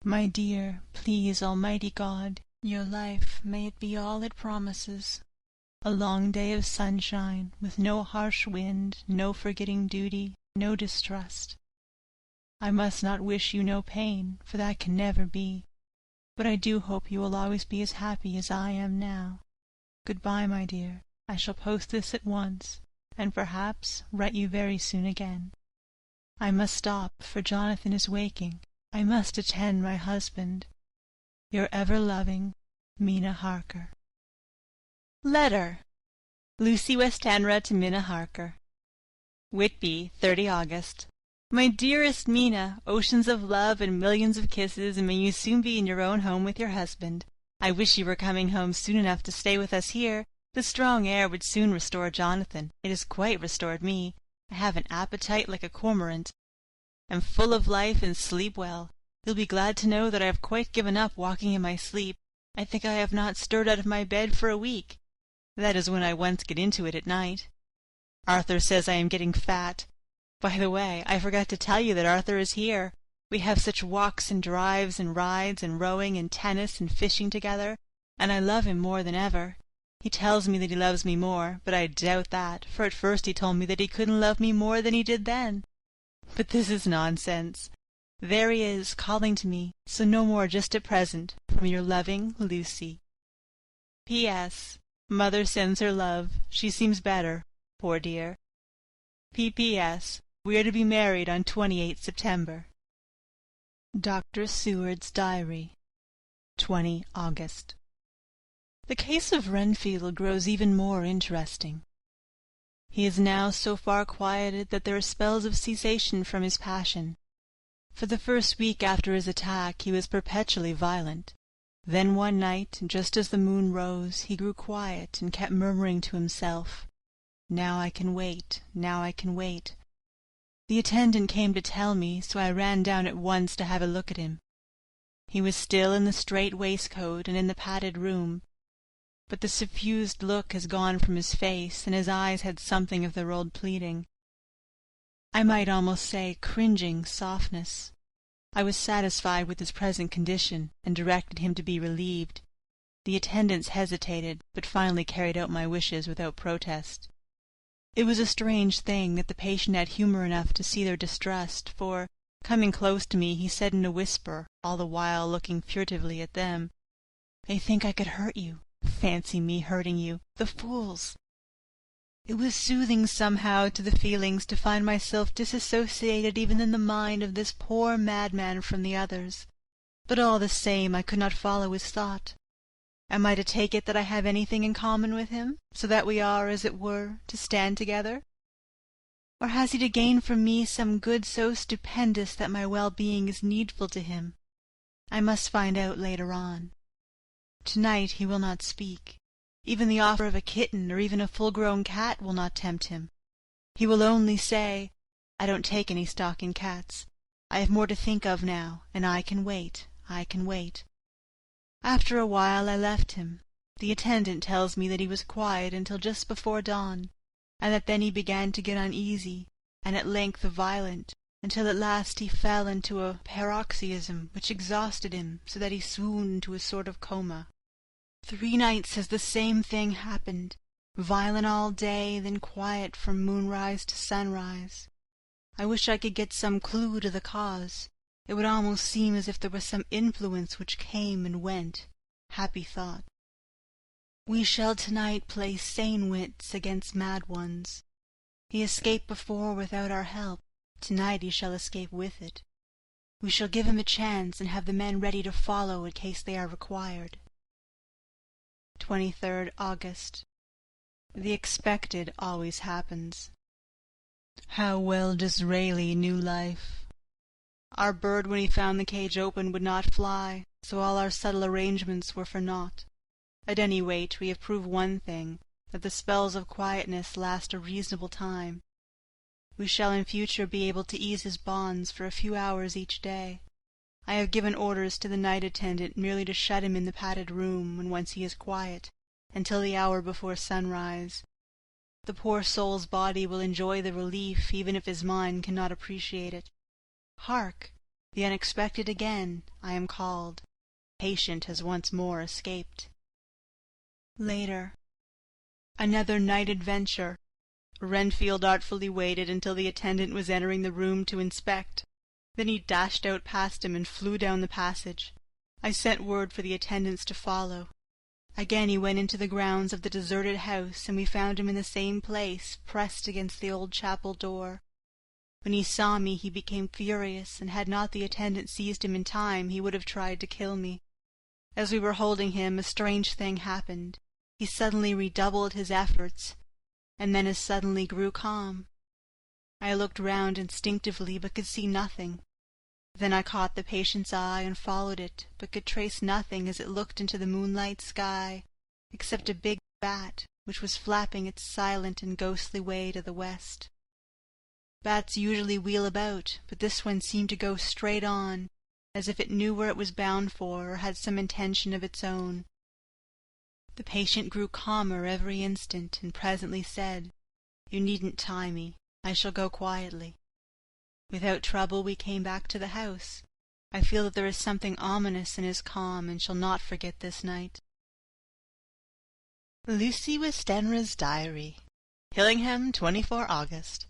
My dear, please Almighty God, your life may it be all it promises, a long day of sunshine, with no harsh wind, no forgetting duty, no distrust. I must not wish you no pain, for that can never be, but I do hope you will always be as happy as I am now. Good-bye, my dear. I shall post this at once, and perhaps write you very soon again. I must stop, for Jonathan is waking. I must attend my husband. Your ever-loving Mina Harker. Letter. Lucy Westenra to Mina Harker. Whitby, 30 August. My dearest Mina, oceans of love and millions of kisses, and may you soon be in your own home with your husband. I wish you were coming home soon enough to stay with us here. The strong air would soon restore Jonathan. It has quite restored me. I have an appetite like a cormorant, am full of life and sleep well. You'll be glad to know that I have quite given up walking in my sleep. I think I have not stirred out of my bed for a week. That is when I once get into it at night. Arthur says I am getting fat. By the way, I forgot to tell you that Arthur is here. We have such walks and drives and rides and rowing and tennis and fishing together, and I love him more than ever. He tells me that he loves me more, but I doubt that, for at first he told me that he couldn't love me more than he did then. But this is nonsense. There he is, calling to me, so no more just at present, from your loving Lucy. P.S. Mother sends her love. She seems better, poor dear. P.P.S. We are to be married on 28th September. Dr. Seward's Diary, 20 August. The case of Renfield grows even more interesting. He is now so far quieted that there are spells of cessation from his passion. For the first week after his attack he was perpetually violent. Then one night, just as the moon rose, he grew quiet and kept murmuring to himself, "Now I can wait, now I can wait." The attendant came to tell me, so I ran down at once to have a look at him. He was still in the strait waistcoat and in the padded room, but the suffused look has gone from his face, and his eyes had something of their old pleading, I might almost say cringing, softness. I was satisfied with his present condition, and directed him to be relieved. The attendants hesitated, but finally carried out my wishes without protest. It was a strange thing that the patient had humour enough to see their distrust, for, coming close to me, he said in a whisper, all the while looking furtively at them, "They think I could hurt you. Fancy me hurting you! The fools!" It was soothing somehow to the feelings to find myself disassociated even in the mind of this poor madman from the others, but all the same I could not follow his thought. Am I to take it that I have anything in common with him, so that we are, as it were, to stand together? Or has he to gain from me some good so stupendous that my well-being is needful to him? I must find out later on. To-night he will not speak. Even the offer of a kitten or even a full-grown cat will not tempt him. He will only say, "I don't take any stock in cats. I have more to think of now, and I can wait, I can wait." After a while I left him. The attendant tells me that he was quiet until just before dawn, and that then he began to get uneasy, and at length violent, until at last he fell into a paroxysm which exhausted him so that he swooned into a sort of coma. 3 nights has the same thing happened, violent all day, then quiet from moonrise to sunrise. I wish I could get some clue to the cause. It would almost seem as if there was some influence which came and went. Happy thought. We shall to-night play sane wits against mad ones. He escaped before without our help. To-night he shall escape with it. We shall give him a chance, and have the men ready to follow in case they are required. 23rd August. The expected always happens. How well Disraeli knew life! Our bird, when he found the cage open, would not fly, so all our subtle arrangements were for naught. At any rate, we have proved one thing, that the spells of quietness last a reasonable time. We shall in future be able to ease his bonds for a few hours each day. I have given orders to the night attendant merely to shut him in the padded room, when once he is quiet, until the hour before sunrise. The poor soul's body will enjoy the relief, even if his mind cannot appreciate it. Hark! The unexpected again! I am called. Patient has once more escaped. Later. Another night adventure. Renfield artfully waited until the attendant was entering the room to inspect. Then he dashed out past him and flew down the passage. I sent word for the attendants to follow. Again he went into the grounds of the deserted house, and we found him in the same place, pressed against the old chapel door. When he saw me he became furious, and had not the attendant seized him in time he would have tried to kill me. As we were holding him, a strange thing happened. He suddenly redoubled his efforts, and then as suddenly grew calm. I looked round instinctively, but could see nothing. Then I caught the patient's eye and followed it, but could trace nothing as it looked into the moonlight sky, except a big bat, which was flapping its silent and ghostly way to the west. Bats usually wheel about, but this one seemed to go straight on, as if it knew where it was bound for, or had some intention of its own. The patient grew calmer every instant, and presently said, "You needn't tie me. I shall go quietly." Without trouble we came back to the house. I feel that there is something ominous in his calm, and shall not forget this night. Lucy Westenra's Diary. Hillingham, 24 August.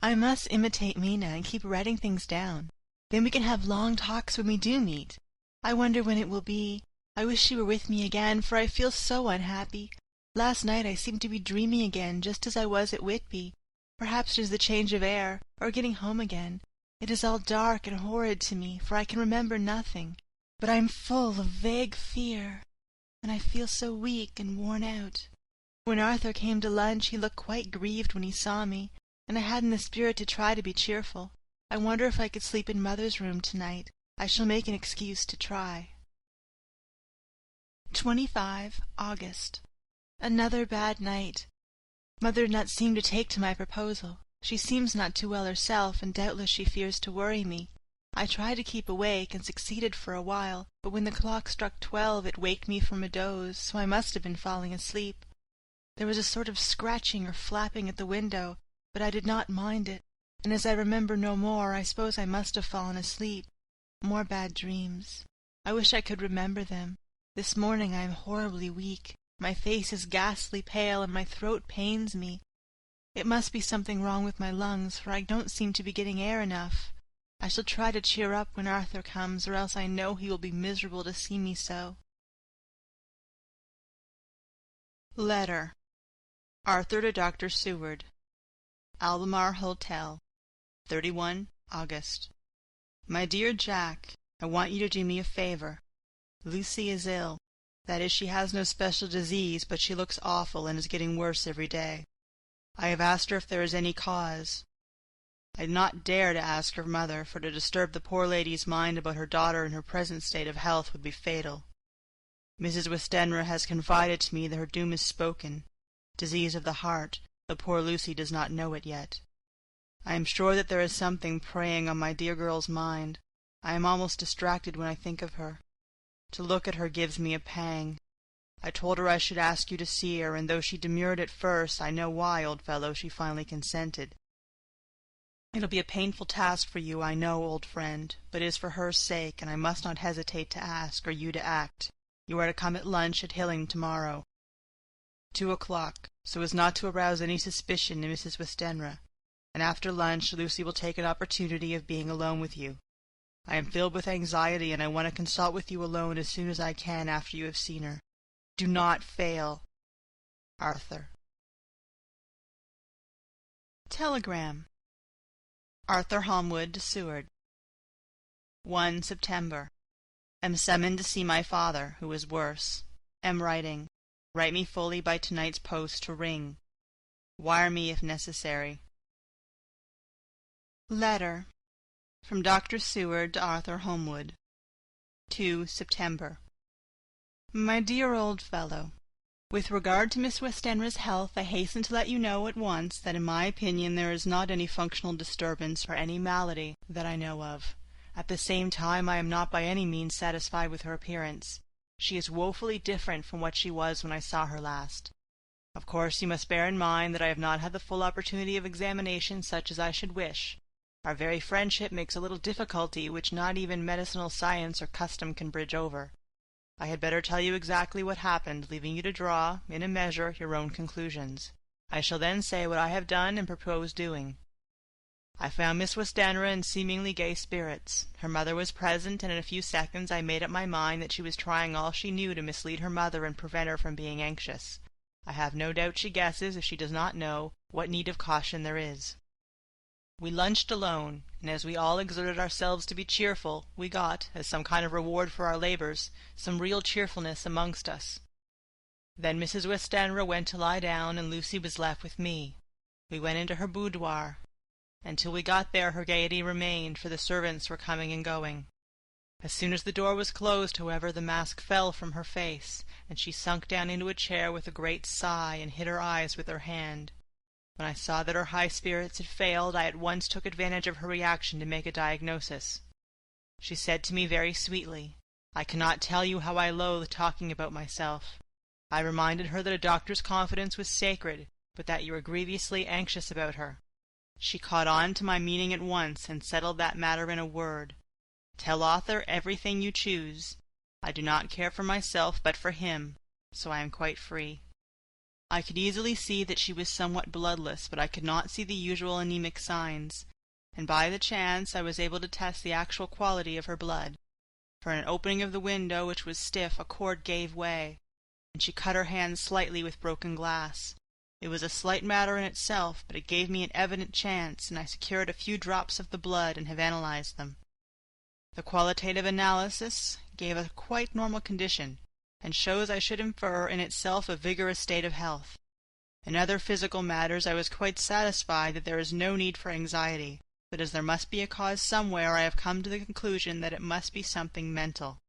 I must imitate Mina and keep writing things down. Then we can have long talks when we do meet. I wonder when it will be. I wish she were with me again, for I feel so unhappy. Last night I seemed to be dreaming again, just as I was at Whitby. Perhaps it is the change of air, or getting home again. It is all dark and horrid to me, for I can remember nothing. But I am full of vague fear, and I feel so weak and worn out. When Arthur came to lunch, he looked quite grieved when he saw me, and I hadn't the spirit to try to be cheerful. I wonder if I could sleep in Mother's room tonight. I shall make an excuse to try. 25 August. Another bad night. Mother did not seem to take to my proposal. She seems not too well herself, and doubtless she fears to worry me. I tried to keep awake, and succeeded for a while, but when the clock struck 12 it waked me from a doze, so I must have been falling asleep. There was a sort of scratching or flapping at the window, but I did not mind it, and as I remember no more, I suppose I must have fallen asleep. More bad dreams. I wish I could remember them. This morning I am horribly weak. My face is ghastly pale, and my throat pains me. It must be something wrong with my lungs, for I don't seem to be getting air enough. I shall try to cheer up when Arthur comes, or else I know he will be miserable to see me so. Letter. Arthur to Dr. Seward. Albemarle Hotel, 31 August. My dear Jack, I want you to do me a favor. Lucy is ill. That is, she has no special disease, but she looks awful and is getting worse every day. I have asked her if there is any cause. I did not dare to ask her mother, for to disturb the poor lady's mind about her daughter in her present state of health would be fatal. Mrs. Westenra has confided to me that her doom is spoken. Disease of the heart, though poor Lucy does not know it yet. I am sure that there is something preying on my dear girl's mind. I am almost distracted when I think of her. To look at her gives me a pang. I told her I should ask you to see her, and though she demurred at first, I know why, old fellow, she finally consented. It'll be a painful task for you, I know, old friend, but it is for her sake, and I must not hesitate to ask, or you to act. You are to come at lunch at Hilling tomorrow. 2 o'clock, so as not to arouse any suspicion in Mrs. Westenra, and after lunch Lucy will take an opportunity of being alone with you. I am filled with anxiety, and I want to consult with you alone as soon as I can after you have seen her. Do not fail. Arthur. Telegram. Arthur Holmwood to Seward. 1 September. Am summoned to see my father, who is worse. Am writing. Write me fully by tonight's post to Ring. Wire me if necessary. Letter. From Dr. Seward to Arthur Holmwood. 2 September. My dear old fellow, with regard to Miss Westenra's health, I hasten to let you know at once that in my opinion there is not any functional disturbance or any malady that I know of. At the same time I am not by any means satisfied with her appearance. She is woefully different from what she was when I saw her last. Of course you must bear in mind that I have not had the full opportunity of examination such as I should wish. Our very friendship makes a little difficulty which not even medicinal science or custom can bridge over. I had better tell you exactly what happened, leaving you to draw, in a measure, your own conclusions. I shall then say what I have done and propose doing. I found Miss Westenra in seemingly gay spirits. Her mother was present, and in a few seconds I made up my mind that she was trying all she knew to mislead her mother and prevent her from being anxious. I have no doubt she guesses, if she does not know, what need of caution there is. We lunched alone, and as we all exerted ourselves to be cheerful, we got, as some kind of reward for our labours, some real cheerfulness amongst us. Then Mrs. Westenra went to lie down, and Lucy was left with me. We went into her boudoir. Until we got there her gaiety remained, for the servants were coming and going. As soon as the door was closed, however, the mask fell from her face, and she sunk down into a chair with a great sigh, and hid her eyes with her hand. When I saw that her high spirits had failed, I at once took advantage of her reaction to make a diagnosis. She said to me very sweetly, "I cannot tell you how I loathe talking about myself. I reminded her that a doctor's confidence was sacred, but that you were grievously anxious about her. She caught on to my meaning at once, and settled that matter in a word. Tell Arthur everything you choose. I do not care for myself, but for him, so I am quite free. I could easily see that she was somewhat bloodless, but I could not see the usual anemic signs, and by the chance I was able to test the actual quality of her blood. For an opening of the window, which was stiff, a cord gave way, and she cut her hand slightly with broken glass. It was a slight matter in itself, but it gave me an evident chance, and I secured a few drops of the blood and have analyzed them. The qualitative analysis gave a quite normal condition, and shows I should infer in itself a vigorous state of health. In other physical matters I was quite satisfied that there is no need for anxiety, but as there must be a cause somewhere, I have come to the conclusion that it must be something mental.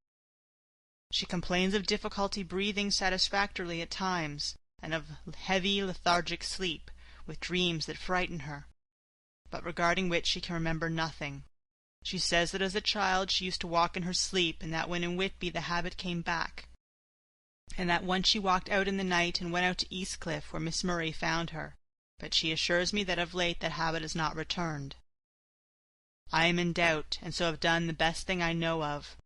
She complains of difficulty breathing satisfactorily at times, and of heavy lethargic sleep, with dreams that frighten her, but regarding which she can remember nothing. She says that as a child she used to walk in her sleep, and that when in Whitby the habit came back, and that once she walked out in the night and went out to Eastcliff, where Miss Murray found her, but she assures me that of late that habit has not returned. I am in doubt, and so have done the best thing I know of.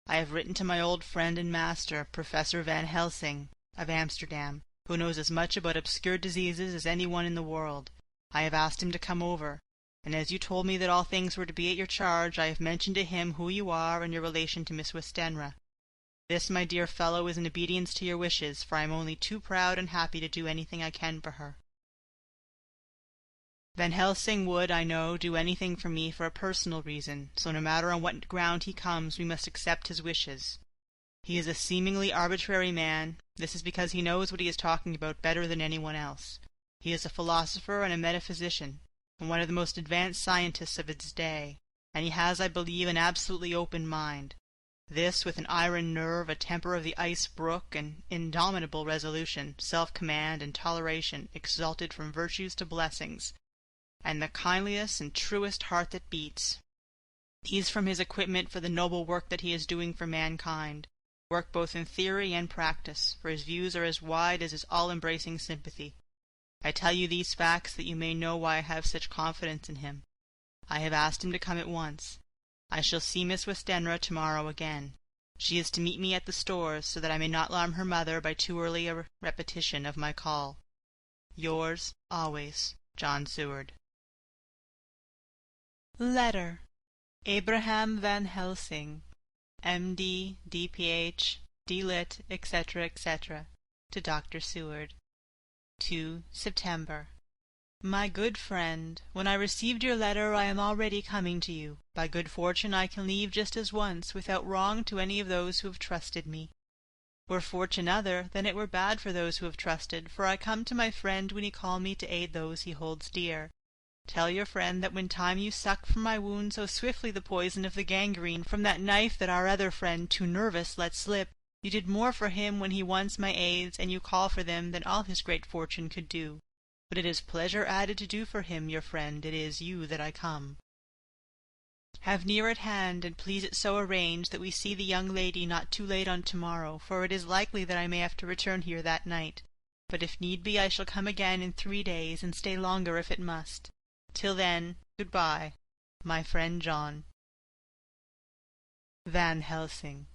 I have written to my old friend and master, Professor Van Helsing, of Amsterdam, who knows as much about obscure diseases as any one in the world. I have asked him to come over, and as you told me that all things were to be at your charge, I have mentioned to him who you are and your relation to Miss Westenra. This, my dear fellow, is in obedience to your wishes, for I am only too proud and happy to do anything I can for her. Van Helsing would, I know, do anything for me for a personal reason, so no matter on what ground he comes, we must accept his wishes. He is a seemingly arbitrary man. This is because he knows what he is talking about better than anyone else. He is a philosopher and a metaphysician, and one of the most advanced scientists of his day, and he has, I believe, an absolutely open mind. This, with an iron nerve, a temper of the ice brook, an indomitable resolution, self-command, and toleration, exalted from virtues to blessings, and the kindliest and truest heart that beats. These from his equipment for the noble work that he is doing for mankind, work both in theory and practice, for his views are as wide as his all-embracing sympathy. I tell you these facts that you may know why I have such confidence in him. I have asked him to come at once. I shall see Miss Westenra tomorrow again. She is to meet me at the stores, so that I may not alarm her mother by too early a repetition of my call. Yours always, John Seward. Letter. Abraham Van Helsing, M.D., D.Ph., D.Lit., etc., etc., to Dr. Seward. 2 September. My good friend, when I received your letter I am already coming to you. By good fortune I can leave just as once, without wrong to any of those who have trusted me. Were fortune other, then it were bad for those who have trusted, for I come to my friend when he call me to aid those he holds dear. Tell your friend that when time you sucked from my wound so swiftly the poison of the gangrene from that knife that our other friend, too nervous, let slip, you did more for him when he wants my aids, and you call for them, than all his great fortune could do. But it is pleasure added to do for him, your friend, it is you that I come. Have near at hand, and please it so arrange that we see the young lady not too late on tomorrow, for it is likely that I may have to return here that night. But if need be I shall come again in 3 days, and stay longer if it must. Till then, good-bye, my friend John. Van Helsing.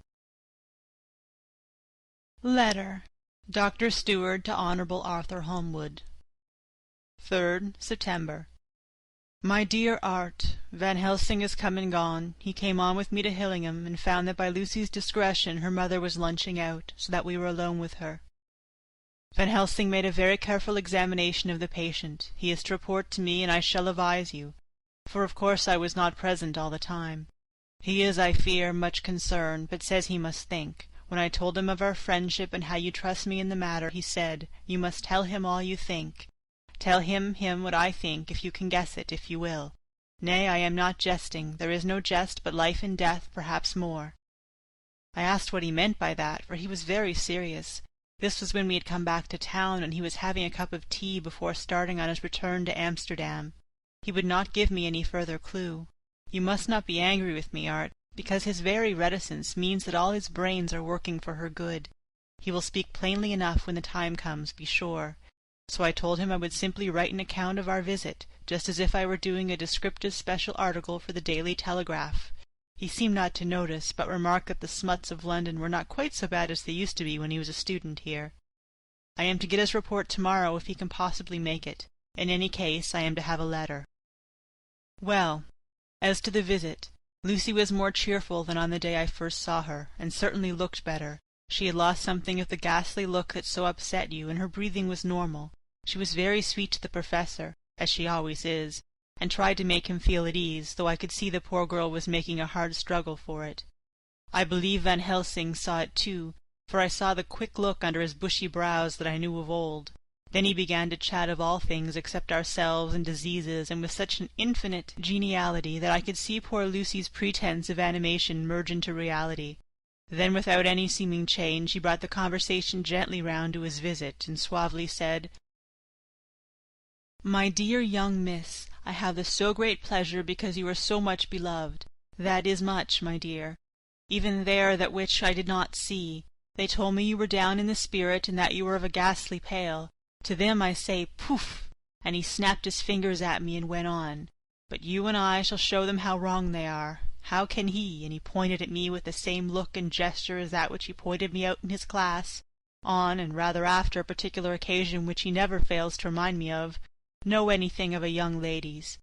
Letter. Dr. Steward to Honourable Arthur Holmwood. 3rd September. My dear Art, Van Helsing is come and gone. He came on with me to Hillingham, and found that by Lucy's discretion her mother was lunching out, so that we were alone with her. Van Helsing made a very careful examination of the patient. He is to report to me, and I shall advise you, for of course I was not present all the time. He is, I fear, much concerned, but says he must think. When I told him of our friendship and how you trust me in the matter, he said, "You must tell him all you think. Tell him what I think, if you can guess it, if you will. Nay, I am not jesting. There is no jest but life and death, perhaps more." I asked what he meant by that, for he was very serious. This was when we had come back to town, and he was having a cup of tea before starting on his return to Amsterdam. He would not give me any further clue. You must not be angry with me, Art, because his very reticence means that all his brains are working for her good. He will speak plainly enough when the time comes, be sure. So I told him I would simply write an account of our visit, just as if I were doing a descriptive special article for the Daily Telegraph. He seemed not to notice, but remarked that the smuts of London were not quite so bad as they used to be when he was a student here. I am to get his report tomorrow if he can possibly make it. In any case, I am to have a letter. Well, as to the visit, Lucy was more cheerful than on the day I first saw her, and certainly looked better. She had lost something of the ghastly look that so upset you, and her breathing was normal. She was very sweet to the professor, as she always is, and tried to make him feel at ease, though I could see the poor girl was making a hard struggle for it. I believe Van Helsing saw it too, for I saw the quick look under his bushy brows that I knew of old. Then he began to chat of all things except ourselves and diseases, and with such an infinite geniality that I could see poor Lucy's pretence of animation merge into reality. Then, without any seeming change, he brought the conversation gently round to his visit, and suavely said, "My dear young miss, I have the so great pleasure because you are so much beloved. That is much, my dear. Even there that which I did not see. They told me you were down in the spirit, and that you were of a ghastly pale. To them I say, poof!" And he snapped his fingers at me and went on. "But you and I shall show them how wrong they are. How can he," and he pointed at me with the same look and gesture as that which he pointed me out in his class, on and rather after a particular occasion which he never fails to remind me of, know anything of a young lady's?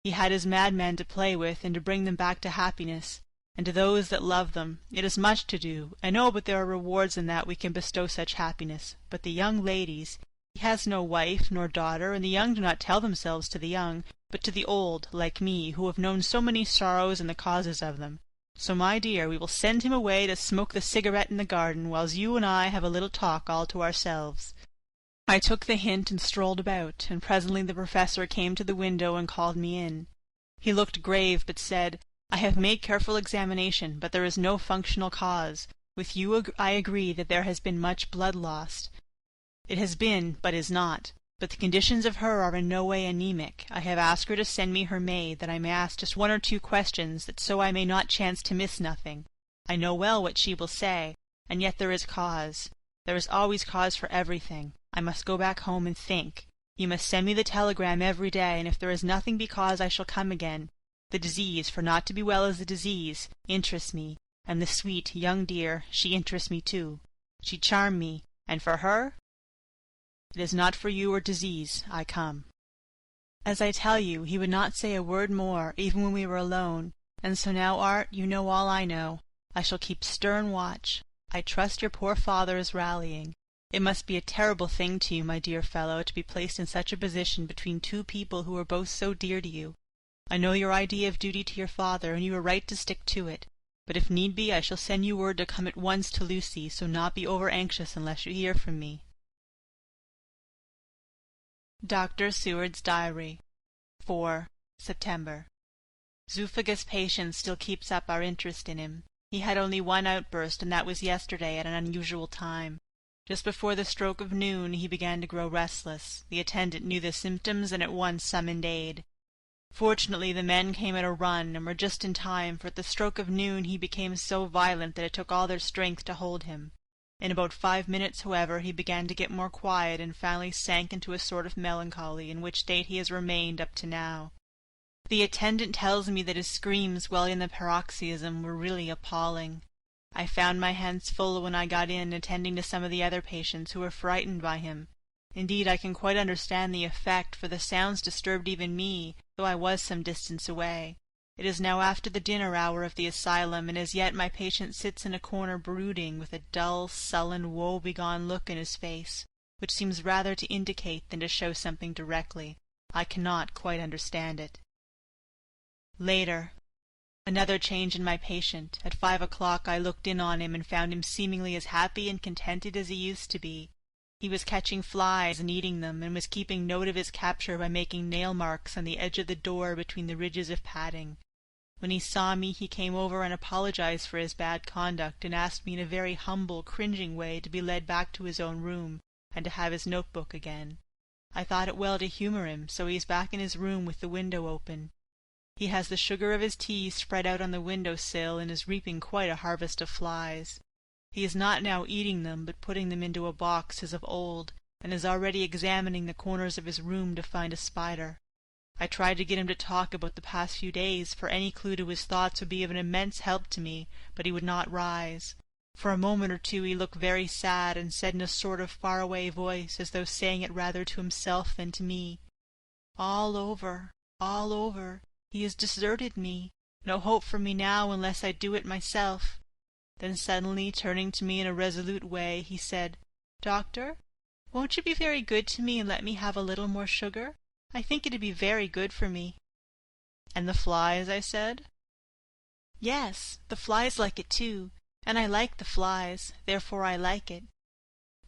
He had his madmen to play with, and to bring them back to happiness, and to those that love them. It is much to do, I know, but there are rewards in that we can bestow such happiness. But the young ladies, he has no wife nor daughter, and the young do not tell themselves to the young, but to the old, like me, who have known so many sorrows and the causes of them. So, my dear, we will send him away to smoke the cigarette in the garden, whiles you and I have a little talk all to ourselves." I took the hint and strolled about, and presently the professor came to the window and called me in. He looked grave, but said, "I have made careful examination, but there is no functional cause. With you I agree that there has been much blood lost. It has been, but is not. But the conditions of her are in no way anemic. I have asked her to send me her maid, that I may ask just one or two questions, that so I may not chance to miss nothing. I know well what she will say, and yet there is cause. There is always cause for everything. I must go back home and think. You must send me the telegram every day, and if there is nothing because I shall come again. The disease, for not to be well is a disease, interests me, and the sweet, young dear, she interests me too. She charmed me, and for her? It is not for you or disease I come." As I tell you, he would not say a word more, even when we were alone, and so now, Art, you know all I know. I shall keep stern watch. I trust your poor father is rallying. It must be a terrible thing to you, my dear fellow, to be placed in such a position between two people who are both so dear to you. I know your idea of duty to your father, and you are right to stick to it. But if need be, I shall send you word to come at once to Lucy, so not be over-anxious unless you hear from me. Dr. Seward's Diary, 4 September. Zoophagus' patient still keeps up our interest in him. He had only one outburst, and that was yesterday at an unusual time. Just before the stroke of noon he began to grow restless. The attendant knew the symptoms and at once summoned aid. Fortunately the men came at a run, and were just in time, for at the stroke of noon he became so violent that it took all their strength to hold him. In about 5 minutes, however, he began to get more quiet, and finally sank into a sort of melancholy, in which state he has remained up to now. The attendant tells me that his screams while in the paroxysm were really appalling. I found my hands full when I got in, attending to some of the other patients who were frightened by him. Indeed, I can quite understand the effect, for the sounds disturbed even me, though I was some distance away. It is now after the dinner hour of the asylum, and as yet my patient sits in a corner brooding, with a dull, sullen, woe-begone look in his face, which seems rather to indicate than to show something directly. I cannot quite understand it. Later. Another change in my patient. At 5 o'clock I looked in on him and found him seemingly as happy and contented as he used to be. He was catching flies and eating them, and was keeping note of his capture by making nail marks on the edge of the door between the ridges of padding. When he saw me he came over and apologized for his bad conduct, and asked me in a very humble, cringing way to be led back to his own room, and to have his notebook again. I thought it well to humour him, so he is back in his room with the window open. He has the sugar of his tea spread out on the window-sill, and is reaping quite a harvest of flies. He is not now eating them, but putting them into a box as of old, and is already examining the corners of his room to find a spider. I tried to get him to talk about the past few days, for any clue to his thoughts would be of an immense help to me, but he would not rise. For a moment or two he looked very sad, and said in a sort of far-away voice, as though saying it rather to himself than to me, "All over, all over. He has deserted me. No hope for me now unless I do it myself." Then suddenly, turning to me in a resolute way, he said, "Doctor, won't you be very good to me and let me have a little more sugar? I think it'd be very good for me." "And the flies?" I said. "Yes, the flies like it too, and I like the flies, therefore I like it."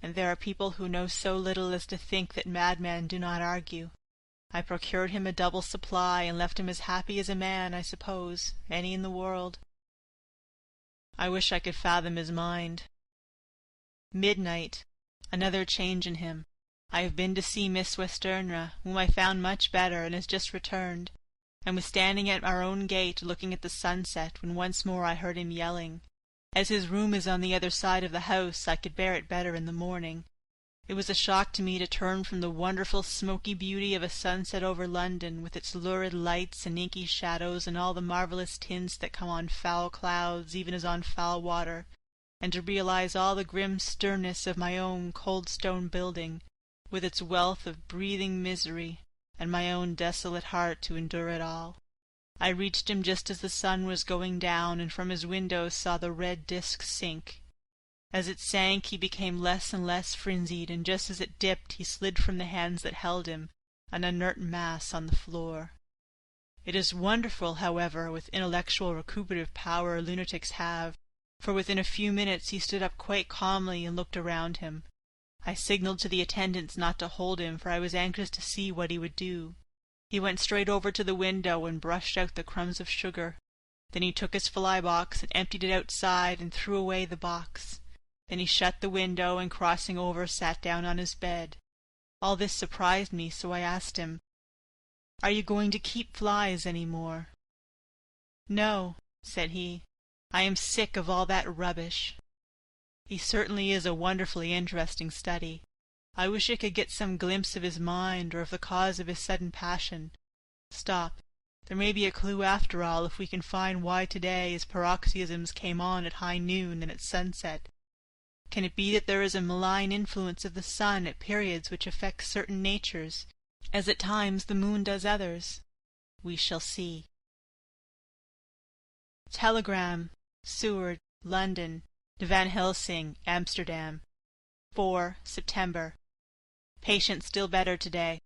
And there are people who know so little as to think that madmen do not argue. I procured him a double supply, and left him as happy as a man, I suppose, any in the world. I wish I could fathom his mind. Midnight. Another change in him. I have been to see Miss Westenra, whom I found much better, and has just returned, and was standing at our own gate looking at the sunset, when once more I heard him yelling. As his room is on the other side of the house, I could bear it better in the morning. It was a shock to me to turn from the wonderful smoky beauty of a sunset over London, with its lurid lights and inky shadows and all the marvellous tints that come on foul clouds even as on foul water, and to realize all the grim sternness of my own cold stone building, with its wealth of breathing misery, and my own desolate heart to endure it all. I reached him just as the sun was going down, and from his window saw the red disk sink. As it sank he became less and less frenzied, and just as it dipped he slid from the hands that held him, an inert mass on the floor. It is wonderful, however, what intellectual recuperative power lunatics have, for within a few minutes he stood up quite calmly and looked around him. I signalled to the attendants not to hold him, for I was anxious to see what he would do. He went straight over to the window and brushed out the crumbs of sugar. Then he took his fly-box and emptied it outside and threw away the box. Then he shut the window and, crossing over, sat down on his bed. All this surprised me, so I asked him, "Are you going to keep flies any more?" "No," said he. "I am sick of all that rubbish." He certainly is a wonderfully interesting study. I wish I could get some glimpse of his mind, or of the cause of his sudden passion. Stop. There may be a clue after all, if we can find why today his paroxysms came on at high noon and at sunset. Can it be that there is a malign influence of the sun at periods which affects certain natures, as at times the moon does others? We shall see. Telegram. Seward, London, to Van Helsing, Amsterdam. 4 September. Patient still better today.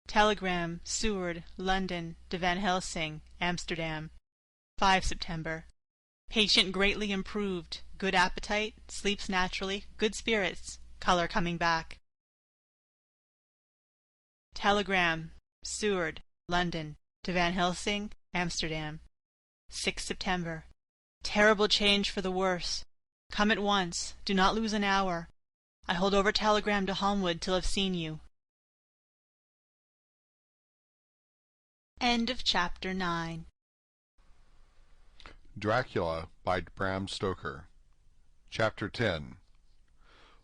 Telegram. Seward, London, to Van Helsing, Amsterdam. 5 September. Patient greatly improved. Good appetite, sleeps naturally, good spirits, colour coming back. Telegram. Seward, London, to Van Helsing, Amsterdam. 6 September. Terrible change for the worse. Come at once. Do not lose an hour. I hold over telegram to Holmwood till I've seen you. End of Chapter 9. Dracula by Bram Stoker. Chapter 10.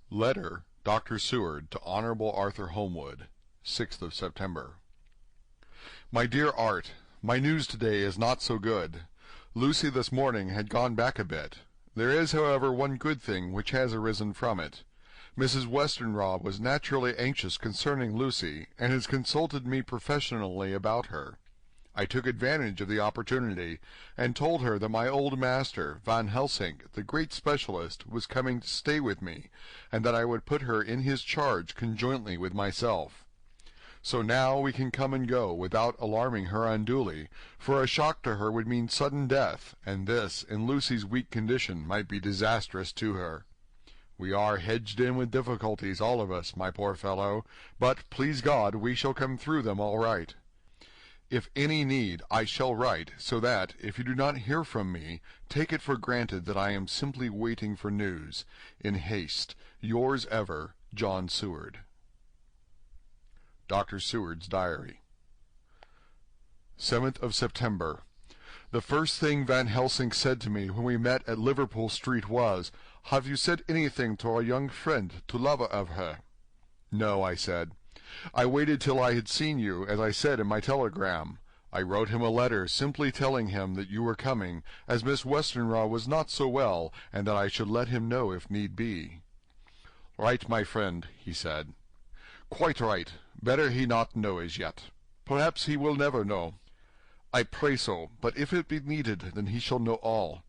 Letter, Dr. Seward, to Honorable Arthur Holmwood, 6th of September. My dear Art, my news today is not so good. Lucy this morning had gone back a bit. There is, however, one good thing which has arisen from it. Mrs. Westenra was naturally anxious concerning Lucy, and has consulted me professionally about her. I took advantage of the opportunity, and told her that my old master, Van Helsing, the great specialist, was coming to stay with me, and that I would put her in his charge conjointly with myself. So now we can come and go without alarming her unduly, for a shock to her would mean sudden death, and this, in Lucy's weak condition, might be disastrous to her. We are hedged in with difficulties, all of us, my poor fellow, but, please God, we shall come through them all right. If any need, I shall write, so that, if you do not hear from me, take it for granted that I am simply waiting for news. In haste, yours ever, John Seward. Dr. Seward's Diary. 7th of September. The first thing Van Helsing said to me when we met at Liverpool Street was, "Have you said anything to our young friend, to lover of her?" "No," I said. "I waited till I had seen you, as I said in my telegram. I wrote him a letter simply telling him that you were coming, as Miss Westenra was not so well, and that I should let him know if need be." "Right, my friend," he said. "Quite right. Better he not know as yet. Perhaps he will never know. I pray so, but if it be needed, then he shall know all.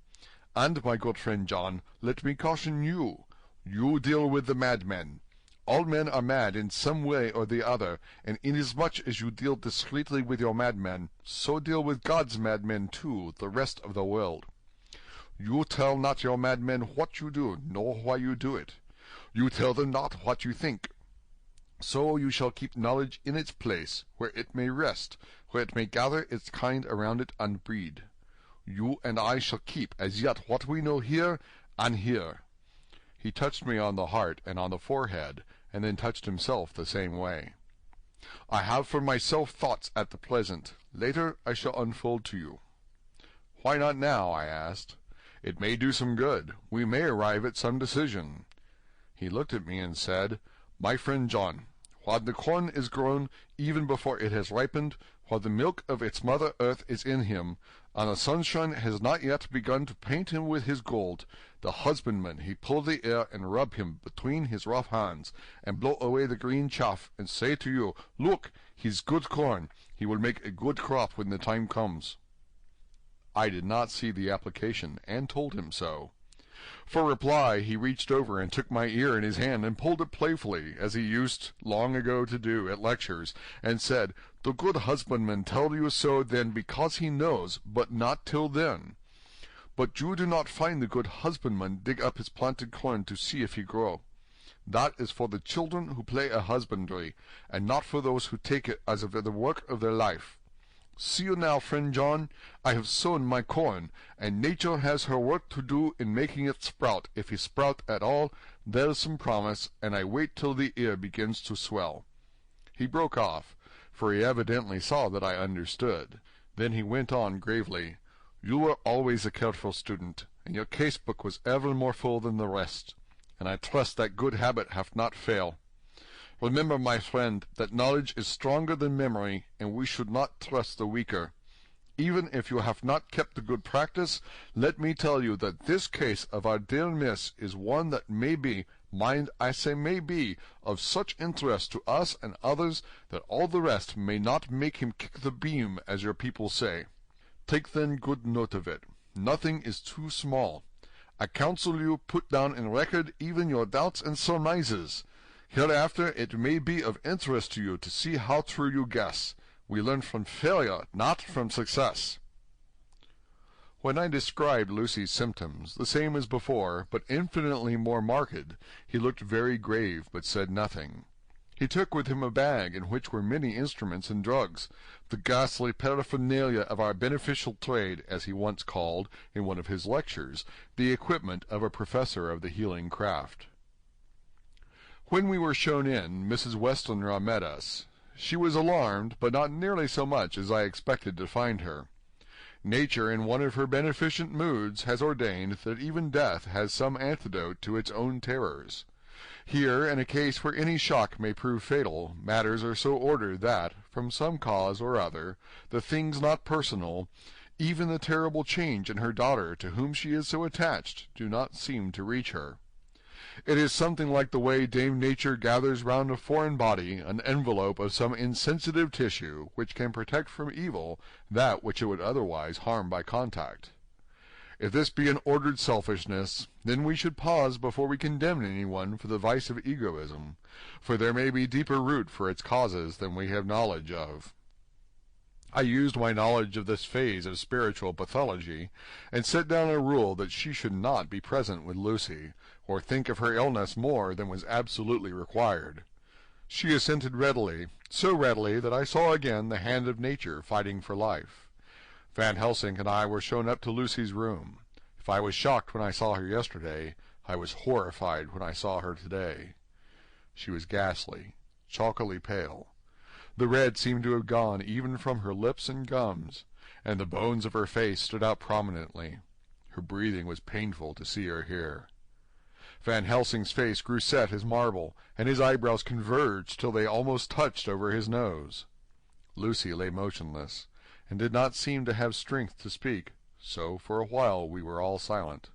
And, my good friend John, let me caution you. You deal with the madmen. All men are mad in some way or the other, and inasmuch as you deal discreetly with your madmen, so deal with God's madmen too, the rest of the world. You tell not your madmen what you do, nor why you do it. You tell them not what you think. So you shall keep knowledge in its place, where it may rest, where it may gather its kind around it and breed. You and I shall keep as yet what we know here and here." He touched me on the heart and on the forehead, and then touched himself the same way. "I have for myself thoughts at the present. Later I shall unfold to you." "Why not now?" I asked. "It may do some good. We may arrive at some decision." He looked at me and said, "My friend John, while the corn is grown, even before it has ripened, while the milk of its mother earth is in him, and the sunshine has not yet begun to paint him with his gold, the husbandman he pull the air and rub him between his rough hands, and blow away the green chaff, and say to you, 'Look, he's good corn, he will make a good crop when the time comes.'" I did not see the application, and told him so. For reply he reached over and took my ear in his hand and pulled it playfully, as he used long ago to do at lectures, and said, "The good husbandman tell you so then because he knows, but not till then. But you do not find the good husbandman dig up his planted corn to see if he grow. That is for the children who play a husbandry, and not for those who take it as of the work of their life. See you now, friend John, I have sown my corn, and nature has her work to do in making it sprout. If he sprout at all, there's some promise, and I wait till the ear begins to swell." He broke off, for he evidently saw that I understood. Then he went on gravely, "You were always a careful student, and your case-book was ever more full than the rest, and I trust that good habit hath not failed. Remember, my friend, that knowledge is stronger than memory, and we should not trust the weaker. Even if you have not kept the good practice, let me tell you that this case of our dear miss is one that may be, mind, I say may be, of such interest to us and others that all the rest may not make him kick the beam, as your people say. Take then good note of it. Nothing is too small. I counsel you put down in record even your doubts and surmises. Hereafter it may be of interest to you to see how true you guess. We learn from failure, not from success." When I described Lucy's symptoms, the same as before, but infinitely more marked, he looked very grave, but said nothing. He took with him a bag in which were many instruments and drugs, the ghastly paraphernalia of our beneficial trade, as he once called, in one of his lectures, the equipment of a professor of the healing craft. When we were shown in, Mrs. Westenra met us. She was alarmed, but not nearly so much as I expected to find her. Nature, in one of her beneficent moods, has ordained that even death has some antidote to its own terrors. Here, in a case where any shock may prove fatal, matters are so ordered that, from some cause or other, the things not personal, even the terrible change in her daughter, to whom she is so attached, do not seem to reach her. It is something like the way Dame Nature gathers round a foreign body an envelope of some insensitive tissue which can protect from evil that which it would otherwise harm by contact. If this be an ordered selfishness, then we should pause before we condemn anyone for the vice of egoism, for there may be deeper root for its causes than we have knowledge of. I used my knowledge of this phase of spiritual pathology, and set down a rule that she should not be present with Lucy, or think of her illness more than was absolutely required. She assented readily, so readily that I saw again the hand of nature fighting for life. Van Helsing and I were shown up to Lucy's room. If I was shocked when I saw her yesterday, I was horrified when I saw her today. She was ghastly, chalkily pale. The red seemed to have gone even from her lips and gums, and the bones of her face stood out prominently. Her breathing was painful to see or hear. Van Helsing's face grew set as marble, and his eyebrows converged till they almost touched over his nose. Lucy lay motionless, and did not seem to have strength to speak, so for a while we were all silent.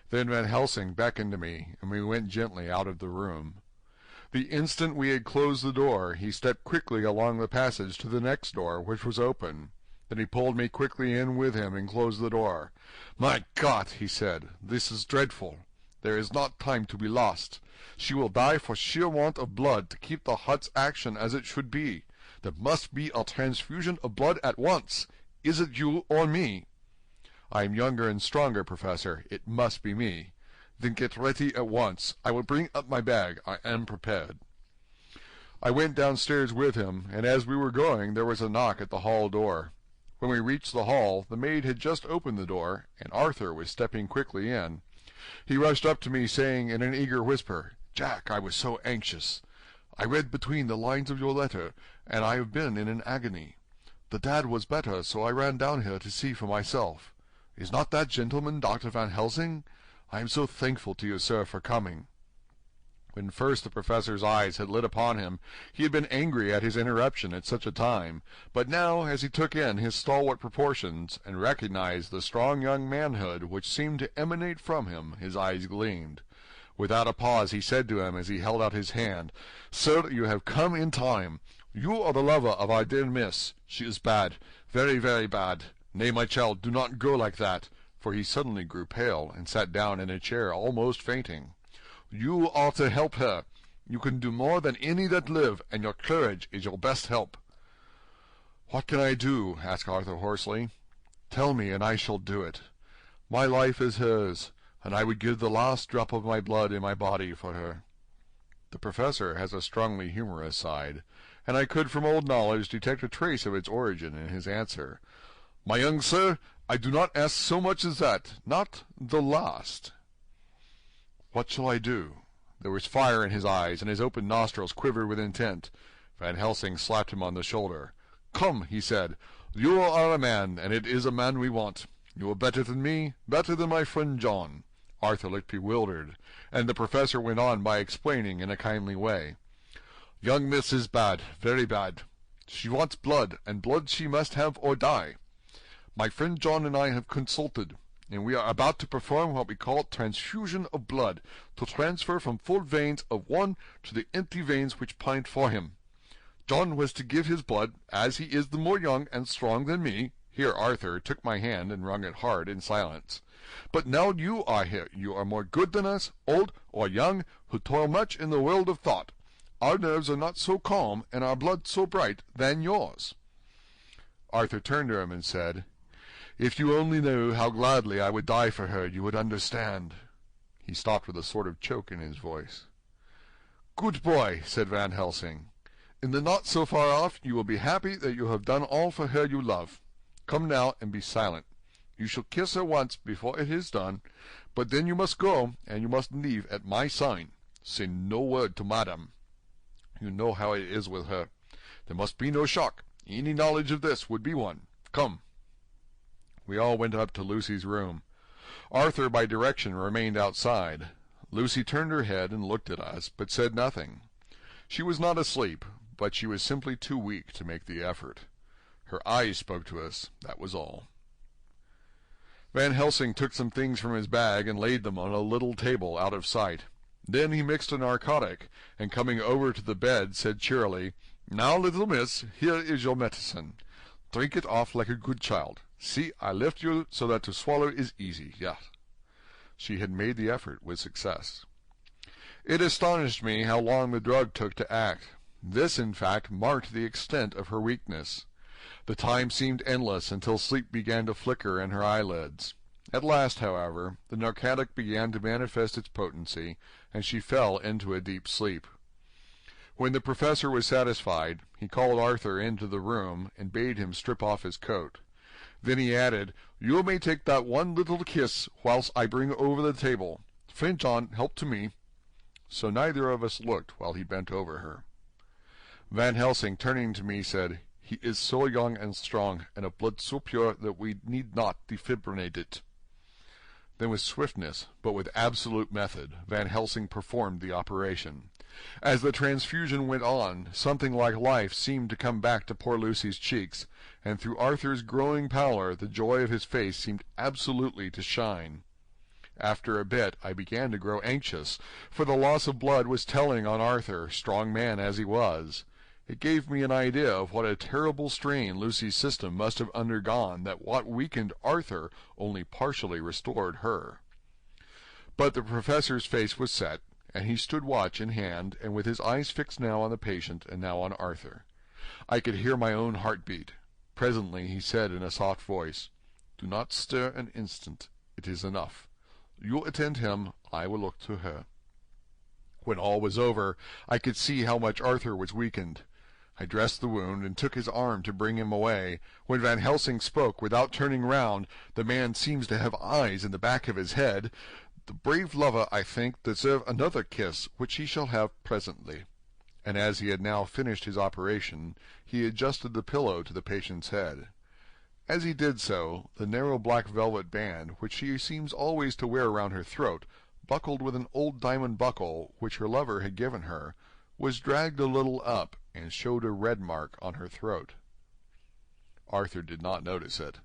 Then Van Helsing beckoned to me, and we went gently out of the room. The instant we had closed the door, he stepped quickly along the passage to the next door, which was open. Then he pulled me quickly in with him and closed the door. "My God," he said, "this is dreadful. There is not time to be lost. She will die for sheer want of blood to keep the heart's action as it should be. There must be a transfusion of blood at once. Is it you or me?" "I am younger and stronger, Professor. It must be me." "Then get ready at once. I will bring up my bag. I am prepared." I went downstairs with him, and as we were going there was a knock at the hall door. When we reached the hall, the maid had just opened the door, and Arthur was stepping quickly in. He rushed up to me, saying in an eager whisper, "Jack, I was so anxious. I read between the lines of your letter, and I have been in an agony. The dad was better, so I ran down here to see for myself. Is not that gentleman Dr. Van Helsing? I am so thankful to you, sir, for coming." When first the professor's eyes had lit upon him, he had been angry at his interruption at such a time, but now, as he took in his stalwart proportions, and recognized the strong young manhood which seemed to emanate from him, his eyes gleamed. Without a pause he said to him as he held out his hand, "Sir, you have come in time. You are the lover of our dear miss. She is bad, very, very bad. Nay, my child, do not go like that," for he suddenly grew pale, and sat down in a chair almost fainting. "You are to help her. You can do more than any that live, and your courage is your best help." "What can I do?" asked Arthur hoarsely. "Tell me, and I shall do it. My life is hers, and I would give the last drop of my blood in my body for her." The professor has a strongly humorous side, and I could from old knowledge detect a trace of its origin in his answer. "My young sir, I do not ask so much as that, not the last." "What shall I do?" There was fire in his eyes, and his open nostrils quivered with intent. Van Helsing slapped him on the shoulder. "Come," he said, "you are a man, and it is a man we want. You are better than me, better than my friend John." Arthur looked bewildered, and the professor went on by explaining in a kindly way. "Young miss is bad, very bad. She wants blood, and blood she must have or die. My friend John and I have consulted, and we are about to perform what we call transfusion of blood, to transfer from full veins of one to the empty veins which pint for him. John was to give his blood, as he is the more young and strong than me." Here Arthur took my hand and wrung it hard in silence. "But now you are here. You are more good than us, old or young, who toil much in the world of thought. Our nerves are not so calm, and our blood so bright, than yours." Arthur turned to him and said, "If you only knew how gladly I would die for her, you would understand." He stopped with a sort of choke in his voice. "Good boy," said Van Helsing. "In the not so far off you will be happy that you have done all for her you love. Come now and be silent. You shall kiss her once before it is done, but then you must go, and you must leave at my sign. Say no word to madame. You know how it is with her. There must be no shock. Any knowledge of this would be one. Come." We all went up to Lucy's room. Arthur, by direction, remained outside. Lucy turned her head and looked at us, but said nothing. She was not asleep, but she was simply too weak to make the effort. Her eyes spoke to us, that was all. Van Helsing took some things from his bag and laid them on a little table out of sight. Then he mixed a narcotic, and coming over to the bed, said cheerily, "Now, little miss, here is your medicine. Drink it off like a good child. See, I lift you so that to swallow is easy, yes." She had made the effort with success. It astonished me how long the drug took to act. This, in fact, marked the extent of her weakness. The time seemed endless until sleep began to flicker in her eyelids. At last, however, the narcotic began to manifest its potency, and she fell into a deep sleep. When the professor was satisfied, he called Arthur into the room and bade him strip off his coat. Then he added, "You may take that one little kiss whilst I bring over the table. Friend John, help to me." So neither of us looked while he bent over her. Van Helsing, turning to me, said, He is so young and strong, and of blood so pure that we need not defibrillate it." Then with swiftness, but with absolute method, Van Helsing performed the operation. As the transfusion went on, something like life seemed to come back to poor Lucy's cheeks, and through Arthur's growing pallor the joy of his face seemed absolutely to shine. After a bit I began to grow anxious, for the loss of blood was telling on Arthur, strong man as he was. It gave me an idea of what a terrible strain Lucy's system must have undergone, that what weakened Arthur only partially restored her. But the professor's face was set, and he stood watch in hand, and with his eyes fixed now on the patient and now on Arthur. I could hear my own heart beat. Presently he said in a soft voice, "Do not stir an instant. It is enough. You attend him, I will look to her." When all was over, I could see how much Arthur was weakened. I dressed the wound and took his arm to bring him away, when Van Helsing spoke without turning round. The man seems to have eyes in the back of his head. "The brave lover, I think, deserve another kiss, which he shall have presently." And as he had now finished his operation, he adjusted the pillow to the patient's head. As he did so, the narrow black velvet band, which she seems always to wear round her throat, buckled with an old diamond buckle which her lover had given her, was dragged a little up, and showed a red mark on her throat. Arthur did not notice it,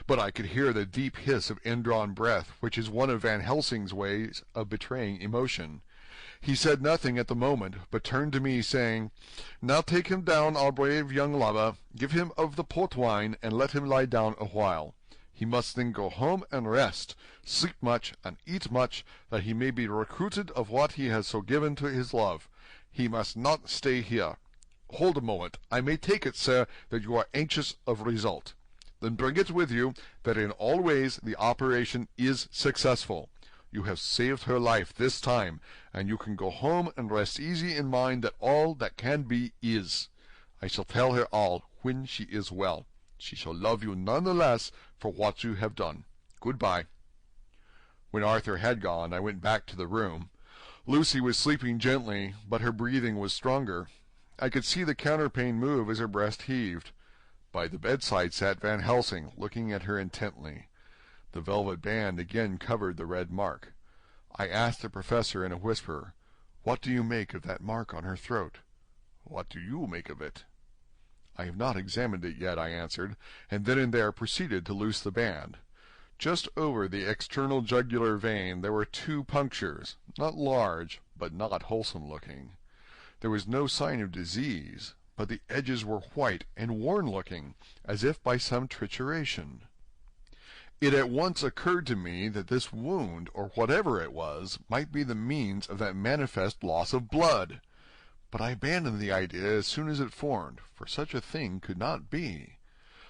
but I could hear the deep hiss of indrawn breath, which is one of Van Helsing's ways of betraying emotion. He said nothing at the moment, but turned to me, saying, "Now take him down, our brave young lover. Give him of the port wine, and let him lie down a while. He must then go home and rest, sleep much, and eat much, that he may be recruited of what he has so given to his love. He must not stay here. Hold a moment. I may take it, sir, that you are anxious of result. Then bring it with you, that in all ways the operation is successful. You have saved her life this time, and you can go home and rest easy in mind that all that can be is. I shall tell her all when she is well. She shall love you none the less for what you have done. Good-bye." When Arthur had gone, I went back to the room. Lucy was sleeping gently, but her breathing was stronger. I could see the counterpane move as her breast heaved. By the bedside sat Van Helsing, looking at her intently. The velvet band again covered the red mark. I asked the professor in a whisper, "What do you make of that mark on her throat?" "What do you make of it?" "I have not examined it yet," I answered, and then and there proceeded to loose the band. Just over the external jugular vein there were 2 punctures, not large, but not wholesome-looking. There was no sign of disease, but the edges were white and worn-looking, as if by some trituration. It at once occurred to me that this wound, or whatever it was, might be the means of that manifest loss of blood. But I abandoned the idea as soon as it formed, for such a thing could not be.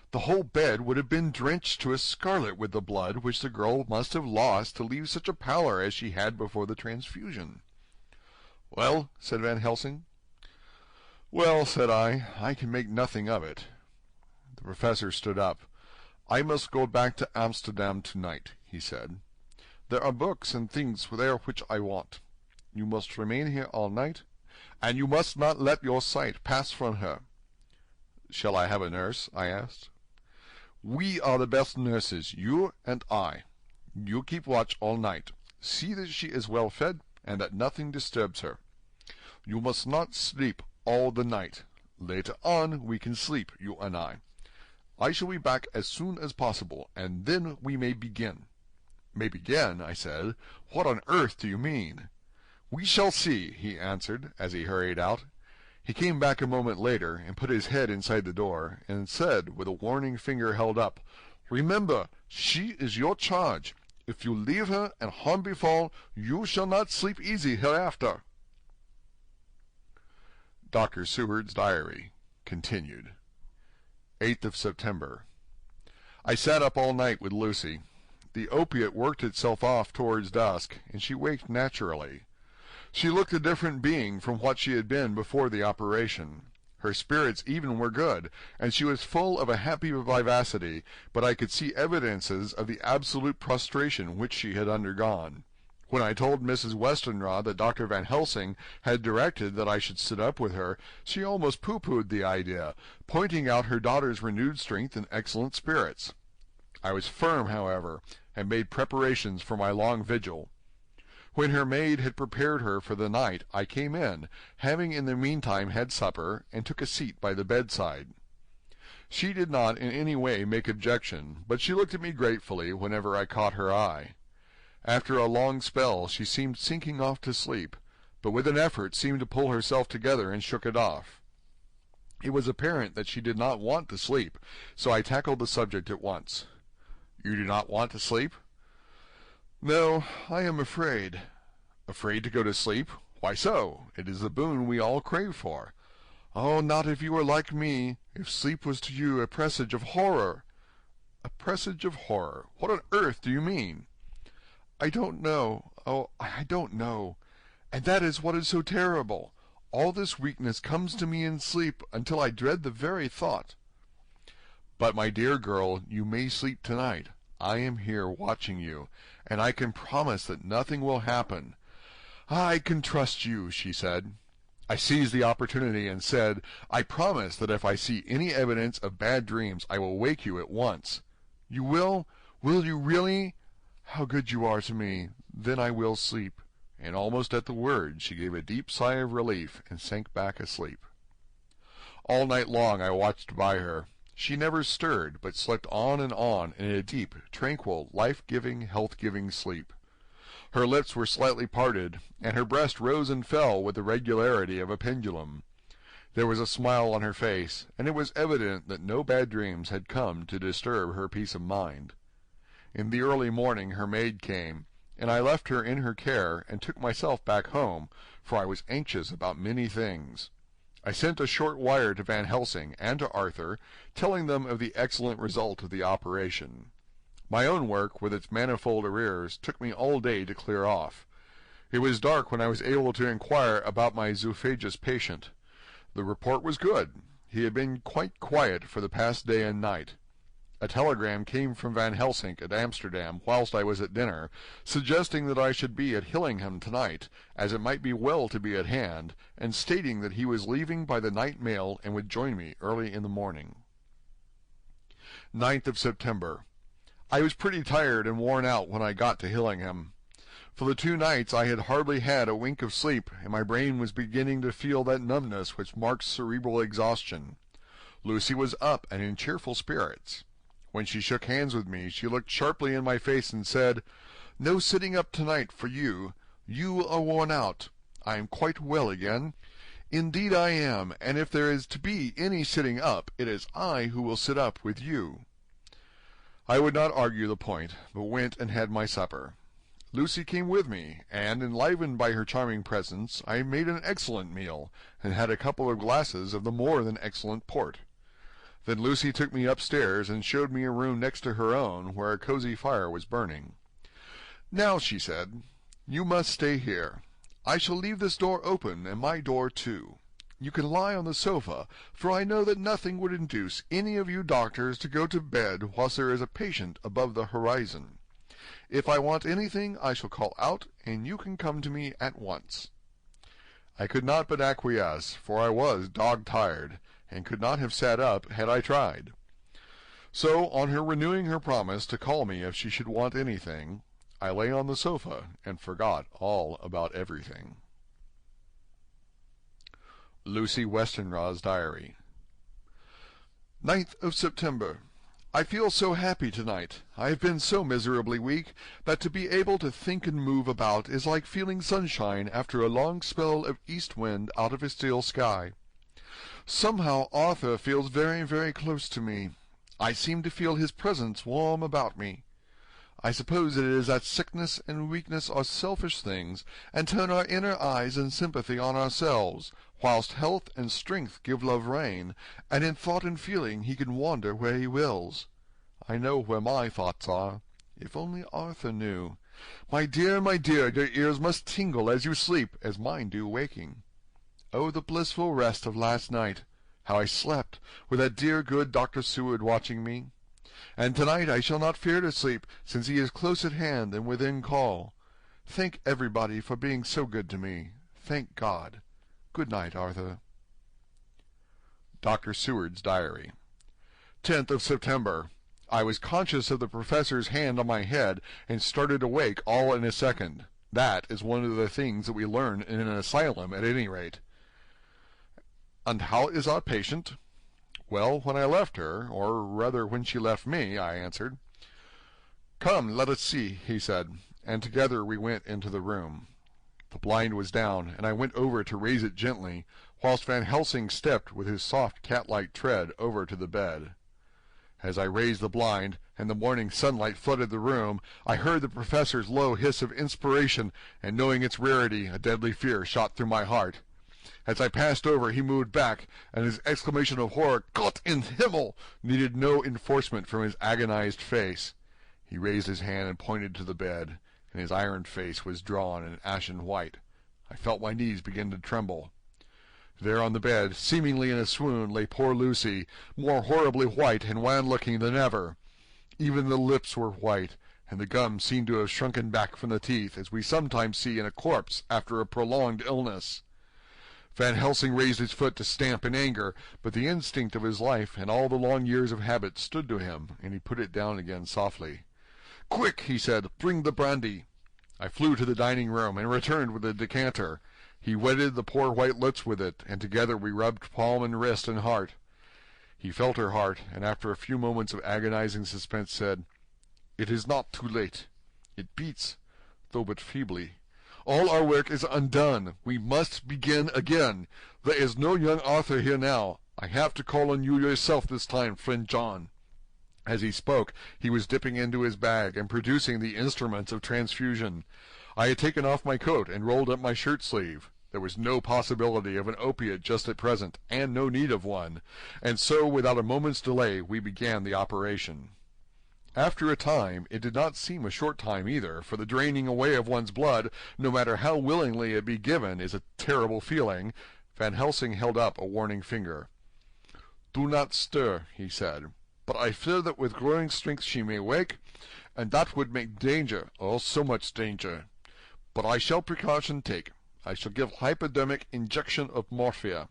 The whole bed would have been drenched to a scarlet with the blood which the girl must have lost to leave such a pallor as she had before the transfusion. "Well?" said Van Helsing. "Well," said I can make nothing of it." The professor stood up. "I must go back to Amsterdam tonight," he said. "There are books and things there which I want. You must remain here all night, and you must not let your sight pass from her." "Shall I have a nurse?" I asked. "We are the best nurses, you and I. You keep watch all night. See that she is well fed, and that nothing disturbs her. You must not sleep all the night. Later on we can sleep, you and I. I shall be back as soon as possible, and then we may begin." "May begin?" I said. "What on earth do you mean?" "We shall see," he answered, as he hurried out. He came back a moment later, and put his head inside the door, and said, with a warning finger held up, "Remember, she is your charge. If you leave her and harm befall, you shall not sleep easy hereafter." Dr. Seward's Diary continued. 8th of September. I sat up all night with Lucy. The opiate worked itself off towards dusk, and she waked naturally. She looked a different being from what she had been before the operation. Her spirits even were good, and she was full of a happy vivacity, but I could see evidences of the absolute prostration which she had undergone. When I told Mrs. Westenra that Dr. Van Helsing had directed that I should sit up with her, she almost pooh-poohed the idea, pointing out her daughter's renewed strength and excellent spirits. I was firm, however, and made preparations for my long vigil. When her maid had prepared her for the night, I came in, having in the meantime had supper, and took a seat by the bedside. She did not in any way make objection, but she looked at me gratefully whenever I caught her eye. After a long spell she seemed sinking off to sleep, but with an effort seemed to pull herself together and shook it off. It was apparent that she did not want to sleep, so I tackled the subject at once. "You do not want to sleep?" "No, I am afraid." "Afraid to go to sleep? Why so? It is the boon we all crave for." "Oh, not if you were like me, if sleep was to you a presage of horror." "A presage of horror? What on earth do you mean?" "I don't know. Oh, I don't know. And that is what is so terrible. All this weakness comes to me in sleep until I dread the very thought." "But, my dear girl, you may sleep tonight. I am here watching you, and I can promise that nothing will happen." "I can trust you," she said. I seized the opportunity and said, "I promise that if I see any evidence of bad dreams I will wake you at once." "You will? Will you really? How good you are to me! Then I will sleep." And almost at the word she gave a deep sigh of relief and sank back asleep. All night long I watched by her. She never stirred, but slept on in a deep, tranquil, life-giving, health-giving sleep. Her lips were slightly parted, and her breast rose and fell with the regularity of a pendulum. There was a smile on her face, and it was evident that no bad dreams had come to disturb her peace of mind. In the early morning her maid came, and I left her in her care and took myself back home, for I was anxious about many things. I sent a short wire to Van Helsing and to Arthur, telling them of the excellent result of the operation. My own work, with its manifold arrears, took me all day to clear off. It was dark when I was able to inquire about my zoophagous patient. The report was good. He had been quite quiet for the past day and night. A telegram came from Van Helsing at Amsterdam whilst I was at dinner, suggesting that I should be at Hillingham tonight, as it might be well to be at hand, and stating that he was leaving by the night mail and would join me early in the morning. 9th of September. I was pretty tired and worn out when I got to Hillingham. For the 2 nights I had hardly had a wink of sleep, and my brain was beginning to feel that numbness which marks cerebral exhaustion. Lucy was up and in cheerful spirits. When she shook hands with me, she looked sharply in my face and said, "No sitting up tonight for you. You are worn out. I am quite well again. Indeed I am, and if there is to be any sitting up, it is I who will sit up with you." I would not argue the point, but went and had my supper. Lucy came with me, and, enlivened by her charming presence, I made an excellent meal, and had a couple of glasses of the more than excellent port. Then Lucy took me upstairs and showed me a room next to her own, where a cozy fire was burning. "Now," she said, "you must stay here. I shall leave this door open, and my door too. You can lie on the sofa, for I know that nothing would induce any of you doctors to go to bed whilst there is a patient above the horizon. If I want anything, I shall call out, and you can come to me at once." I could not but acquiesce, for I was dog-tired, and could not have sat up had I tried. So, on her renewing her promise to call me if she should want anything, I lay on the sofa and forgot all about everything. Lucy Westenra's Diary. 9th of September. I feel so happy tonight. I have been so miserably weak that to be able to think and move about is like feeling sunshine after a long spell of east wind out of a still sky. Somehow Arthur feels very, very close to me. I seem to feel his presence warm about me. I suppose it is that sickness and weakness are selfish things, and turn our inner eyes in sympathy on ourselves, whilst health and strength give love rein, and in thought and feeling he can wander where he wills. I know where my thoughts are. If only Arthur knew. My dear, your ears must tingle as you sleep, as mine do waking. Oh, the blissful rest of last night! How I slept, with that dear good Dr. Seward watching me! And tonight I shall not fear to sleep, since he is close at hand and within call. Thank everybody for being so good to me. Thank God. Good night, Arthur. Dr. Seward's Diary. 10th of September. I was conscious of the professor's hand on my head and started awake all in a second. That is one of the things that we learn in an asylum at any rate. And how is our patient? Well, when I left her, or rather when she left me, I answered. Come, let us see, he said, and together we went into the room. The blind was down, and I went over to raise it gently, whilst Van Helsing stepped with his soft cat-like tread over to the bed. As I raised the blind, and the morning sunlight flooded the room, I heard the professor's low hiss of inspiration, and knowing its rarity, a deadly fear shot through my heart. As I passed over, he moved back, and his exclamation of horror, Gott in Himmel, needed no enforcement from his agonized face. He raised his hand and pointed to the bed, and his iron face was drawn and ashen white. I felt my knees begin to tremble. There on the bed, seemingly in a swoon, lay poor Lucy, more horribly white and wan-looking than ever. Even the lips were white, and the gums seemed to have shrunken back from the teeth, as we sometimes see in a corpse after a prolonged illness. Van Helsing raised his foot to stamp in anger, but the instinct of his life and all the long years of habit stood to him, and he put it down again softly. "Quick," he said, "bring the brandy." I flew to the dining room and returned with a decanter. He wetted the poor white lips with it, and together we rubbed palm and wrist and heart. He felt her heart, and after a few moments of agonizing suspense said, "It is not too late. It beats, though but feebly. All our work is undone. We must begin again. There is no young Arthur here now. I have to call on you yourself this time, friend John." As he spoke, he was dipping into his bag and producing the instruments of transfusion. I had taken off my coat and rolled up my shirt-sleeve. There was no possibility of an opiate just at present, and no need of one, and so without a moment's delay we began the operation. After a time, it did not seem a short time either, for the draining away of one's blood, no matter how willingly it be given, is a terrible feeling. Van Helsing held up a warning finger. "Do not stir," he said, "but I fear that with growing strength she may wake, and that would make danger, oh, so much danger. But I shall precaution take. I shall give hypodermic injection of morphia."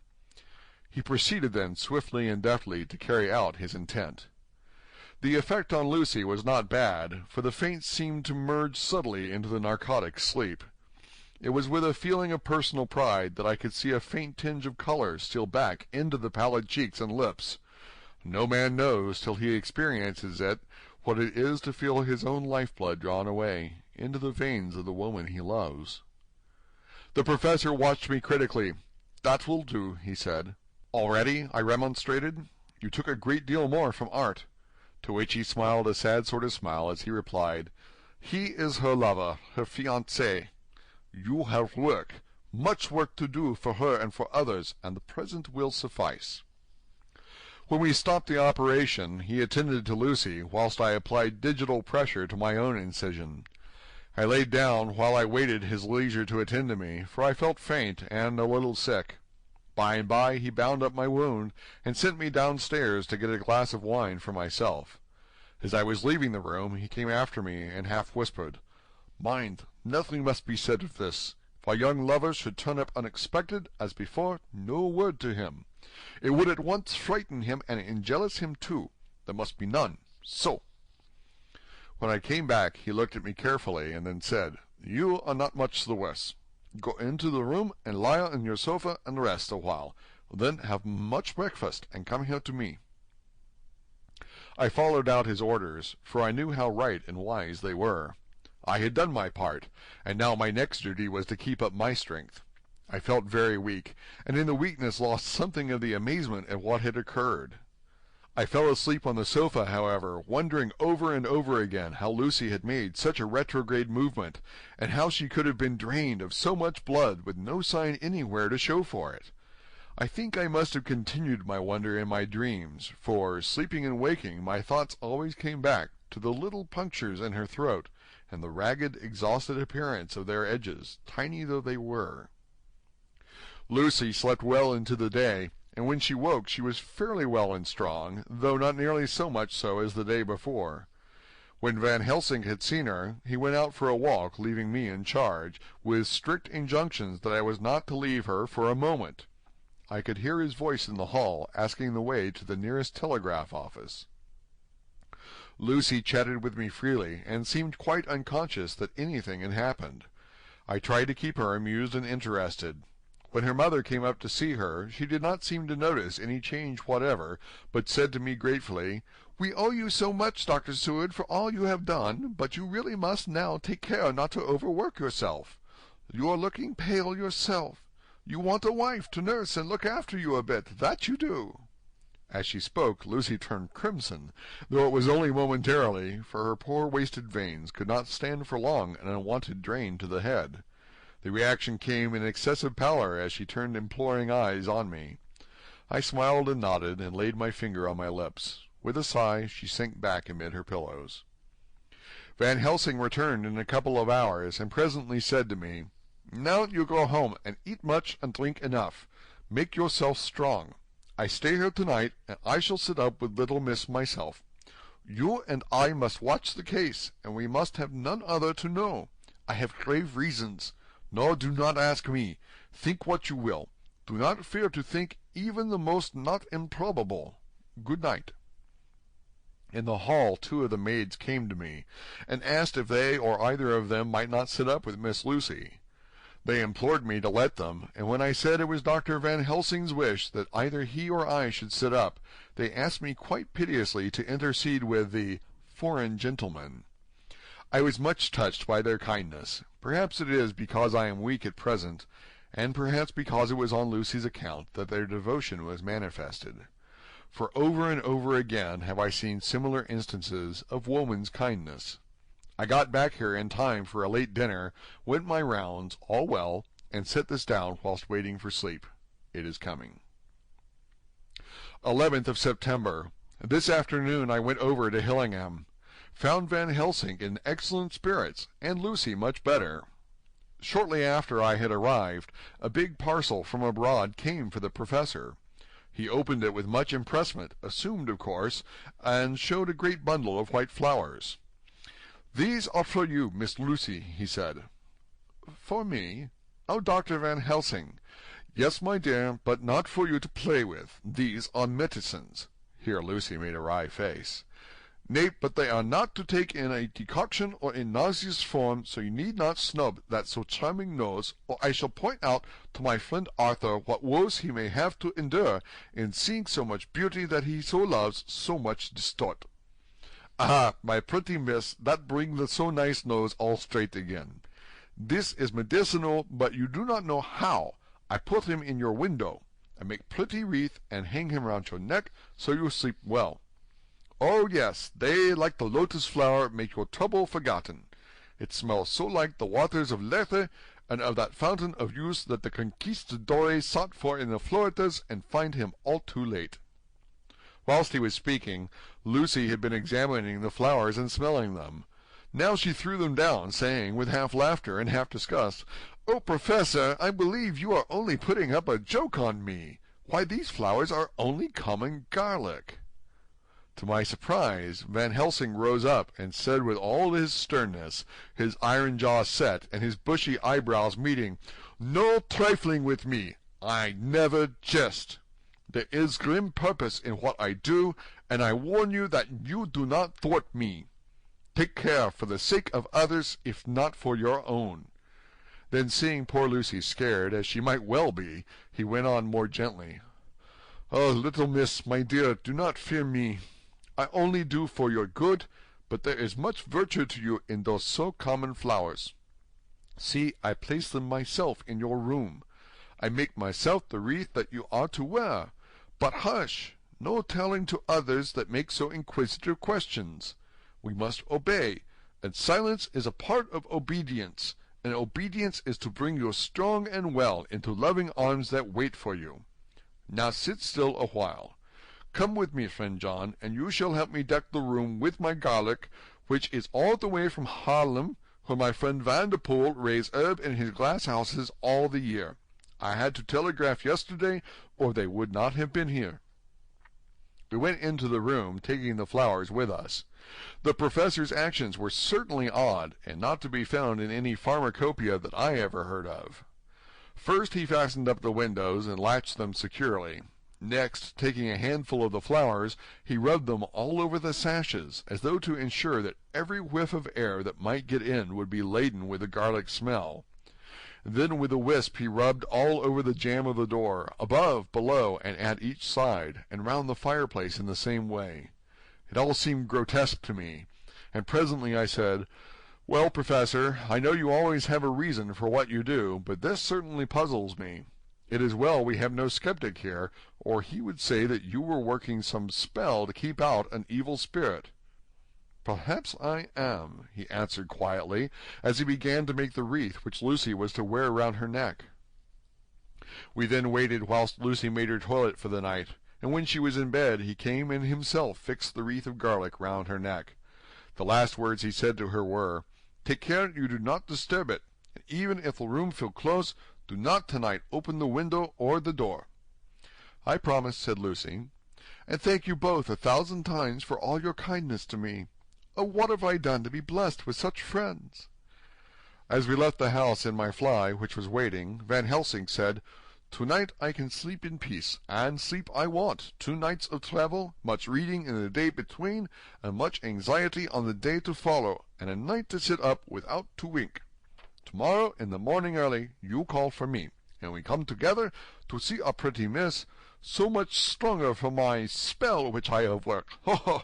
He proceeded then swiftly and deftly to carry out his intent. The effect on Lucy was not bad, for the faint seemed to merge subtly into the narcotic sleep. It was with a feeling of personal pride that I could see a faint tinge of color steal back into the pallid cheeks and lips. No man knows, till he experiences it, what it is to feel his own life-blood drawn away into the veins of the woman he loves. The professor watched me critically. "That will do," he said. "Already?" I remonstrated. "You took a great deal more from Art." To which he smiled a sad sort of smile as he replied, "He is her lover, her fiancé. You have work, much work to do for her and for others, and the present will suffice." When we stopped the operation, he attended to Lucy, whilst I applied digital pressure to my own incision. I laid down while I waited his leisure to attend to me, for I felt faint and a little sick. By and by he bound up my wound, and sent me downstairs to get a glass of wine for myself. As I was leaving the room, he came after me and half whispered, "Mind, nothing must be said of this. If our young lover should turn up unexpected, as before, no word to him. It would at once frighten him and enjealous him too. There must be none. So." When I came back, he looked at me carefully, and then said, "You are not much the worse. Go into the room and lie on your sofa and rest a while. Then have much breakfast, and come here to me." I followed out his orders, for I knew how right and wise they were. I had done my part, and now my next duty was to keep up my strength. I felt very weak, and in the weakness lost something of the amazement at what had occurred. I fell asleep on the sofa, however, wondering over and over again how Lucy had made such a retrograde movement, and how she could have been drained of so much blood with no sign anywhere to show for it. I think I must have continued my wonder in my dreams, for, sleeping and waking, my thoughts always came back to the little punctures in her throat, and the ragged, exhausted appearance of their edges, tiny though they were. Lucy slept well into the day, and when she woke she was fairly well and strong, though not nearly so much so as the day before. When Van Helsing had seen her, he went out for a walk, leaving me in charge, with strict injunctions that I was not to leave her for a moment. I could hear his voice in the hall, asking the way to the nearest telegraph office. Lucy chatted with me freely, and seemed quite unconscious that anything had happened. I tried to keep her amused and interested. When her mother came up to see her, she did not seem to notice any change whatever, but said to me gratefully, "We owe you so much, Dr. Seward, for all you have done, but you really must now take care not to overwork yourself. You are looking pale yourself. You want a wife to nurse and look after you a bit, that you do." As she spoke, Lucy turned crimson, though it was only momentarily, for her poor wasted veins could not stand for long an unwonted drain to the head. The reaction came in excessive pallor as she turned imploring eyes on me. I smiled and nodded, and laid my finger on my lips. With a sigh, she sank back amid her pillows. Van Helsing returned in a couple of hours, and presently said to me, "Now you go home, and eat much and drink enough. Make yourself strong. I stay here tonight, and I shall sit up with little miss myself. You and I must watch the case, and we must have none other to know. I have grave reasons. No, do not ask me. Think what you will. Do not fear to think even the most not improbable. Good night." In the hall 2 of the maids came to me, and asked if they or either of them might not sit up with Miss Lucy. They implored me to let them, and when I said it was Dr. Van Helsing's wish that either he or I should sit up, they asked me quite piteously to intercede with the "foreign gentleman." I was much touched by their kindness. Perhaps it is because I am weak at present, and perhaps because it was on Lucy's account that their devotion was manifested. For over and over again have I seen similar instances of woman's kindness. I got back here in time for a late dinner, went my rounds, all well, and set this down whilst waiting for sleep. It is coming. 11th of September. This afternoon I went over to Hillingham. Found Van Helsing in excellent spirits, and Lucy much better. Shortly after I had arrived, a big parcel from abroad came for the professor. He opened it with much impressment, assumed of course, and showed a great bundle of white flowers. "These are for you, Miss Lucy," he said. "For me? Oh, Dr. Van Helsing." "Yes, my dear, but not for you to play with. These are medicines." Here Lucy made a wry face. "Nay, but they are not to take in a decoction or in nauseous form, so you need not snub that so charming nose, or I shall point out to my friend Arthur what woes he may have to endure in seeing so much beauty that he so loves so much distort. Ah, my pretty miss, that bring the so nice nose all straight again. This is medicinal, but you do not know how. I put him in your window. I make pretty wreath and hang him round your neck, so you sleep well. Oh yes, they, like the lotus flower, make your trouble forgotten. It smells so like the waters of Lethe, and of that fountain of youth that the conquistadores sought for in the Floridas, and find him all too late." Whilst he was speaking, Lucy had been examining the flowers and smelling them. Now she threw them down, saying, with half laughter and half disgust, "Oh, Professor, I believe you are only putting up a joke on me. Why, these flowers are only common garlic." To my surprise, Van Helsing rose up and said with all his sternness, his iron jaw set, and his bushy eyebrows meeting, "No trifling with me. I never jest. There is grim purpose in what I do, and I warn you that you do not thwart me. Take care for the sake of others, if not for your own." Then, seeing poor Lucy scared, as she might well be, he went on more gently, "Oh, little miss, my dear, do not fear me. I only do for your good, but there is much virtue to you in those so common flowers. See, I place them myself in your room. I make myself the wreath that you are to wear. But hush! No telling to others that make so inquisitive questions. We must obey, and silence is a part of obedience, and obedience is to bring you strong and well into loving arms that wait for you. Now sit still a while. Come with me, friend John, and you shall help me deck the room with my garlic, which is all the way from Haarlem, where my friend Van der Poel raised herb in his glass houses all the year. I had to telegraph yesterday, or they would not have been here." We went into the room, taking the flowers with us. The professor's actions were certainly odd, and not to be found in any pharmacopoeia that I ever heard of. First he fastened up the windows and latched them securely. Next, taking a handful of the flowers, he rubbed them all over the sashes, as though to ensure that every whiff of air that might get in would be laden with the garlic smell. Then with a wisp he rubbed all over the jamb of the door, above, below, and at each side, and round the fireplace in the same way. It all seemed grotesque to me, and presently I said, "Well, Professor, I know you always have a reason for what you do, but this certainly puzzles me. It is well we have no skeptic here, or he would say that you were working some spell to keep out an evil spirit." "Perhaps I am," he answered quietly, as he began to make the wreath which Lucy was to wear round her neck. We then waited whilst Lucy made her toilet for the night, and when she was in bed he came and himself fixed the wreath of garlic round her neck. The last words he said to her were, "Take care you do not disturb it, and even if the room feel close, do not tonight open the window or the door." "I promise," said Lucy. "And thank you both 1,000 times for all your kindness to me. Oh, what have I done to be blessed with such friends?" As we left the house in my fly, which was waiting, Van Helsing said, "Tonight I can sleep in peace, and sleep I want. 2 nights of travel, much reading in the day between, and much anxiety on the day to follow, and a night to sit up without to wink. Tomorrow in the morning early you call for me, and we come together to see a pretty miss, so much stronger for my spell which I have worked. Ho, ho!"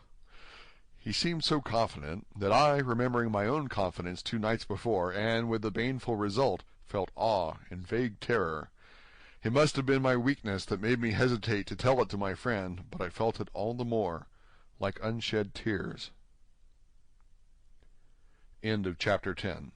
He seemed so confident that I, remembering my own confidence 2 nights before, and with the baneful result, felt awe and vague terror. It must have been my weakness that made me hesitate to tell it to my friend, but I felt it all the more, like unshed tears. End of chapter 10.